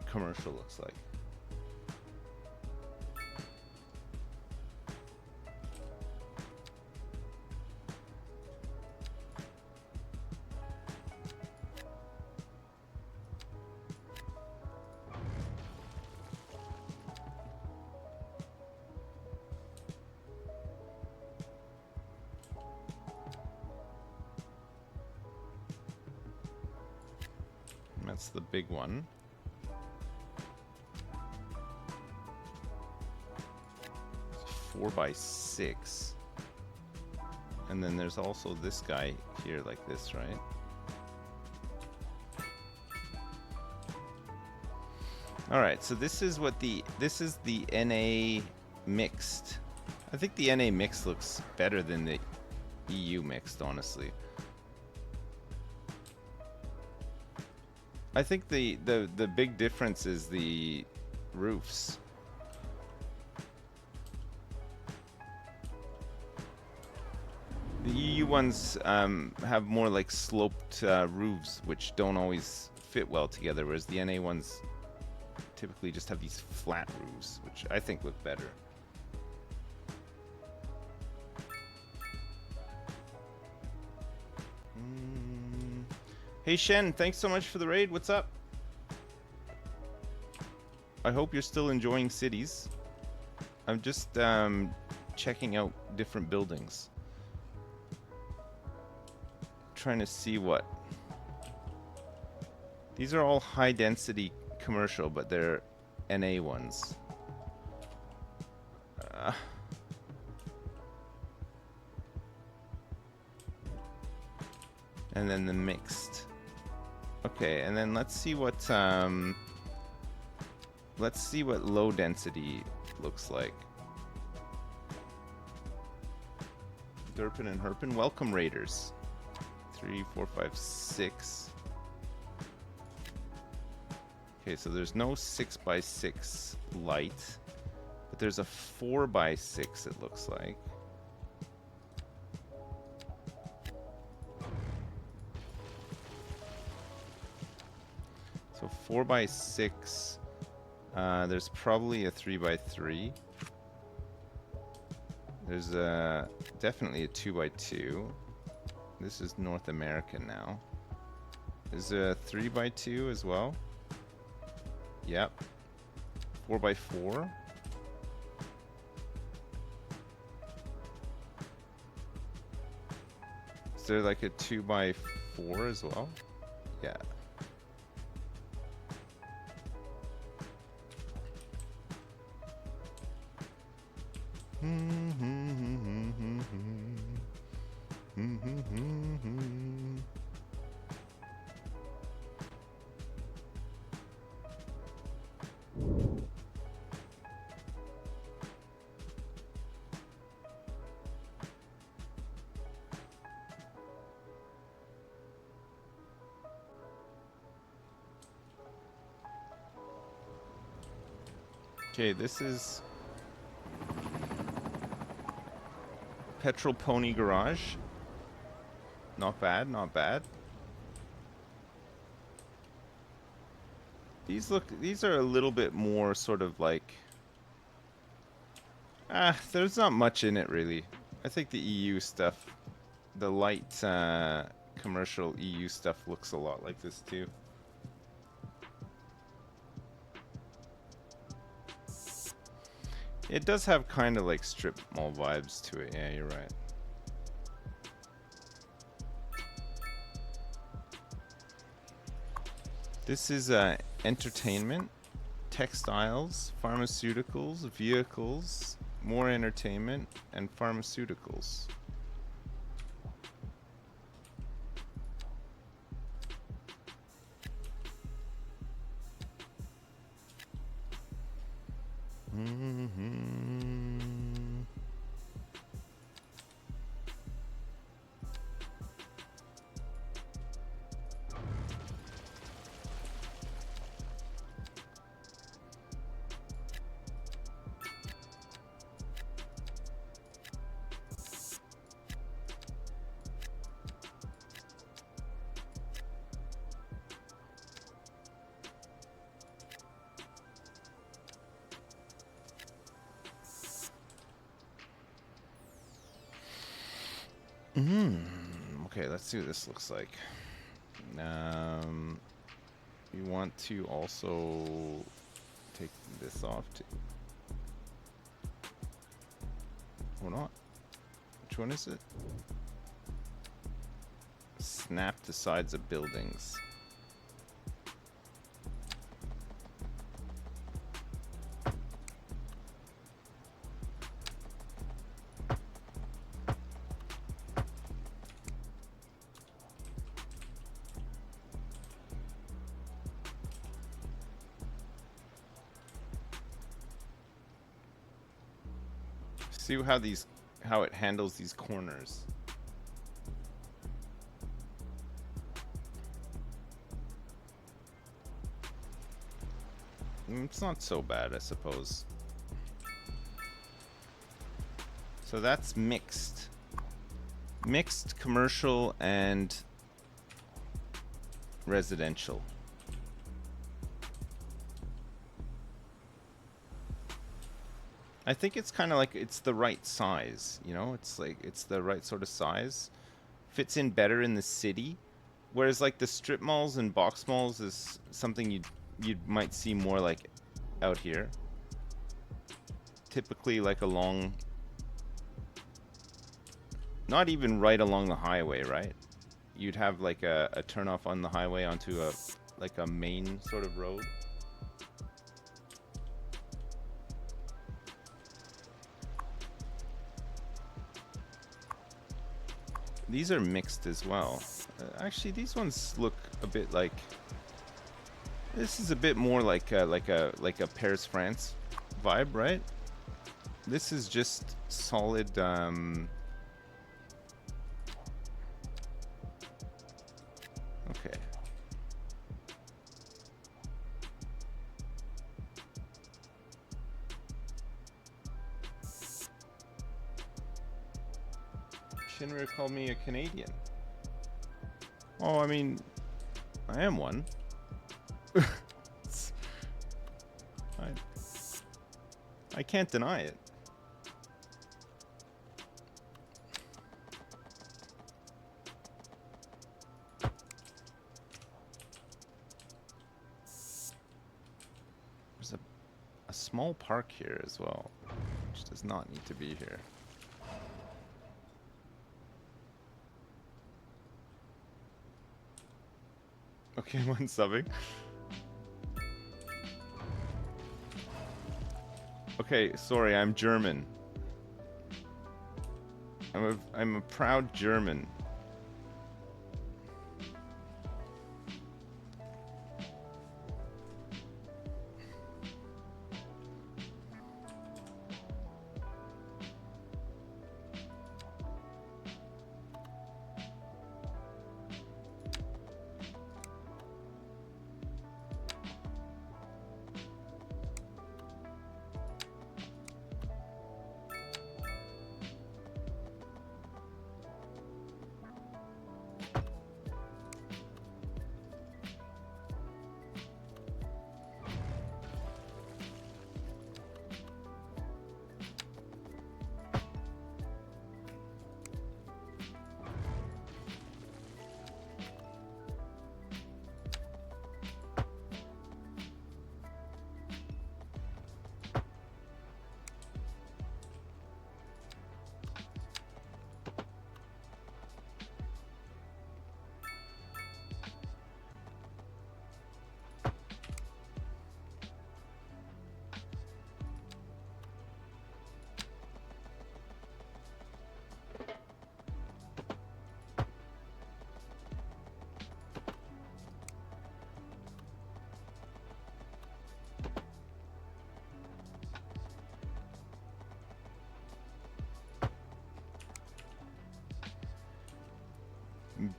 commercial looks like. That's the big one. It's 4x6. And then there's also this guy here like this, right? Alright, so this is the NA mixed. I think the NA mixed looks better than the EU mixed, honestly. I think the big difference is the roofs. The EU ones have more like sloped roofs, which don't always fit well together, whereas the NA ones typically just have these flat roofs, which I think look better. Hey Shen, thanks so much for the raid. What's up? I hope you're still enjoying cities. I'm just checking out different buildings. Trying to see what... These are all high density commercial, but they're NA ones. And then the mixed. Okay, and then let's see what low density looks like. Derpin and Herpin, welcome raiders. 3, 4, 5, 6. Okay, so there's no 6x6 light, but there's a 4x6 it looks like. So 4x6, there's probably a 3x3. There's definitely a 2x2. This is North American now. Is there a 3x2 as well? Yep. 4x4. Is there like a 2x4 as well? Yeah. Okay, this is Petrol Pony Garage. Not bad, not bad. These are a little bit more sort of like... there's not much in it really. I think the EU stuff, the light commercial EU stuff looks a lot like this too. It does have kind of like strip mall vibes to it. Yeah, you're right. This is entertainment, textiles, pharmaceuticals, vehicles, more entertainment, and pharmaceuticals. Okay, let's see what this looks like. You want to also take this off too. Or not? Which one is it? Snap the sides of buildings. See how it handles these corners. It's not so bad, I suppose. So that's mixed. Mixed commercial and residential. I think it's kind of like it's the right size, you know? It's like it's the right sort of size. Fits in better in the city. Whereas like the strip malls and box malls is something you might see more like out here. Typically like along, not even right along the highway, right? You'd have like a turnoff on the highway onto a main sort of road. These are mixed as well. Actually, these ones look a bit like. This is a bit more like a Paris, France vibe, right? This is just solid. Okay. Shinra called me a Canadian. Oh, I mean, I am one. I can't deny it. There's a small park here as well, which does not need to be here. Okay, one subbing. Okay, sorry, I'm German. I'm a proud German.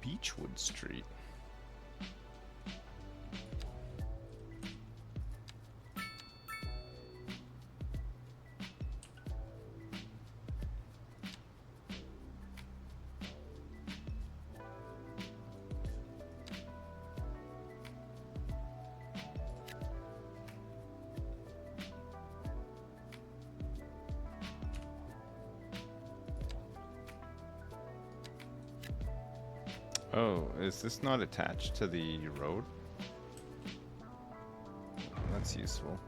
Beechwood Street. Oh, is this not attached to the road? That's useful.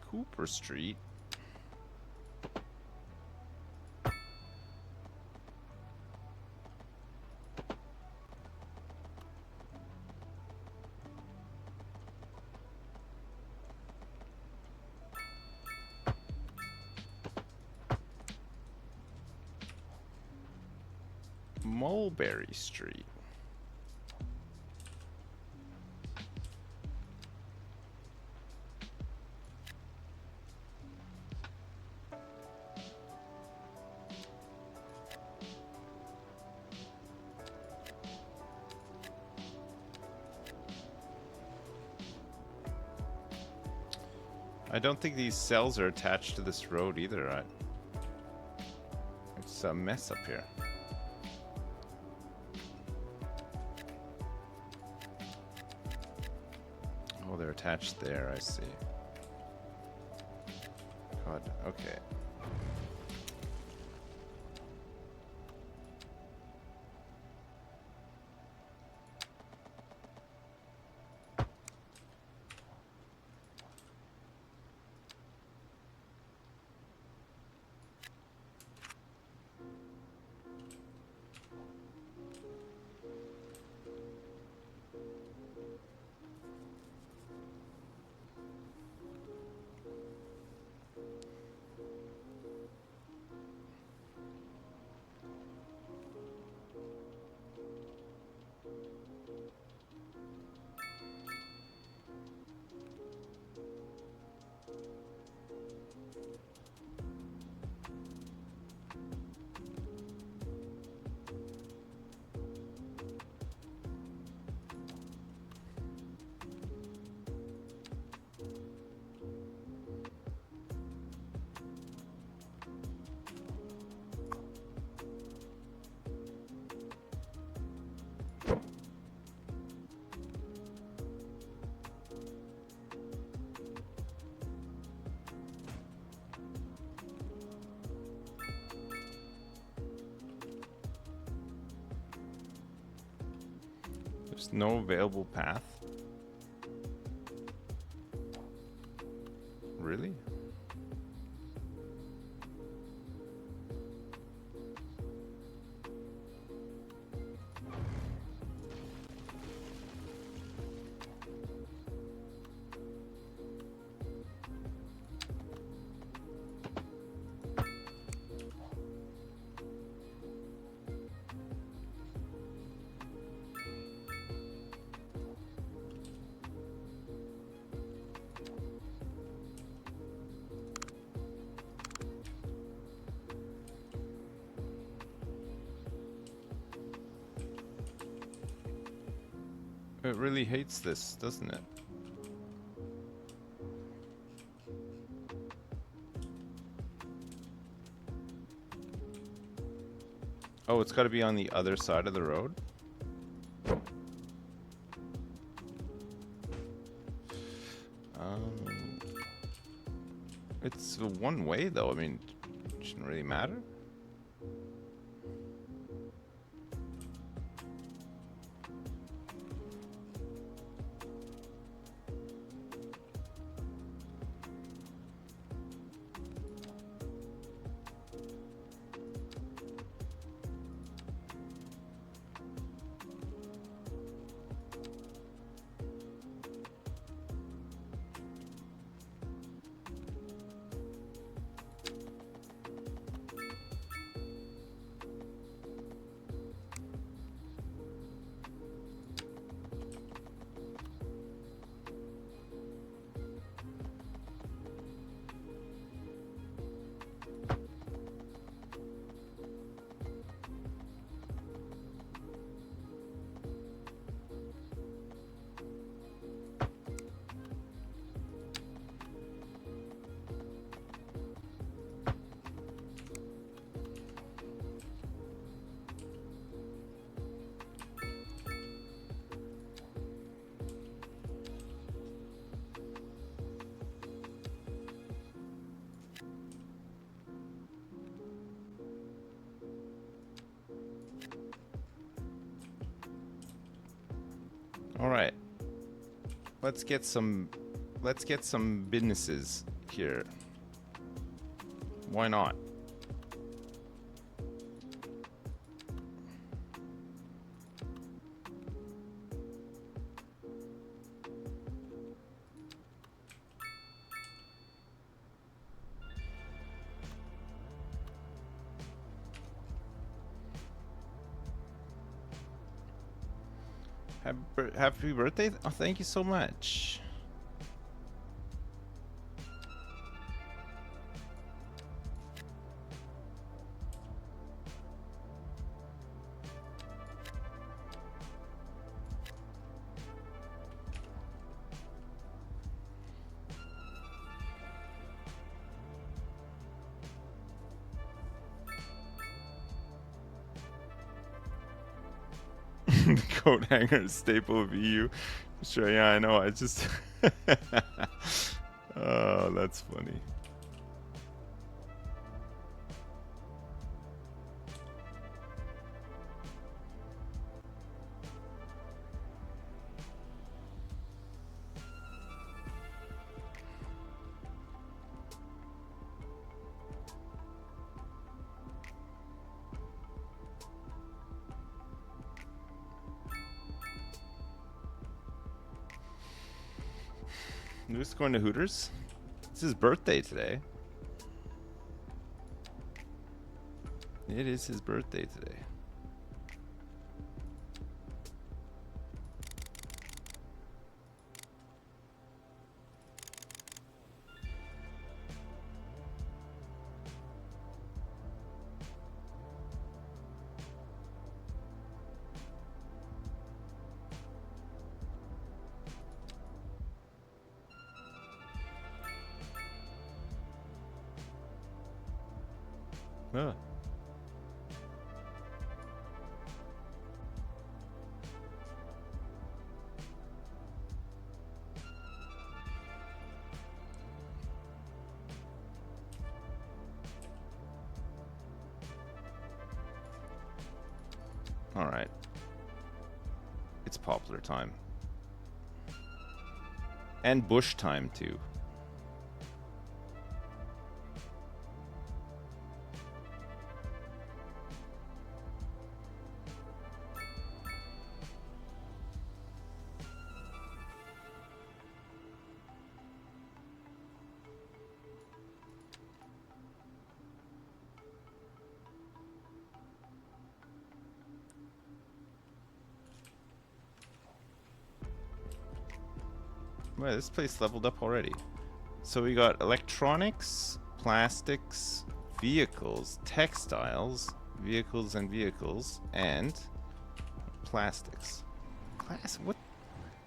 Cooper Street. Mulberry Street. I don't think these cells are attached to this road either. It's a mess up here. Oh, they're attached there, I see. God, okay. There's no available path? Really? It really hates this, doesn't it? Oh, it's got to be on the other side of the road? It's one way though, I mean, it shouldn't really matter. All right. Let's get some businesses here. Why not? Happy birthday! Oh, thank you so much. The coat hanger is staple of EU. Sure, yeah, I know. I just. Oh, that's funny. Who's going to Hooters? It's his birthday today. It is his birthday today. Huh. All right. It's popular time. And bush time too. Well, this place leveled up already. So we got electronics, plastics, vehicles, textiles, vehicles and vehicles, and plastics. What?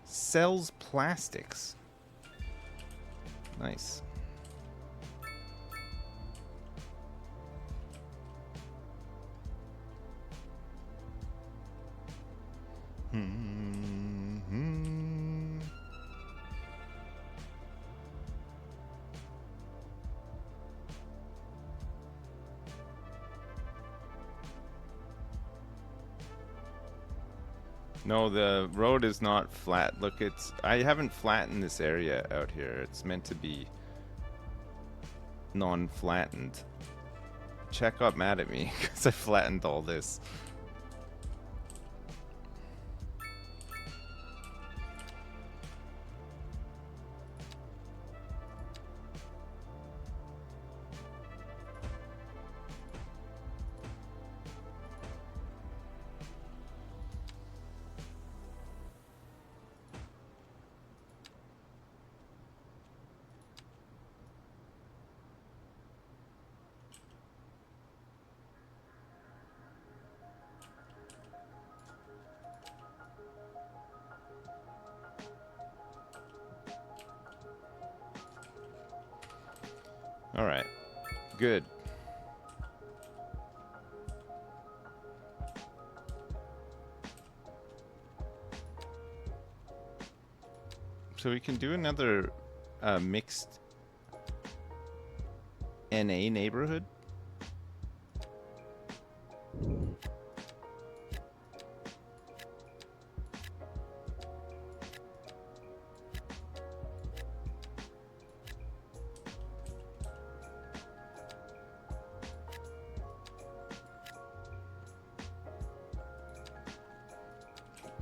Sells plastics. Nice. No, the road is not flat. Look, I haven't flattened this area out here. It's meant to be non-flattened. Check got mad at me because I flattened all this. All right, good. So we can do another mixed NA neighborhood.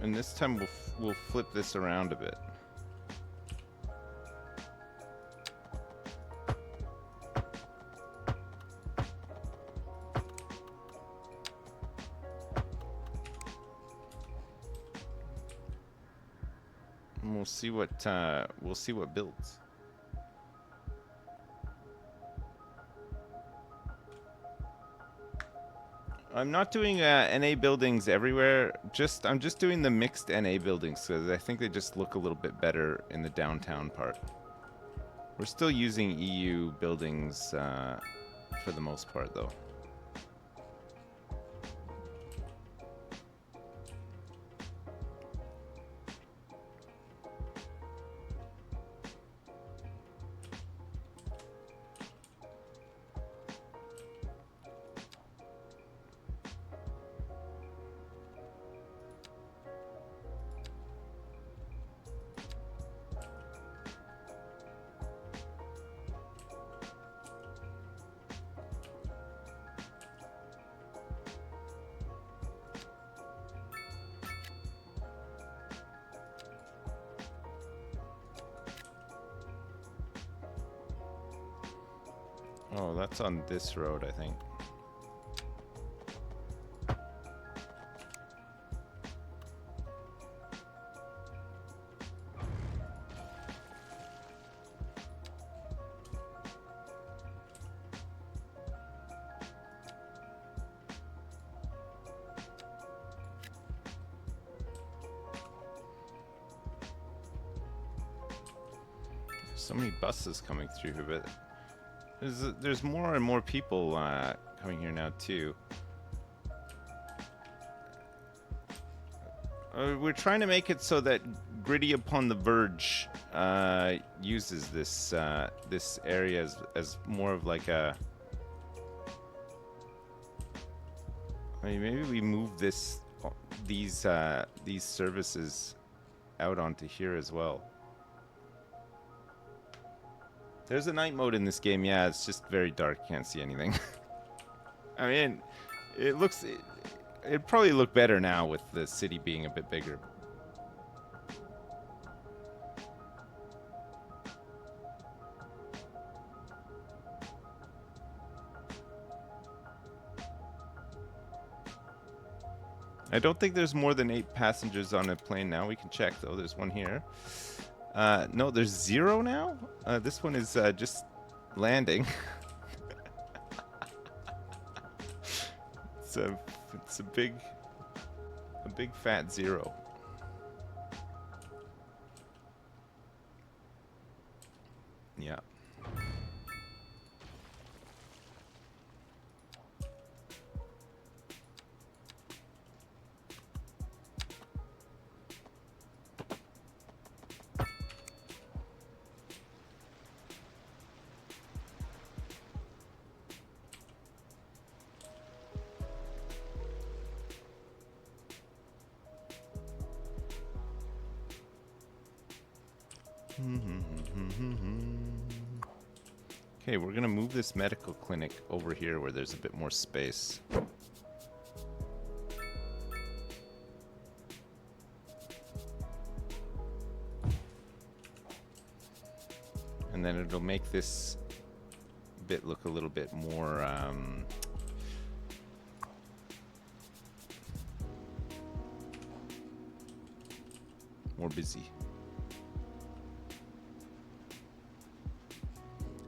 And this time we'll flip this around a bit. see what builds. I'm not doing NA buildings everywhere. I'm just doing the mixed NA buildings because I think they just look a little bit better in the downtown part. We're still using EU buildings for the most part, though. Oh, that's on this road, I think. So many buses coming through here, but there's more and more people coming here now too. We're trying to make it so that Gritty Upon the Verge uses this this area as more of like a. I mean, maybe we move these services out onto here as well. There's a night mode in this game, yeah, it's just very dark, can't see anything. I mean, it'd probably look better now with the city being a bit bigger. I don't think there's more than 8 passengers on a plane now. We can check though, there's one here. No, there's 0 now. This one is just landing. it's a big fat 0. Yeah. Okay, we're gonna move this medical clinic over here where there's a bit more space. And then it'll make this bit look a little bit more more busy.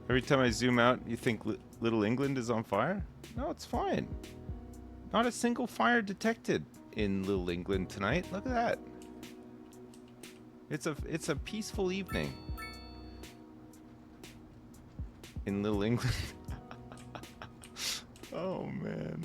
Every time I zoom out, you think Little England is on fire? No, it's fine. Not a single fire detected in Little England tonight. Look at that. It's a peaceful evening in Little England. Oh man.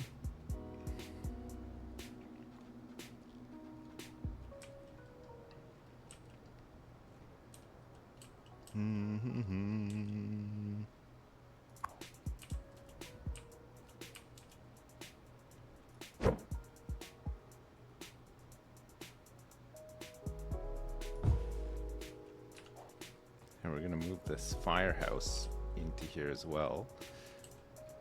And we're gonna move this firehouse into here as well,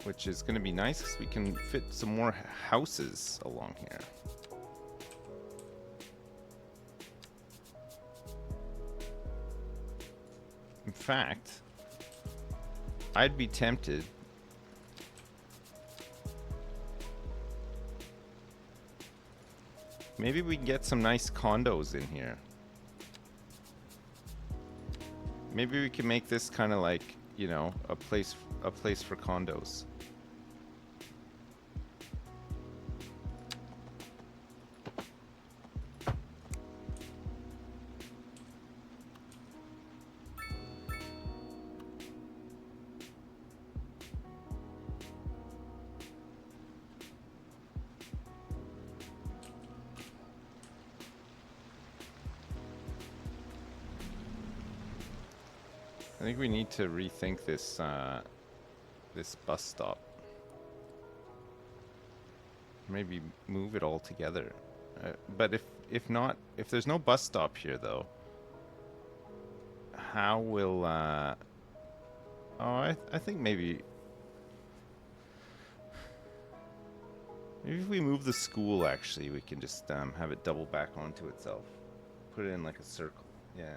which is gonna be nice because we can fit some more houses along here. In fact, I'd be tempted maybe we can get some nice condos in here. Maybe we can make this kind of like, you know, a place for condos. I think we need to rethink this this bus stop. Maybe move it all together. But if not, if there's no bus stop here though, how will oh, I think maybe if we move the school, actually we can just have it double back onto itself. Put it in like a circle. Yeah.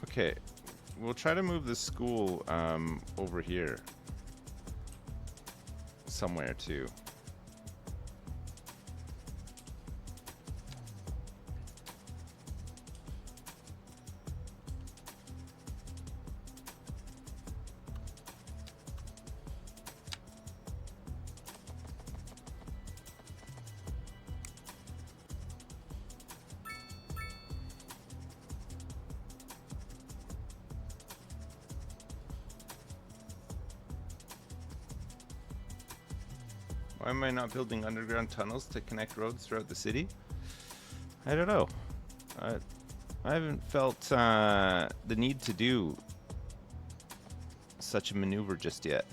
Okay, we'll try to move the school over here somewhere too. Why am I not building underground tunnels to connect roads throughout the city? I don't know. I haven't felt the need to do such a maneuver just yet.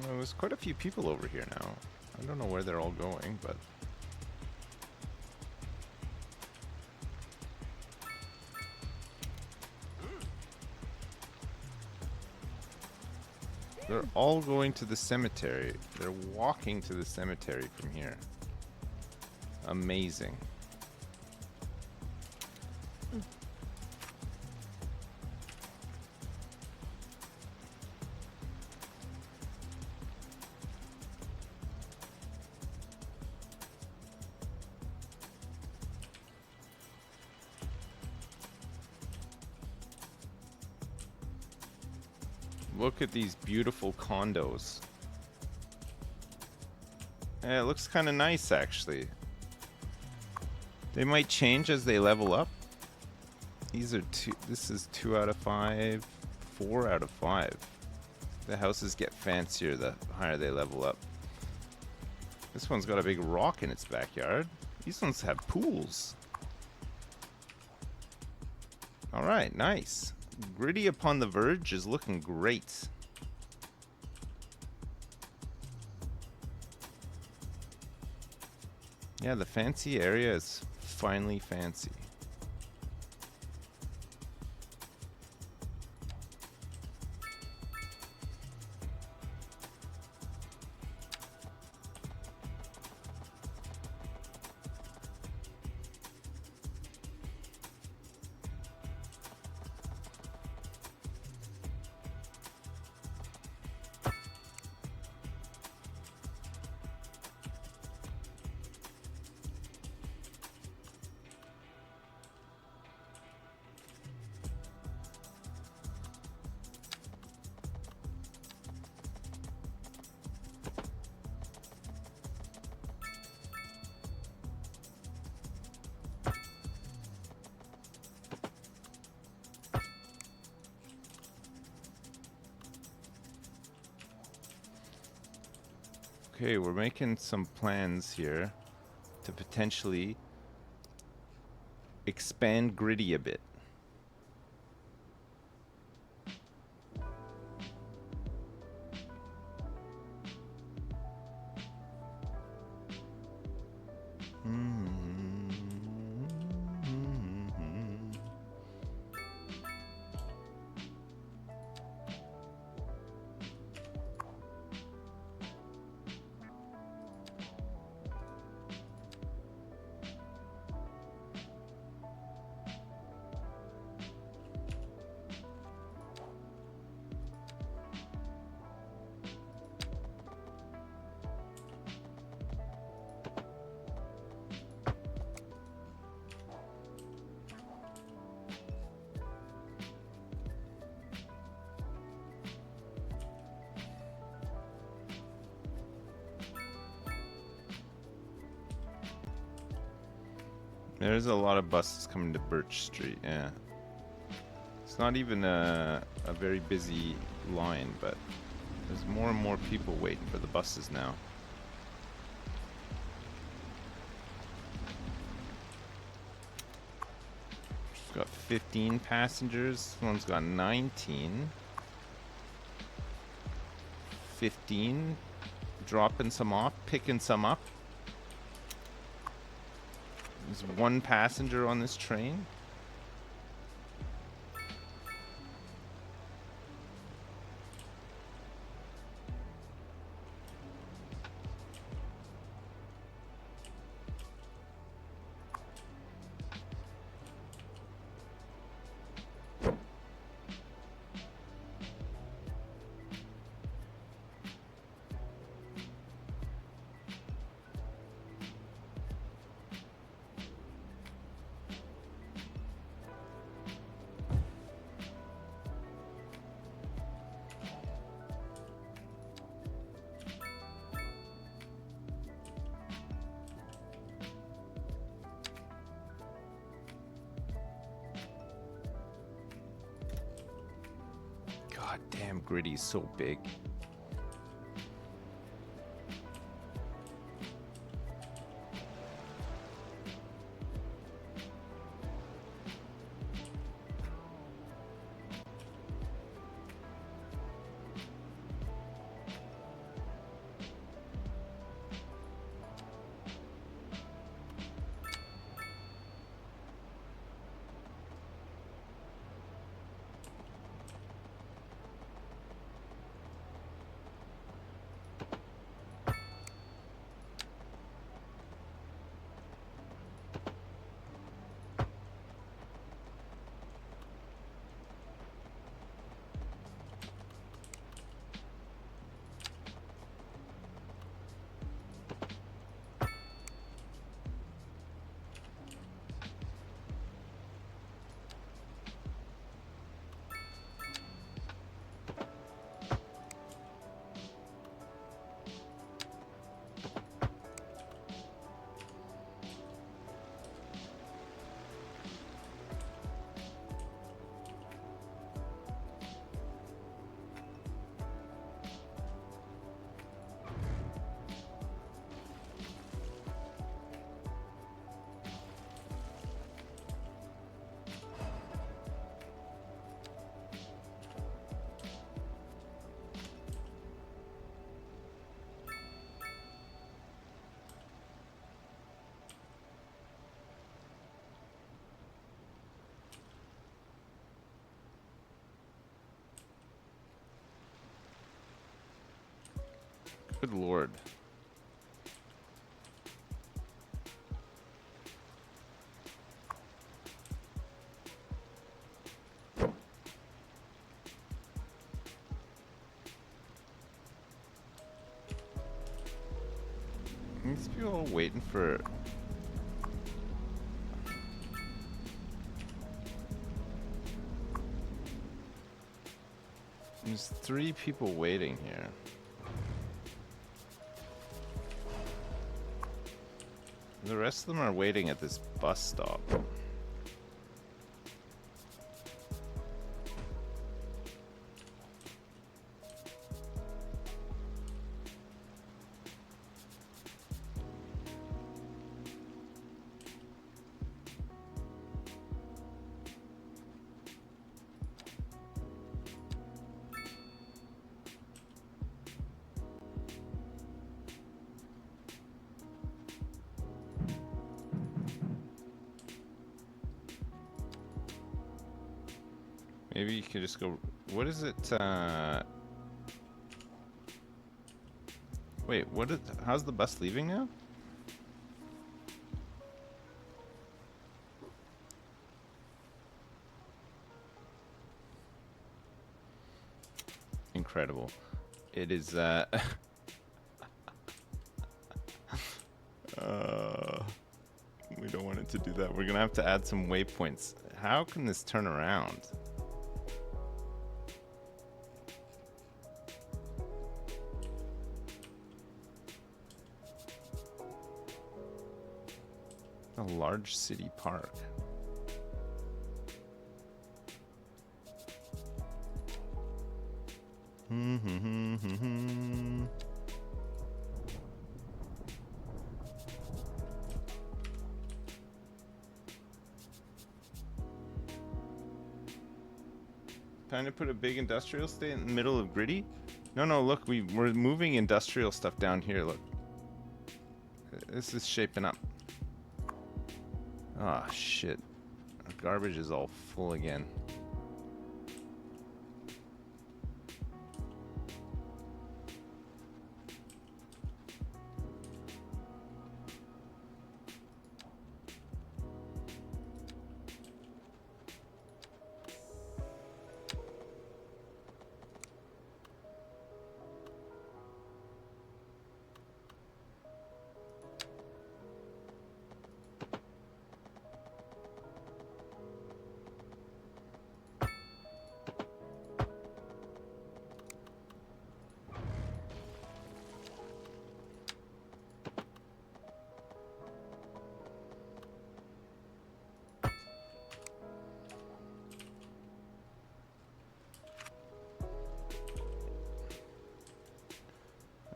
Well, there's quite a few people over here now. I don't know where they're all going, but... they're all going to the cemetery. They're walking to the cemetery from here. Amazing. Look at these beautiful condos. Yeah, it looks kind of nice, actually. They might change as they level up. These are this is 2 out of 5, 4 out of 5. The houses get fancier the higher they level up. This one's got a big rock in its backyard. These ones have pools. All right, nice. Gritty upon the Verge is looking great. Yeah, the fancy area is finally fancy. Okay, we're making some plans here to potentially expand Gritty a bit. There's a lot of buses coming to Birch Street, yeah. It's not even a very busy line, but there's more and more people waiting for the buses now. It's got 15 passengers, this one's got 19. 15, dropping some off, picking some up. There's one passenger on this train. God damn, Gritty's so big. Good lord. These people are waiting for... There's 3 people waiting here. The rest of them are waiting at this bus stop. Maybe you could just go... What is it, Wait, what is... How's the bus leaving now? Incredible. It is, we don't want it to do that. We're gonna have to add some waypoints. How can this turn around? A large city park. Time to put a big industrial estate in the middle of Gritty? No, no, look, we're moving industrial stuff down here, look. This is shaping up. Ah, shit. Our garbage is all full again.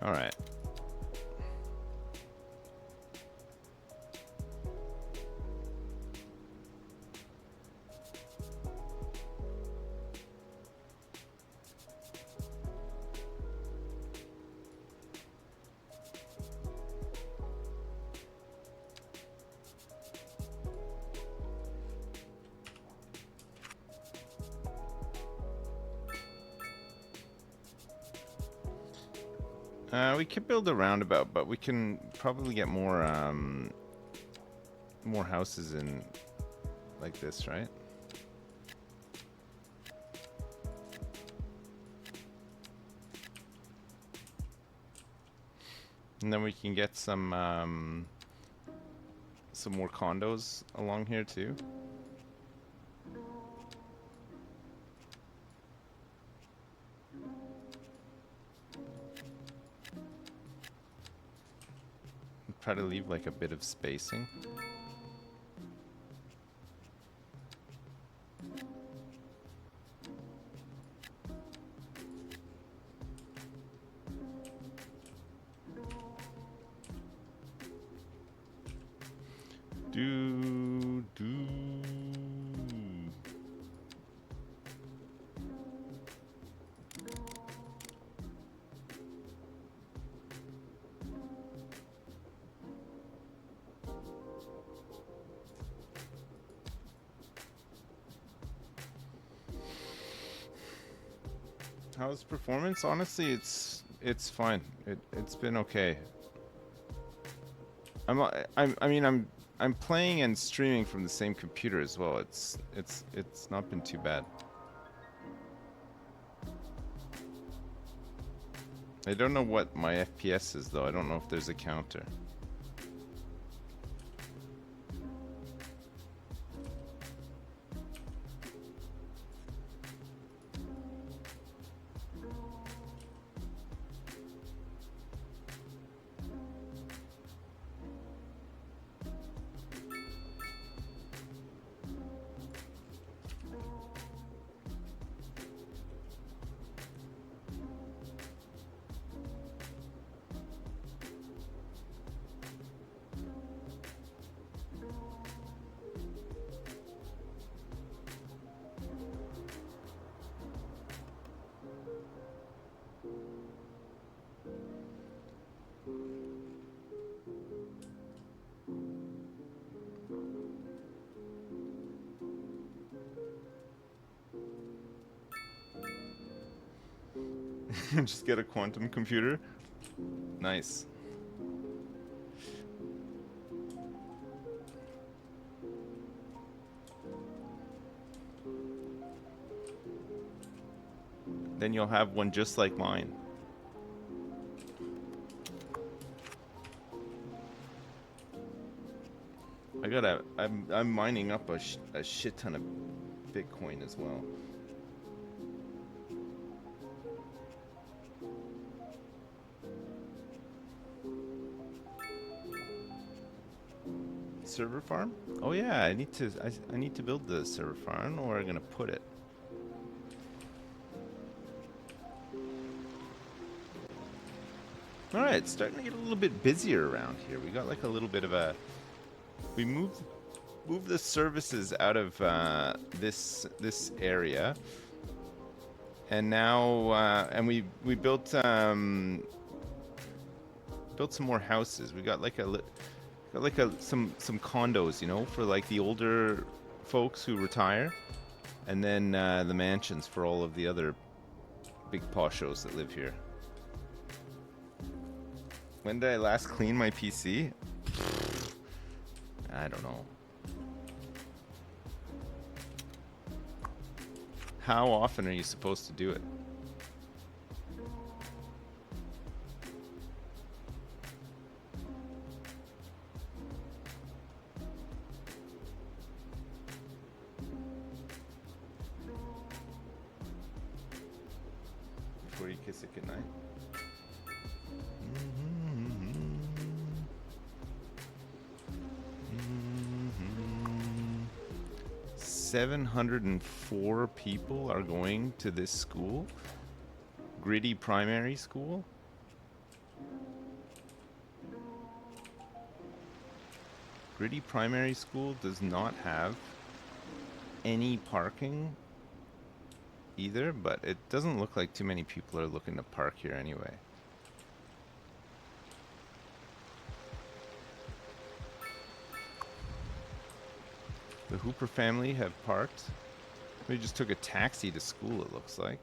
All right. We could build a roundabout, but we can probably get more more houses in like this, right? And then we can get some more condos along here too. Try to leave like a bit of spacing. How's performance? Honestly, it's it's fine. It's been okay. I'm playing and streaming from the same computer as well. It's not been too bad. I don't know what my FPS is though. I don't know if there's a counter. Just get a quantum computer. Nice. Then you'll have one just like mine. I'm mining up a shit ton of Bitcoin as well. Server farm? Oh yeah, I need to build the server farm. I don't know where I'm gonna put it. All right, it's starting to get a little bit busier around here. We got like a little bit of a. We moved the services out of this area, and now and we built some more houses. We got like some condos, you know, for like the older folks who retire, and then the mansions for all of the other big poshos that live here. When did I last clean my PC? I don't know. How often are you supposed to do it? Before you kiss it goodnight? 704 people are going to this school. Gritty primary school. Gritty primary school does not have any parking either, but it doesn't look like too many people are looking to park here anyway. The Hooper family have parked. We just took a taxi to school, it looks like.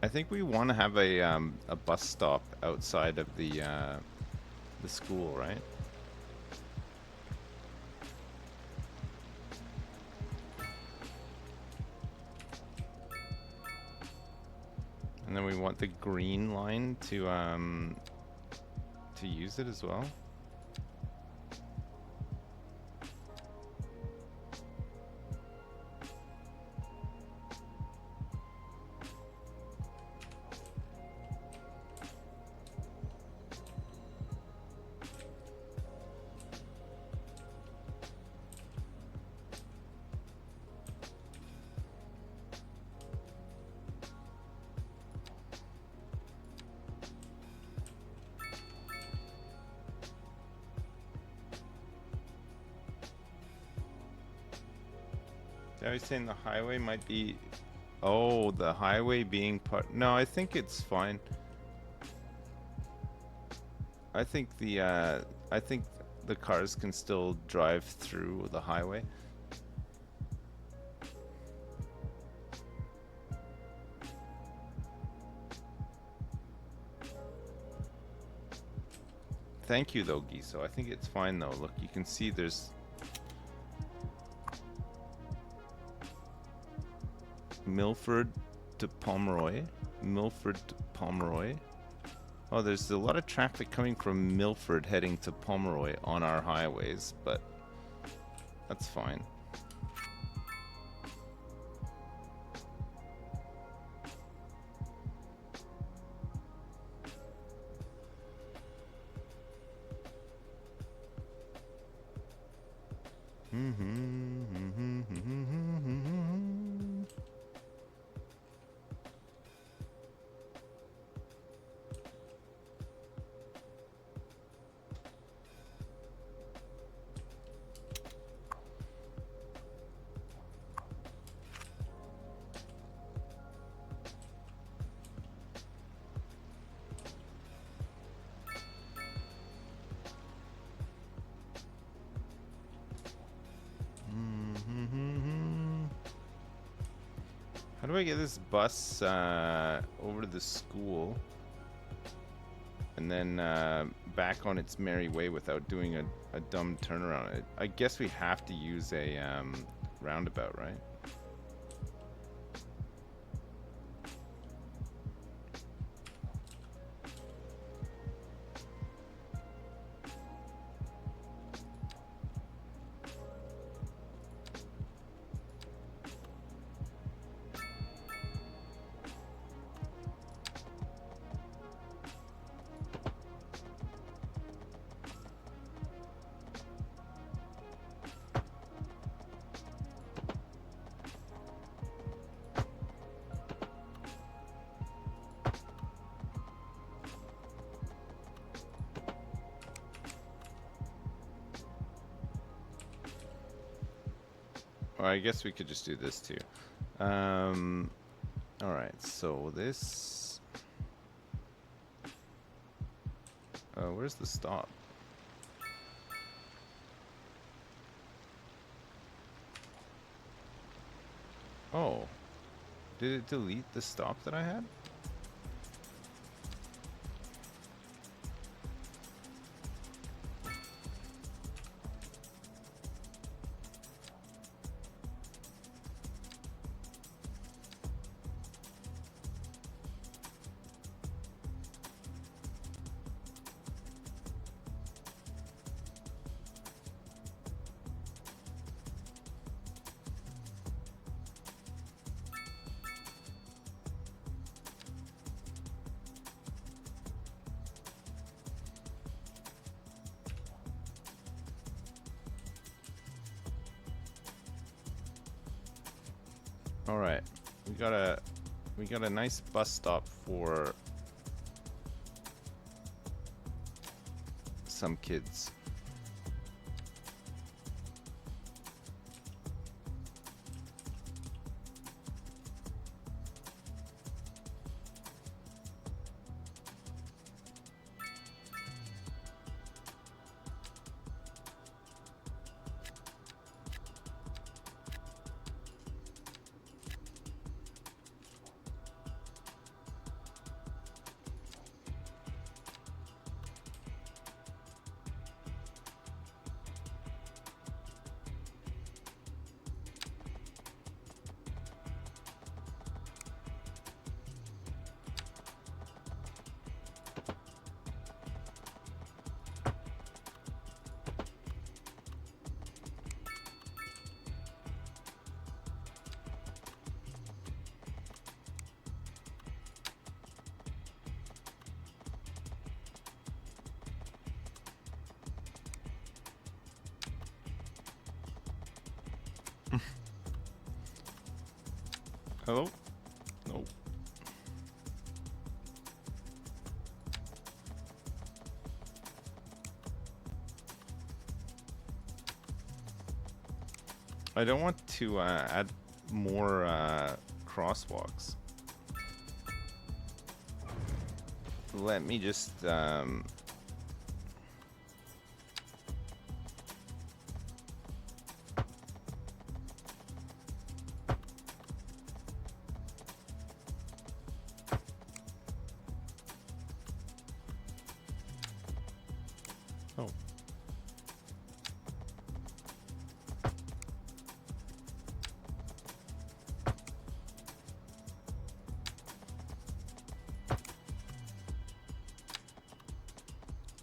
I think we want to have a bus stop outside of the school, right? And then we want the green line to use it as well. I was saying the highway might be... Oh, the highway being part... No, I think it's fine. I think the cars can still drive through the highway. Thank you though, Giso. I think it's fine though. Look, you can see there's Milford to Pomeroy. Milford to Pomeroy. Oh, there's a lot of traffic coming from Milford heading to Pomeroy on our highways, but that's fine. How do I get this bus over to the school and then back on its merry way without doing a dumb turnaround? I guess we have to use a roundabout, right? Or I guess we could just do this too. Alright, so this... where's the stop? Oh. Did it delete the stop that I had? Alright, we got a nice bus stop for some kids. Hello? Nope. I don't want to add more crosswalks. Let me just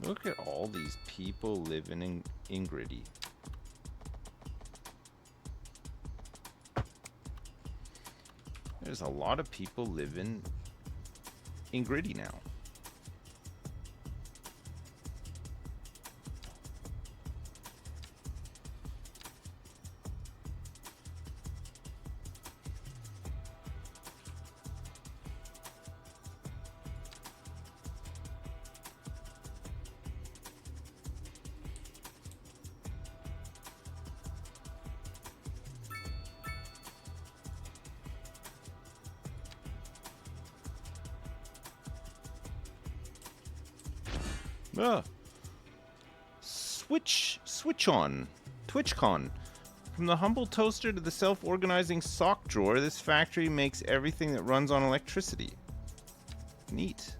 Look at all these people living in Gritty. There's a lot of people living in Gritty now. Ah. Switch on. TwitchCon. From the humble toaster to the self-organizing sock drawer, this factory makes everything that runs on electricity. Neat.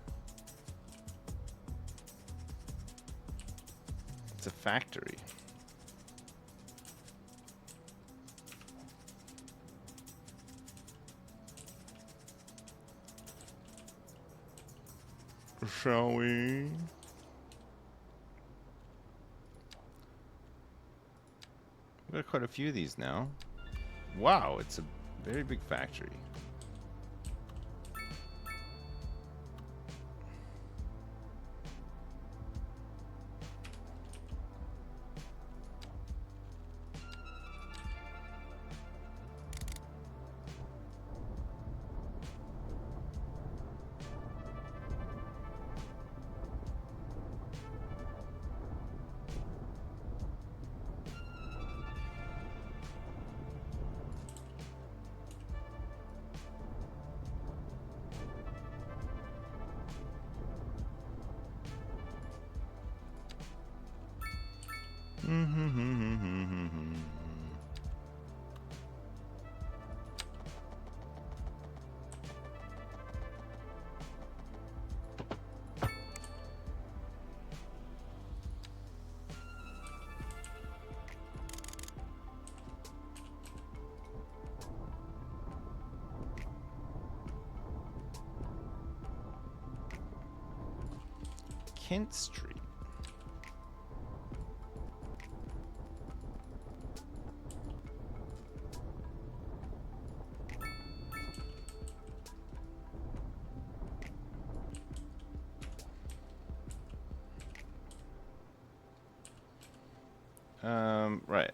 It's a factory. Shall we? We've got quite a few of these now. Wow, it's a very big factory. Kent Street. Right.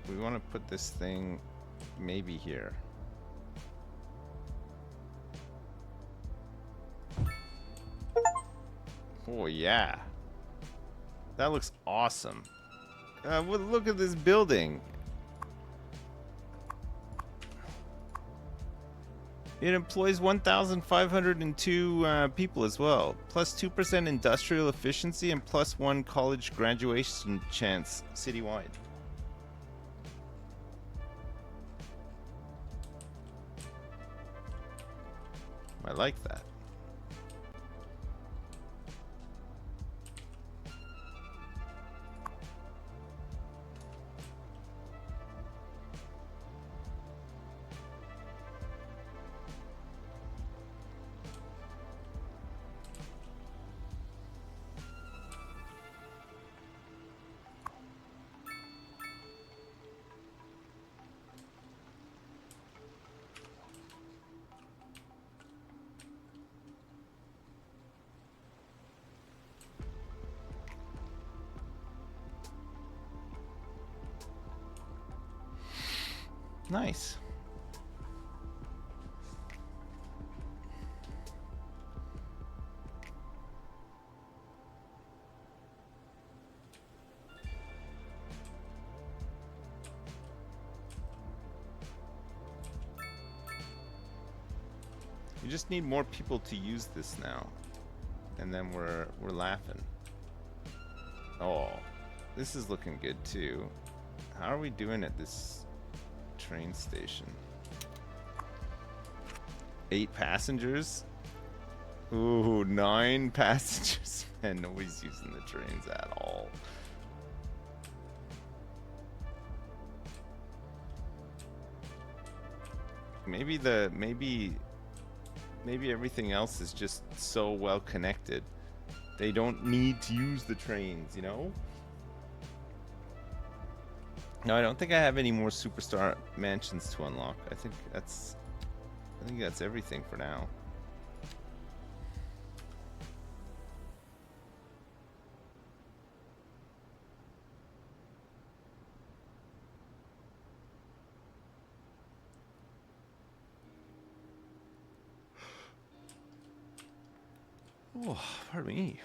We want to put this thing maybe here. Oh yeah, that looks awesome. Look at this building. It employs 1,502 people as well, plus 2% industrial efficiency and plus 1 college graduation chance citywide. I like that. Nice. We just need more people to use this now, and then we're laughing. Oh, this is looking good too. How are we doing at this train station? 8 passengers? Ooh, 9 passengers. Man, nobody's using the trains at all. Maybe maybe everything else is just so well connected They don't need to use the trains, you know? No, I don't think I have any more superstar mansions to unlock. I think that's everything for now. Oh, pardon me.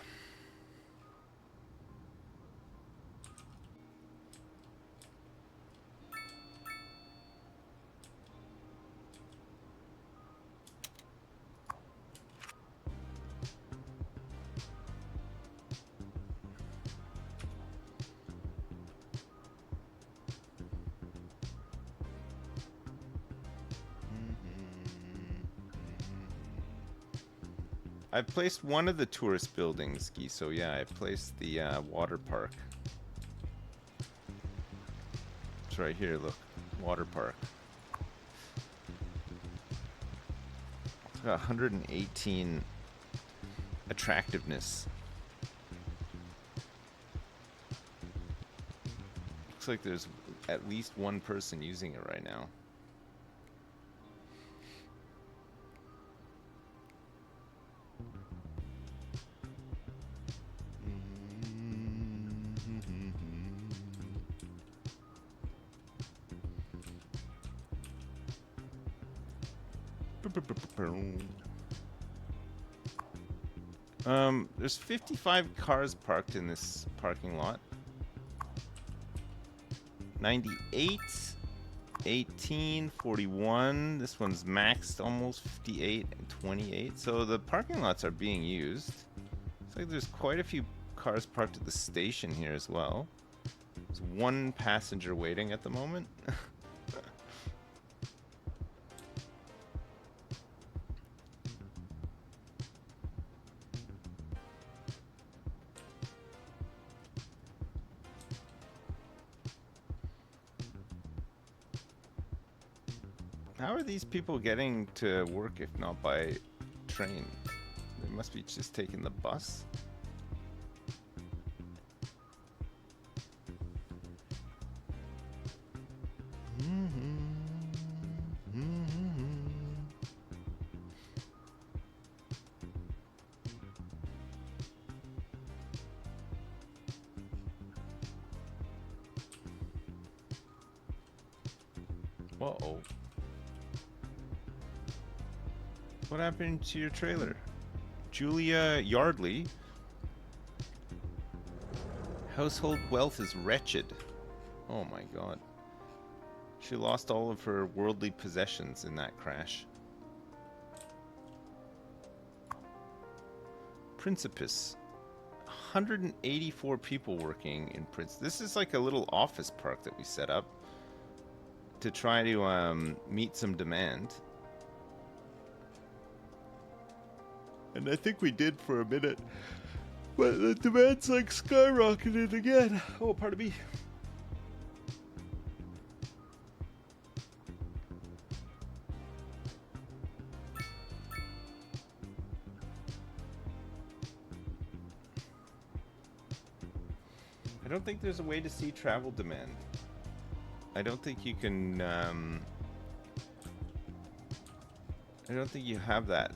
I placed one of the tourist buildings, Guy, so yeah, I placed the water park. It's right here, look. Water park. It's got 118 attractiveness. Looks like there's at least one person using it right now. There's 55 cars parked in this parking lot. 98, 18, 41. This one's maxed almost 58 and 28. So the parking lots are being used. It's like there's quite a few cars parked at the station here as well. There's one passenger waiting at the moment. How are these people getting to work if not by train? They must be just taking the bus. Uh-oh. What happened to your trailer? Julia Yardley. Household wealth is wretched. Oh my god. She lost all of her worldly possessions in that crash. Principus. 184 people working in Prince. This is like a little office park that we set up to try to meet some demand. And I think we did for a minute. But the demand's like skyrocketed again. Oh, pardon me. I don't think there's a way to see travel demand. I don't think you can, I don't think you have that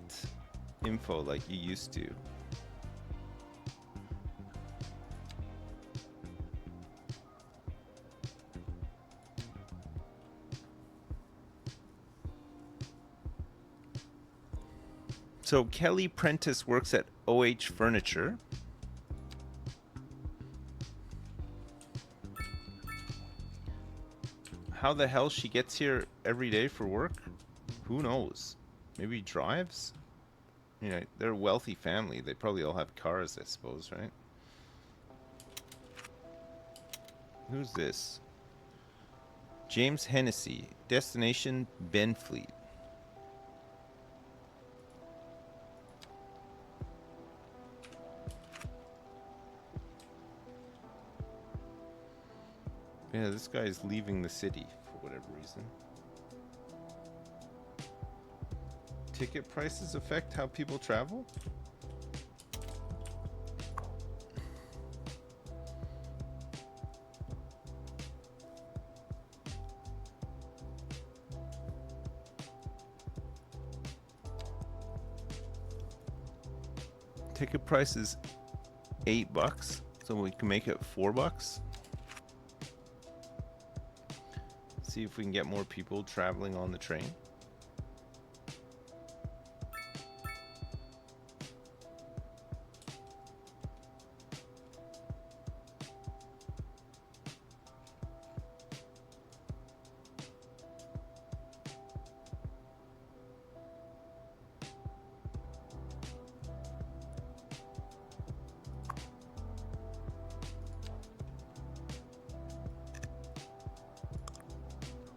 info like you used to. So Kelly Prentice works at OH Furniture. How the hell she gets here every day for work? Who knows? Maybe drives? You know, they're a wealthy family. They probably all have cars, I suppose, right? Who's this? James Hennessy. Destination Benfleet. Yeah, this guy is leaving the city for whatever reason. Ticket prices affect how people travel? Ticket price is $8, so we can make it $4. See if we can get more people traveling on the train.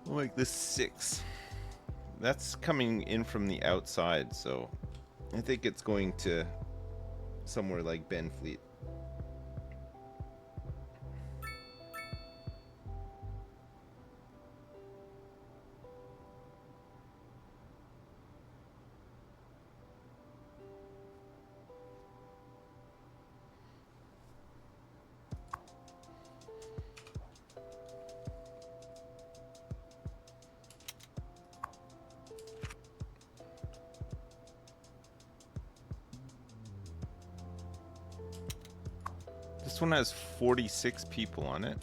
Like this 6. That's coming in from the outside, so I think it's going to somewhere like Benfleet. This one has 46 people on it.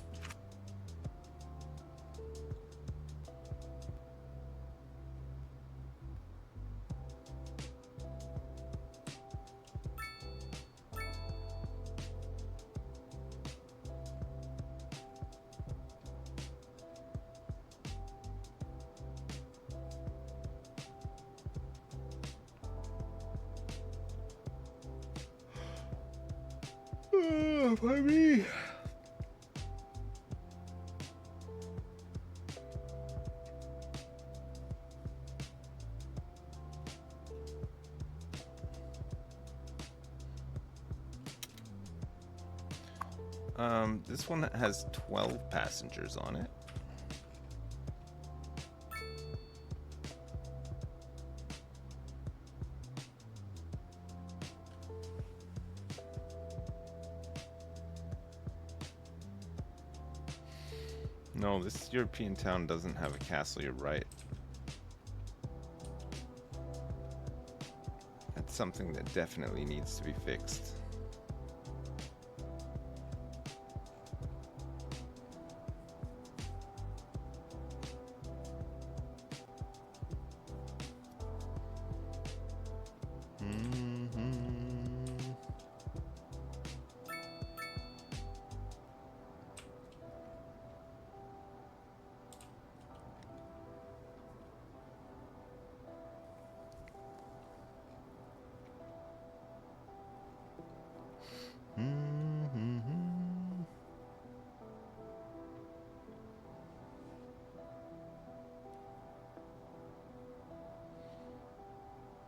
By me. This one has 12 passengers on it. No, this European town doesn't have a castle, you're right. That's something that definitely needs to be fixed.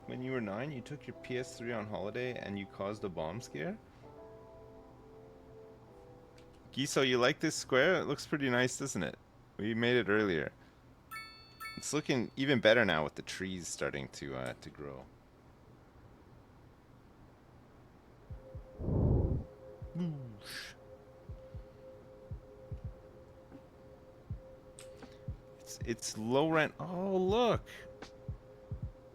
When you were 9, you took your PS3 on holiday and you caused a bomb scare? Giso, you like this square? It looks pretty nice, doesn't it? We made it earlier. It's looking even better now with the trees starting to grow. It's low rent. Oh, look.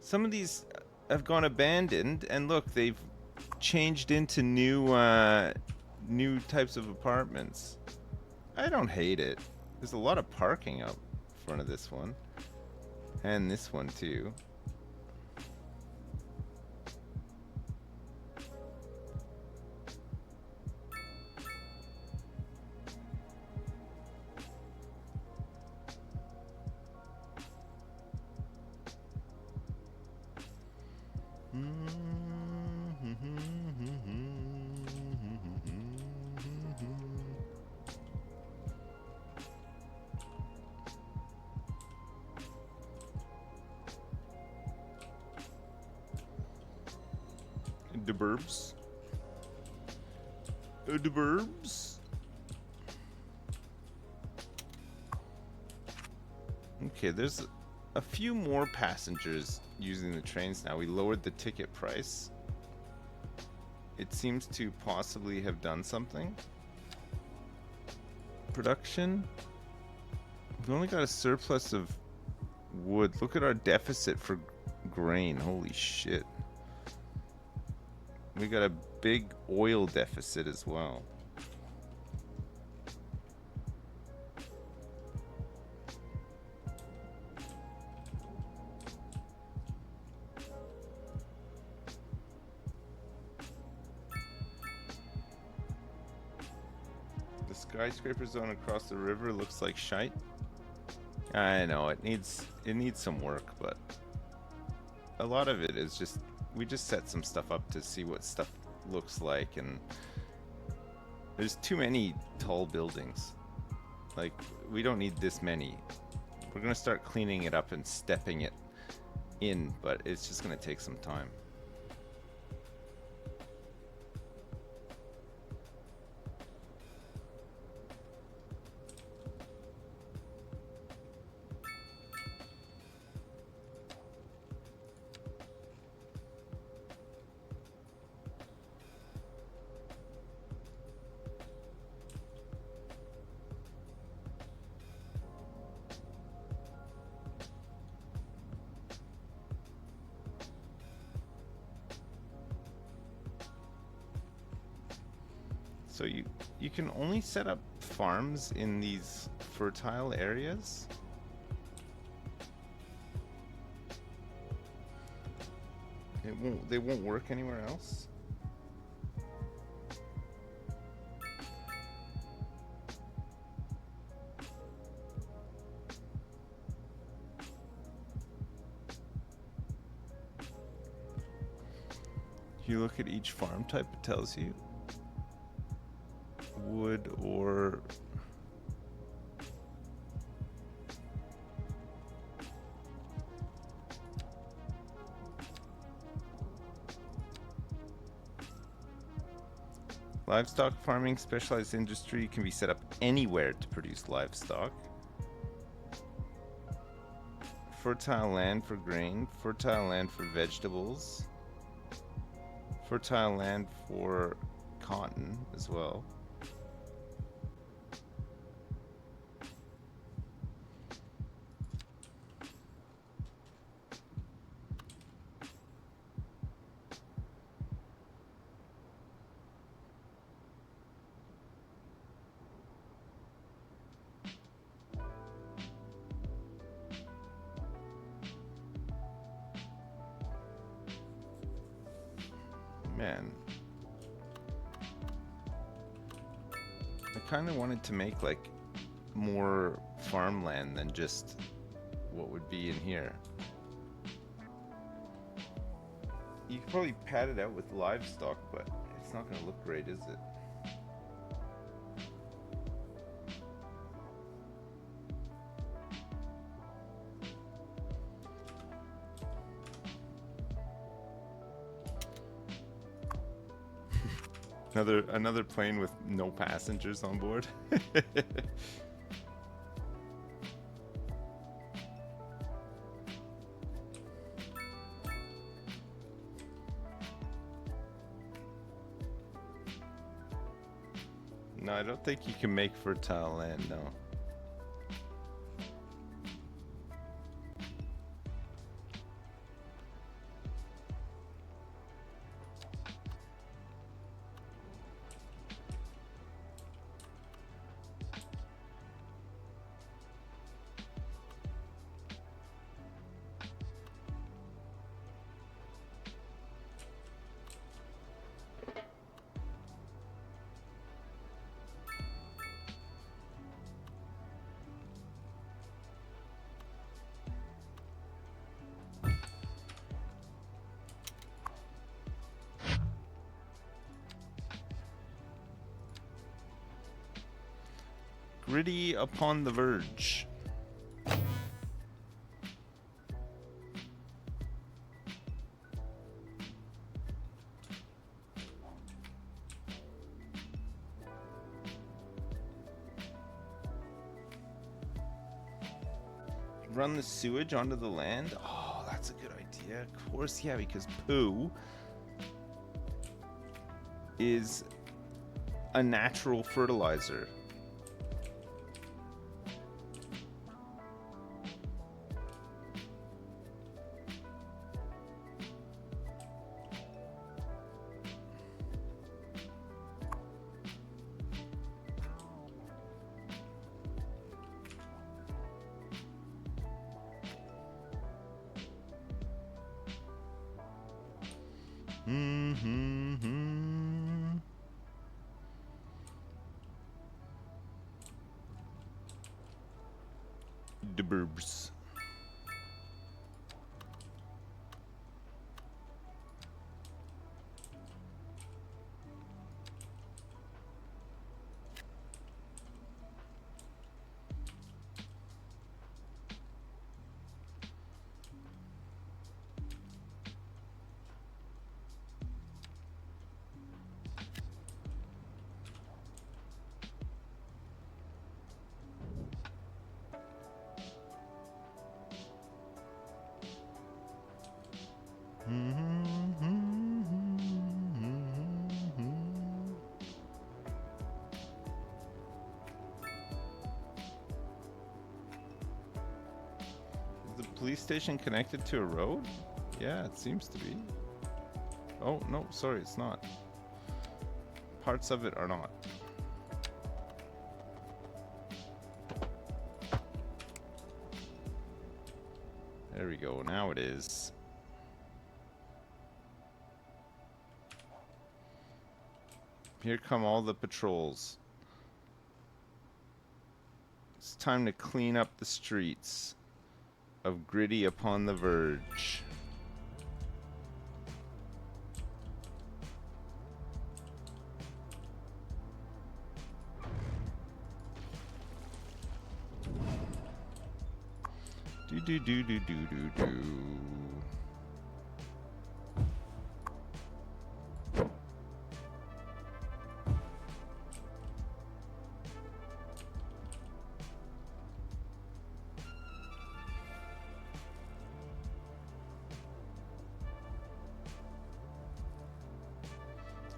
Some of these have gone abandoned, and look, they've changed into new types of apartments. I don't hate it. There's a lot of parking out front of this one, and this one too. The burbs. The burbs. Okay, there's a few more passengers using the trains now. We lowered the ticket price. It seems to possibly have done something. Production. We've only got a surplus of wood. Look at our deficit for grain. Holy shit. We got a big oil deficit as well. The skyscraper zone across the river looks like shite. I know it needs some work, but a lot of it is just we just set some stuff up to see what stuff looks like, and there's too many tall buildings. Like, we don't need this many. We're gonna start cleaning it up and stepping it in, but it's just gonna take some time. So you can only set up farms in these fertile areas. They won't work anywhere else. If you look at each farm type, it tells you wood or livestock farming. Specialized industry can be set up anywhere to produce livestock. Fertile land for grain, fertile land for vegetables, fertile land for cotton as well. Man, I kind of wanted to make like more farmland than just what would be in here. You could probably pad it out with livestock, but it's not going to look great, is it? Another plane with no passengers on board. No, I don't think you can make fertile land, no. Gritty upon the verge. Run the sewage onto the land? Oh, that's a good idea. Of course, yeah, because poo is a natural fertilizer. Mm-hmm. The burbs. Is the police station connected to a road? Yeah, it seems to be. Oh, no, sorry, it's not. Parts of it are not. There we go, now it is. Here come all the patrols. It's time to clean up the streets of Gritty upon the Verge. Do do do do do do do.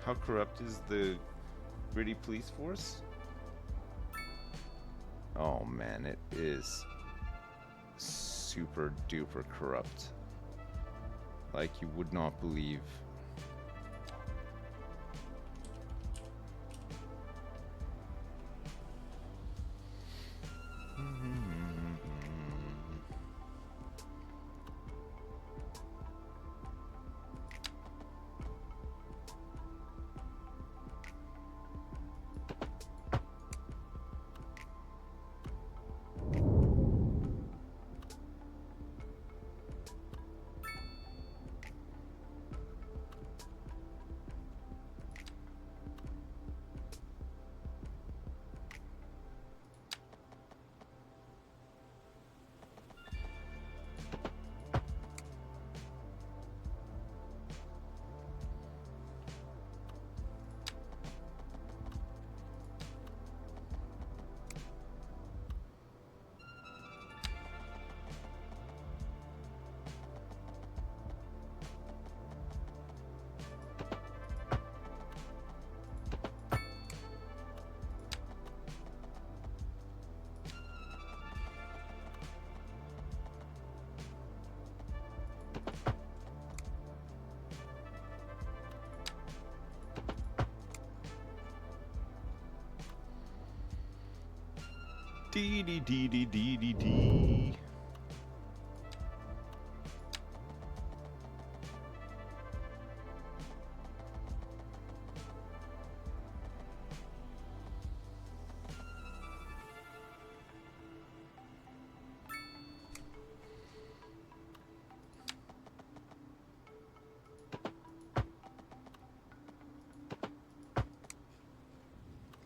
How corrupt is the Gritty police force? Oh man, it is super duper corrupt. Like you would not believe. Dee dee dee dee dee dee dee.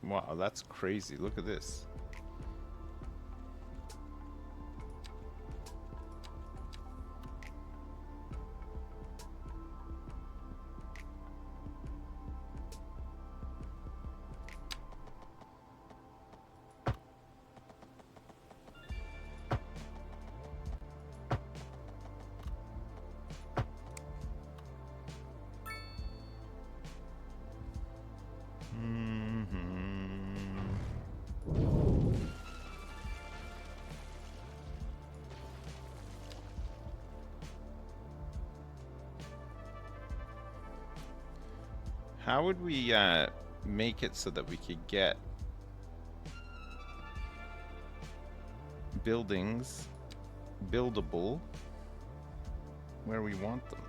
Wow, that's crazy. Look at this. How would we make it so that we could get buildings buildable where we want them?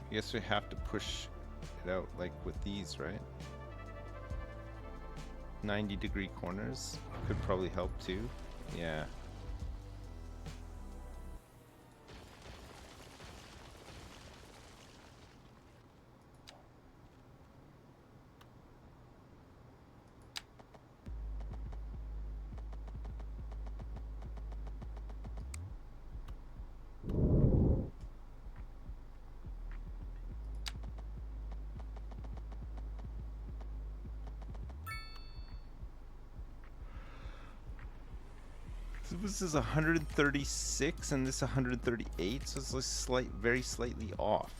I guess we have to push it out like with these, right? 90-degree corners could probably help too. Yeah. So this is 136 and this 138, so it's like very slightly off.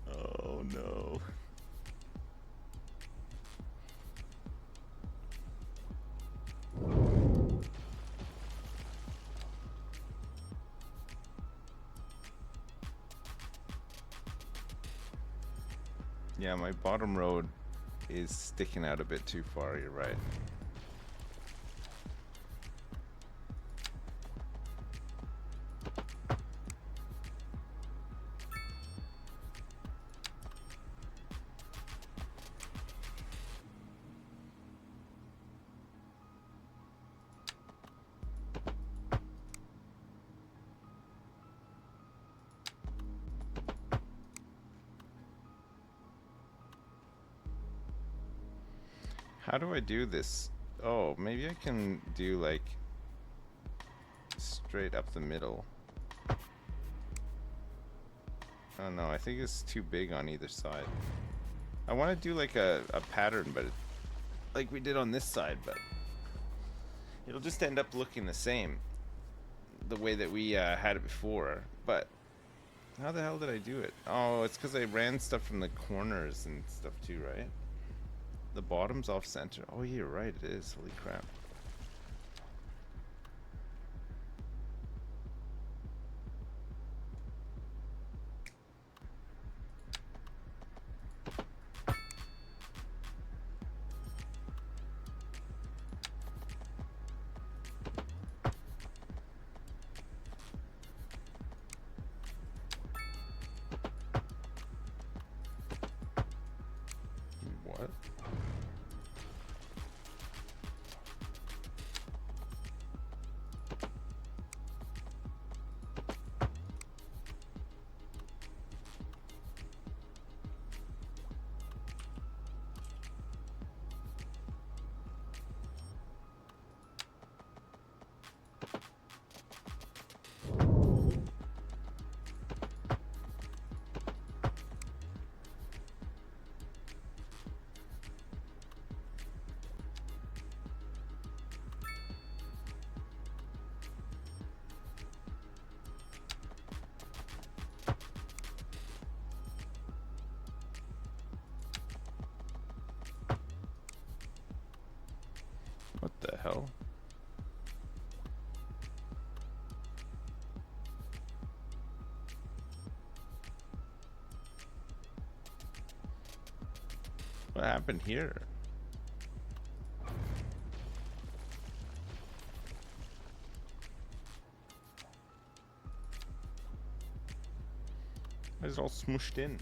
Oh no. Yeah, my bottom road is sticking out a bit too far, you're right. How do I do this? Oh, maybe I can do like straight up the middle. Oh no, I think it's too big on either side. I want to do like a pattern, but like we did on this side, but it'll just end up looking the same, the way that we had it before. But how the hell did I do it? Oh, it's because I ran stuff from the corners and stuff too, right? The bottom's off center. Oh, you're right, it is. Holy crap. What? What the hell? What happened here? It's all smooshed in.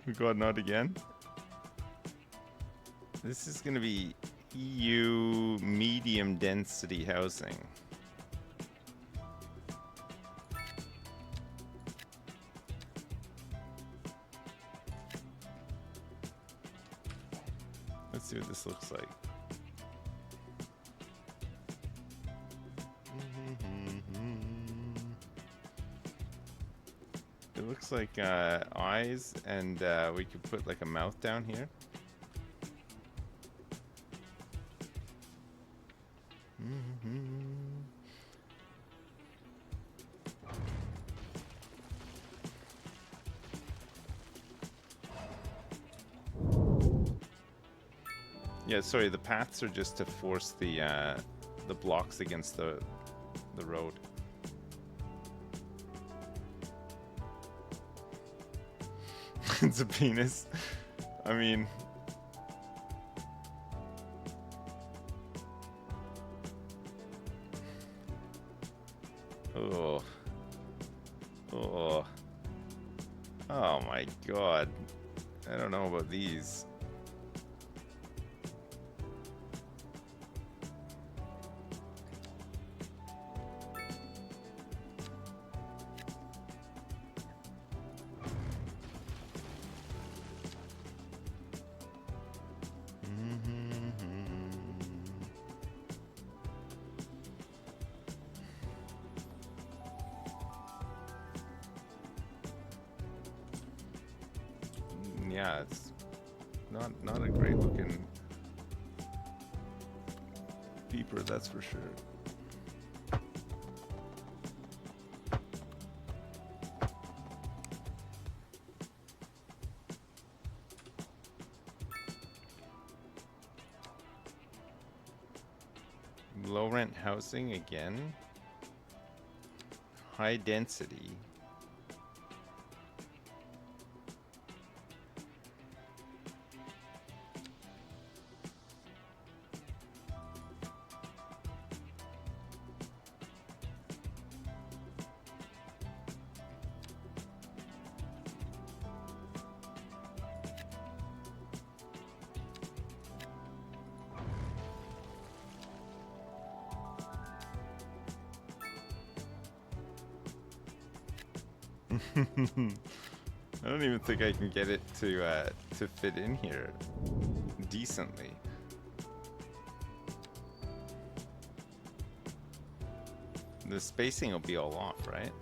We got not again. This is gonna be EU medium density housing. Let's see what this looks like. It looks like eyes, and we could put like a mouth down here. Yeah, sorry, the paths are just to force the blocks against the road. It's a penis. I mean, oh, oh, oh my God! I don't know about these. Yeah, it's not a great looking beeper, that's for sure. Low rent housing again. High density. I don't even think I can get it to fit in here decently. The spacing will be all off, right?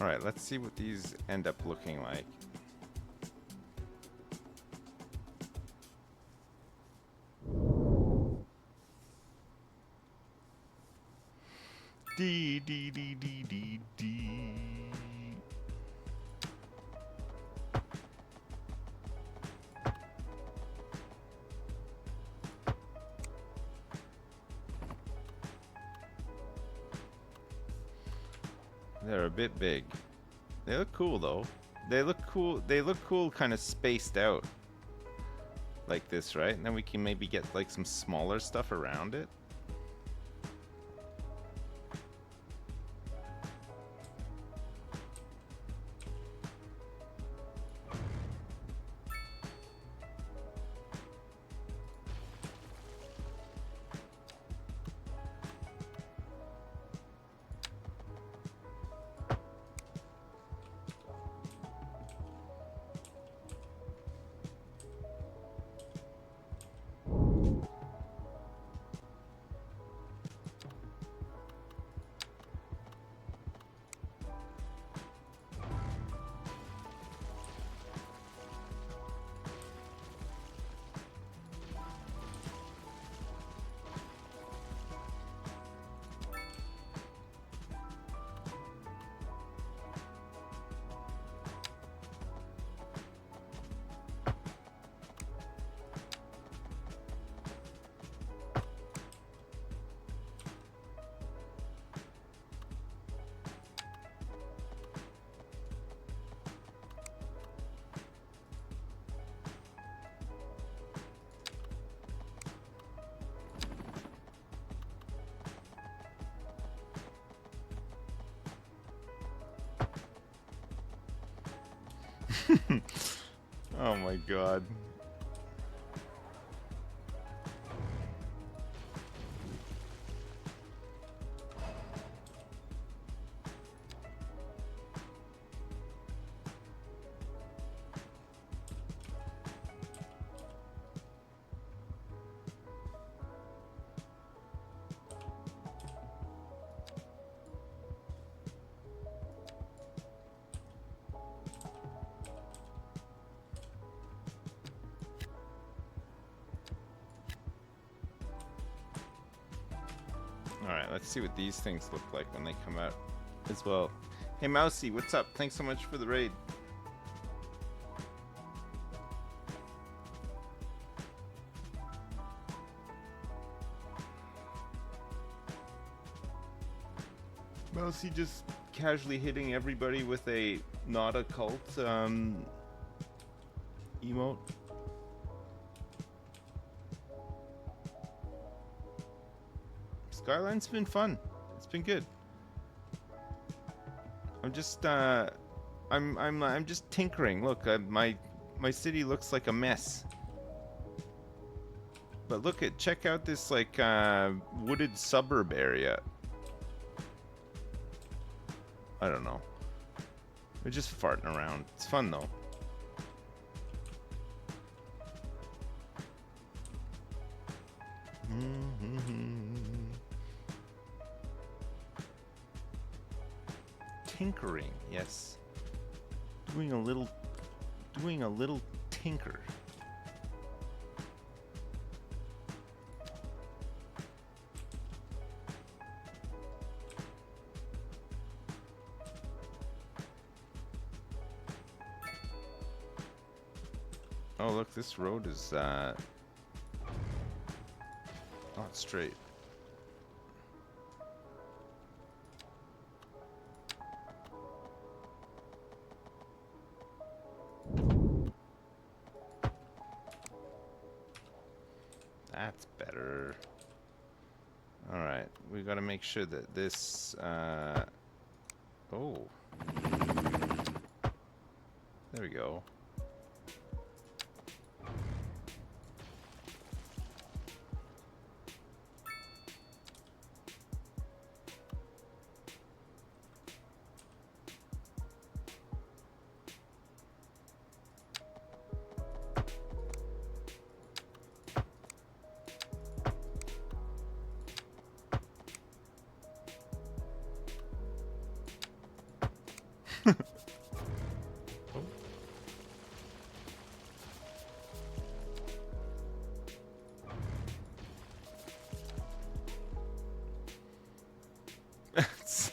All right, let's see what these end up looking like. D D D D D D. They're a bit big. They look cool though. They look cool. They look cool kind of spaced out like this, right? And then we can maybe get like some smaller stuff around it. Oh my god. Alright, let's see what these things look like when they come out as well. Hey Mousy, what's up? Thanks so much for the raid. Mousy just casually hitting everybody with a not a cult emote. Skyline's been fun. It's been good. I'm just I'm just tinkering. Look, my city looks like a mess. But check out this like wooded suburb area. I don't know. We're just farting around. It's fun though. Tinkering, yes. Doing a little tinker. Oh look, this road is not straight. That's better. Alright, we gotta make sure that this oh. There we go.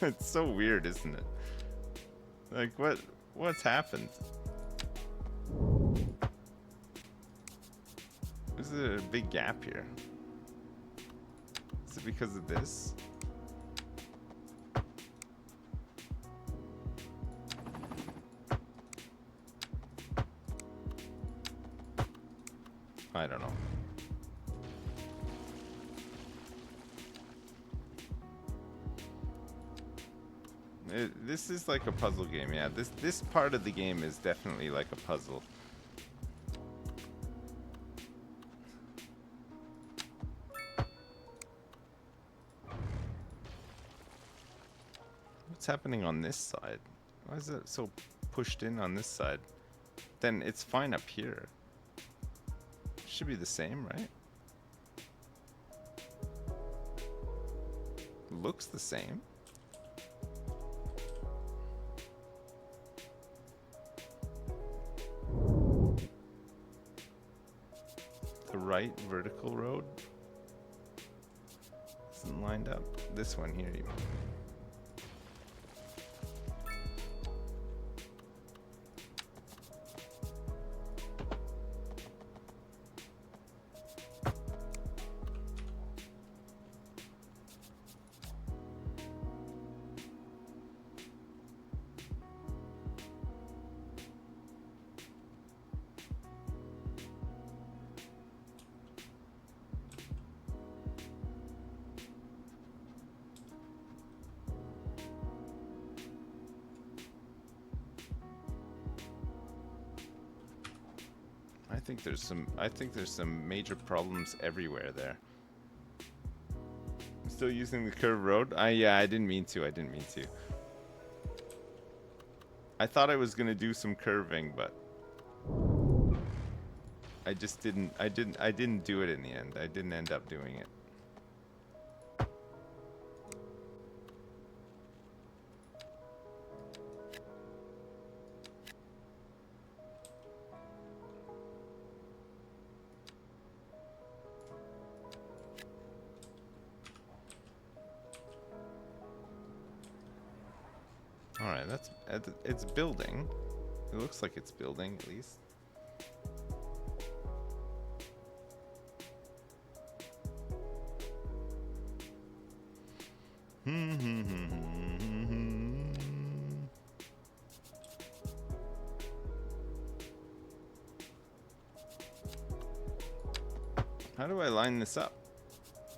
It's so weird, isn't it? Like what's happened? Is there a big gap here? Is it because of this? I don't know. This is like a puzzle game, yeah. This part of the game is definitely like a puzzle. What's happening on this side? Why is it so pushed in on this side? Then it's fine up here. Should be the same, right? Looks the same. The right vertical road isn't lined up. This one here even. think there's some major problems everywhere there. I'm still using the curved road? Yeah, I didn't mean to. I thought I was gonna do some curving, but I just didn't. I didn't do it in the end. I didn't end up doing it. All right, it's building. It looks like it's building at least. How do I line this up?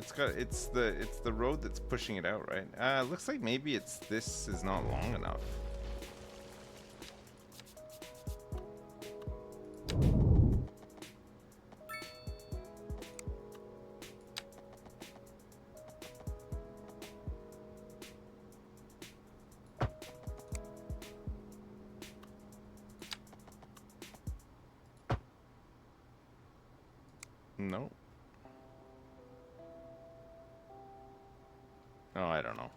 It's the road that's pushing it out, right? Looks like maybe this is not long enough. No. Oh, I don't know.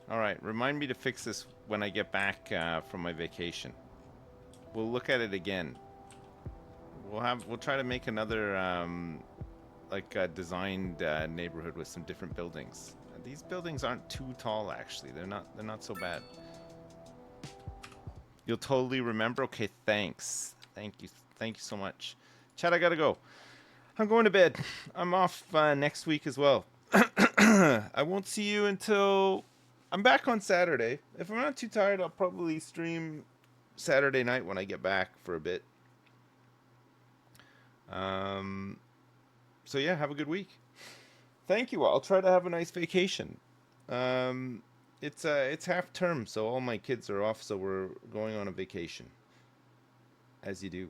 All right, remind me to fix this when I get back from my vacation. We'll look at it again. We'll try to make another designed neighborhood with some different buildings. These buildings aren't too tall, actually. They're not so bad. You'll totally remember. Okay, thanks. Thank you so much. Chad, I gotta go. I'm going to bed. I'm off next week as well. I won't see you until I'm back on Saturday. If I'm not too tired, I'll probably stream Saturday night when I get back for a bit. So yeah, have a good week. Thank you all. I'll try to have a nice vacation. It's half term, so all my kids are off, so we're going on a vacation. As you do.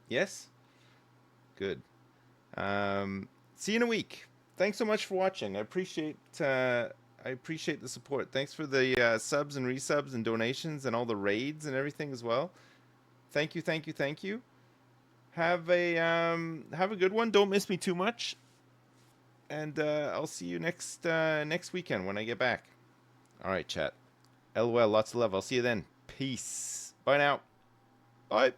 Yes? Good. See you in a week. Thanks so much for watching. I appreciate the support. Thanks for the subs and resubs and donations and all the raids and everything as well. Thank you. Have a good one. Don't miss me too much. And I'll see you next weekend when I get back. All right, chat. LOL. Lots of love. I'll see you then. Peace. Bye now. Bye.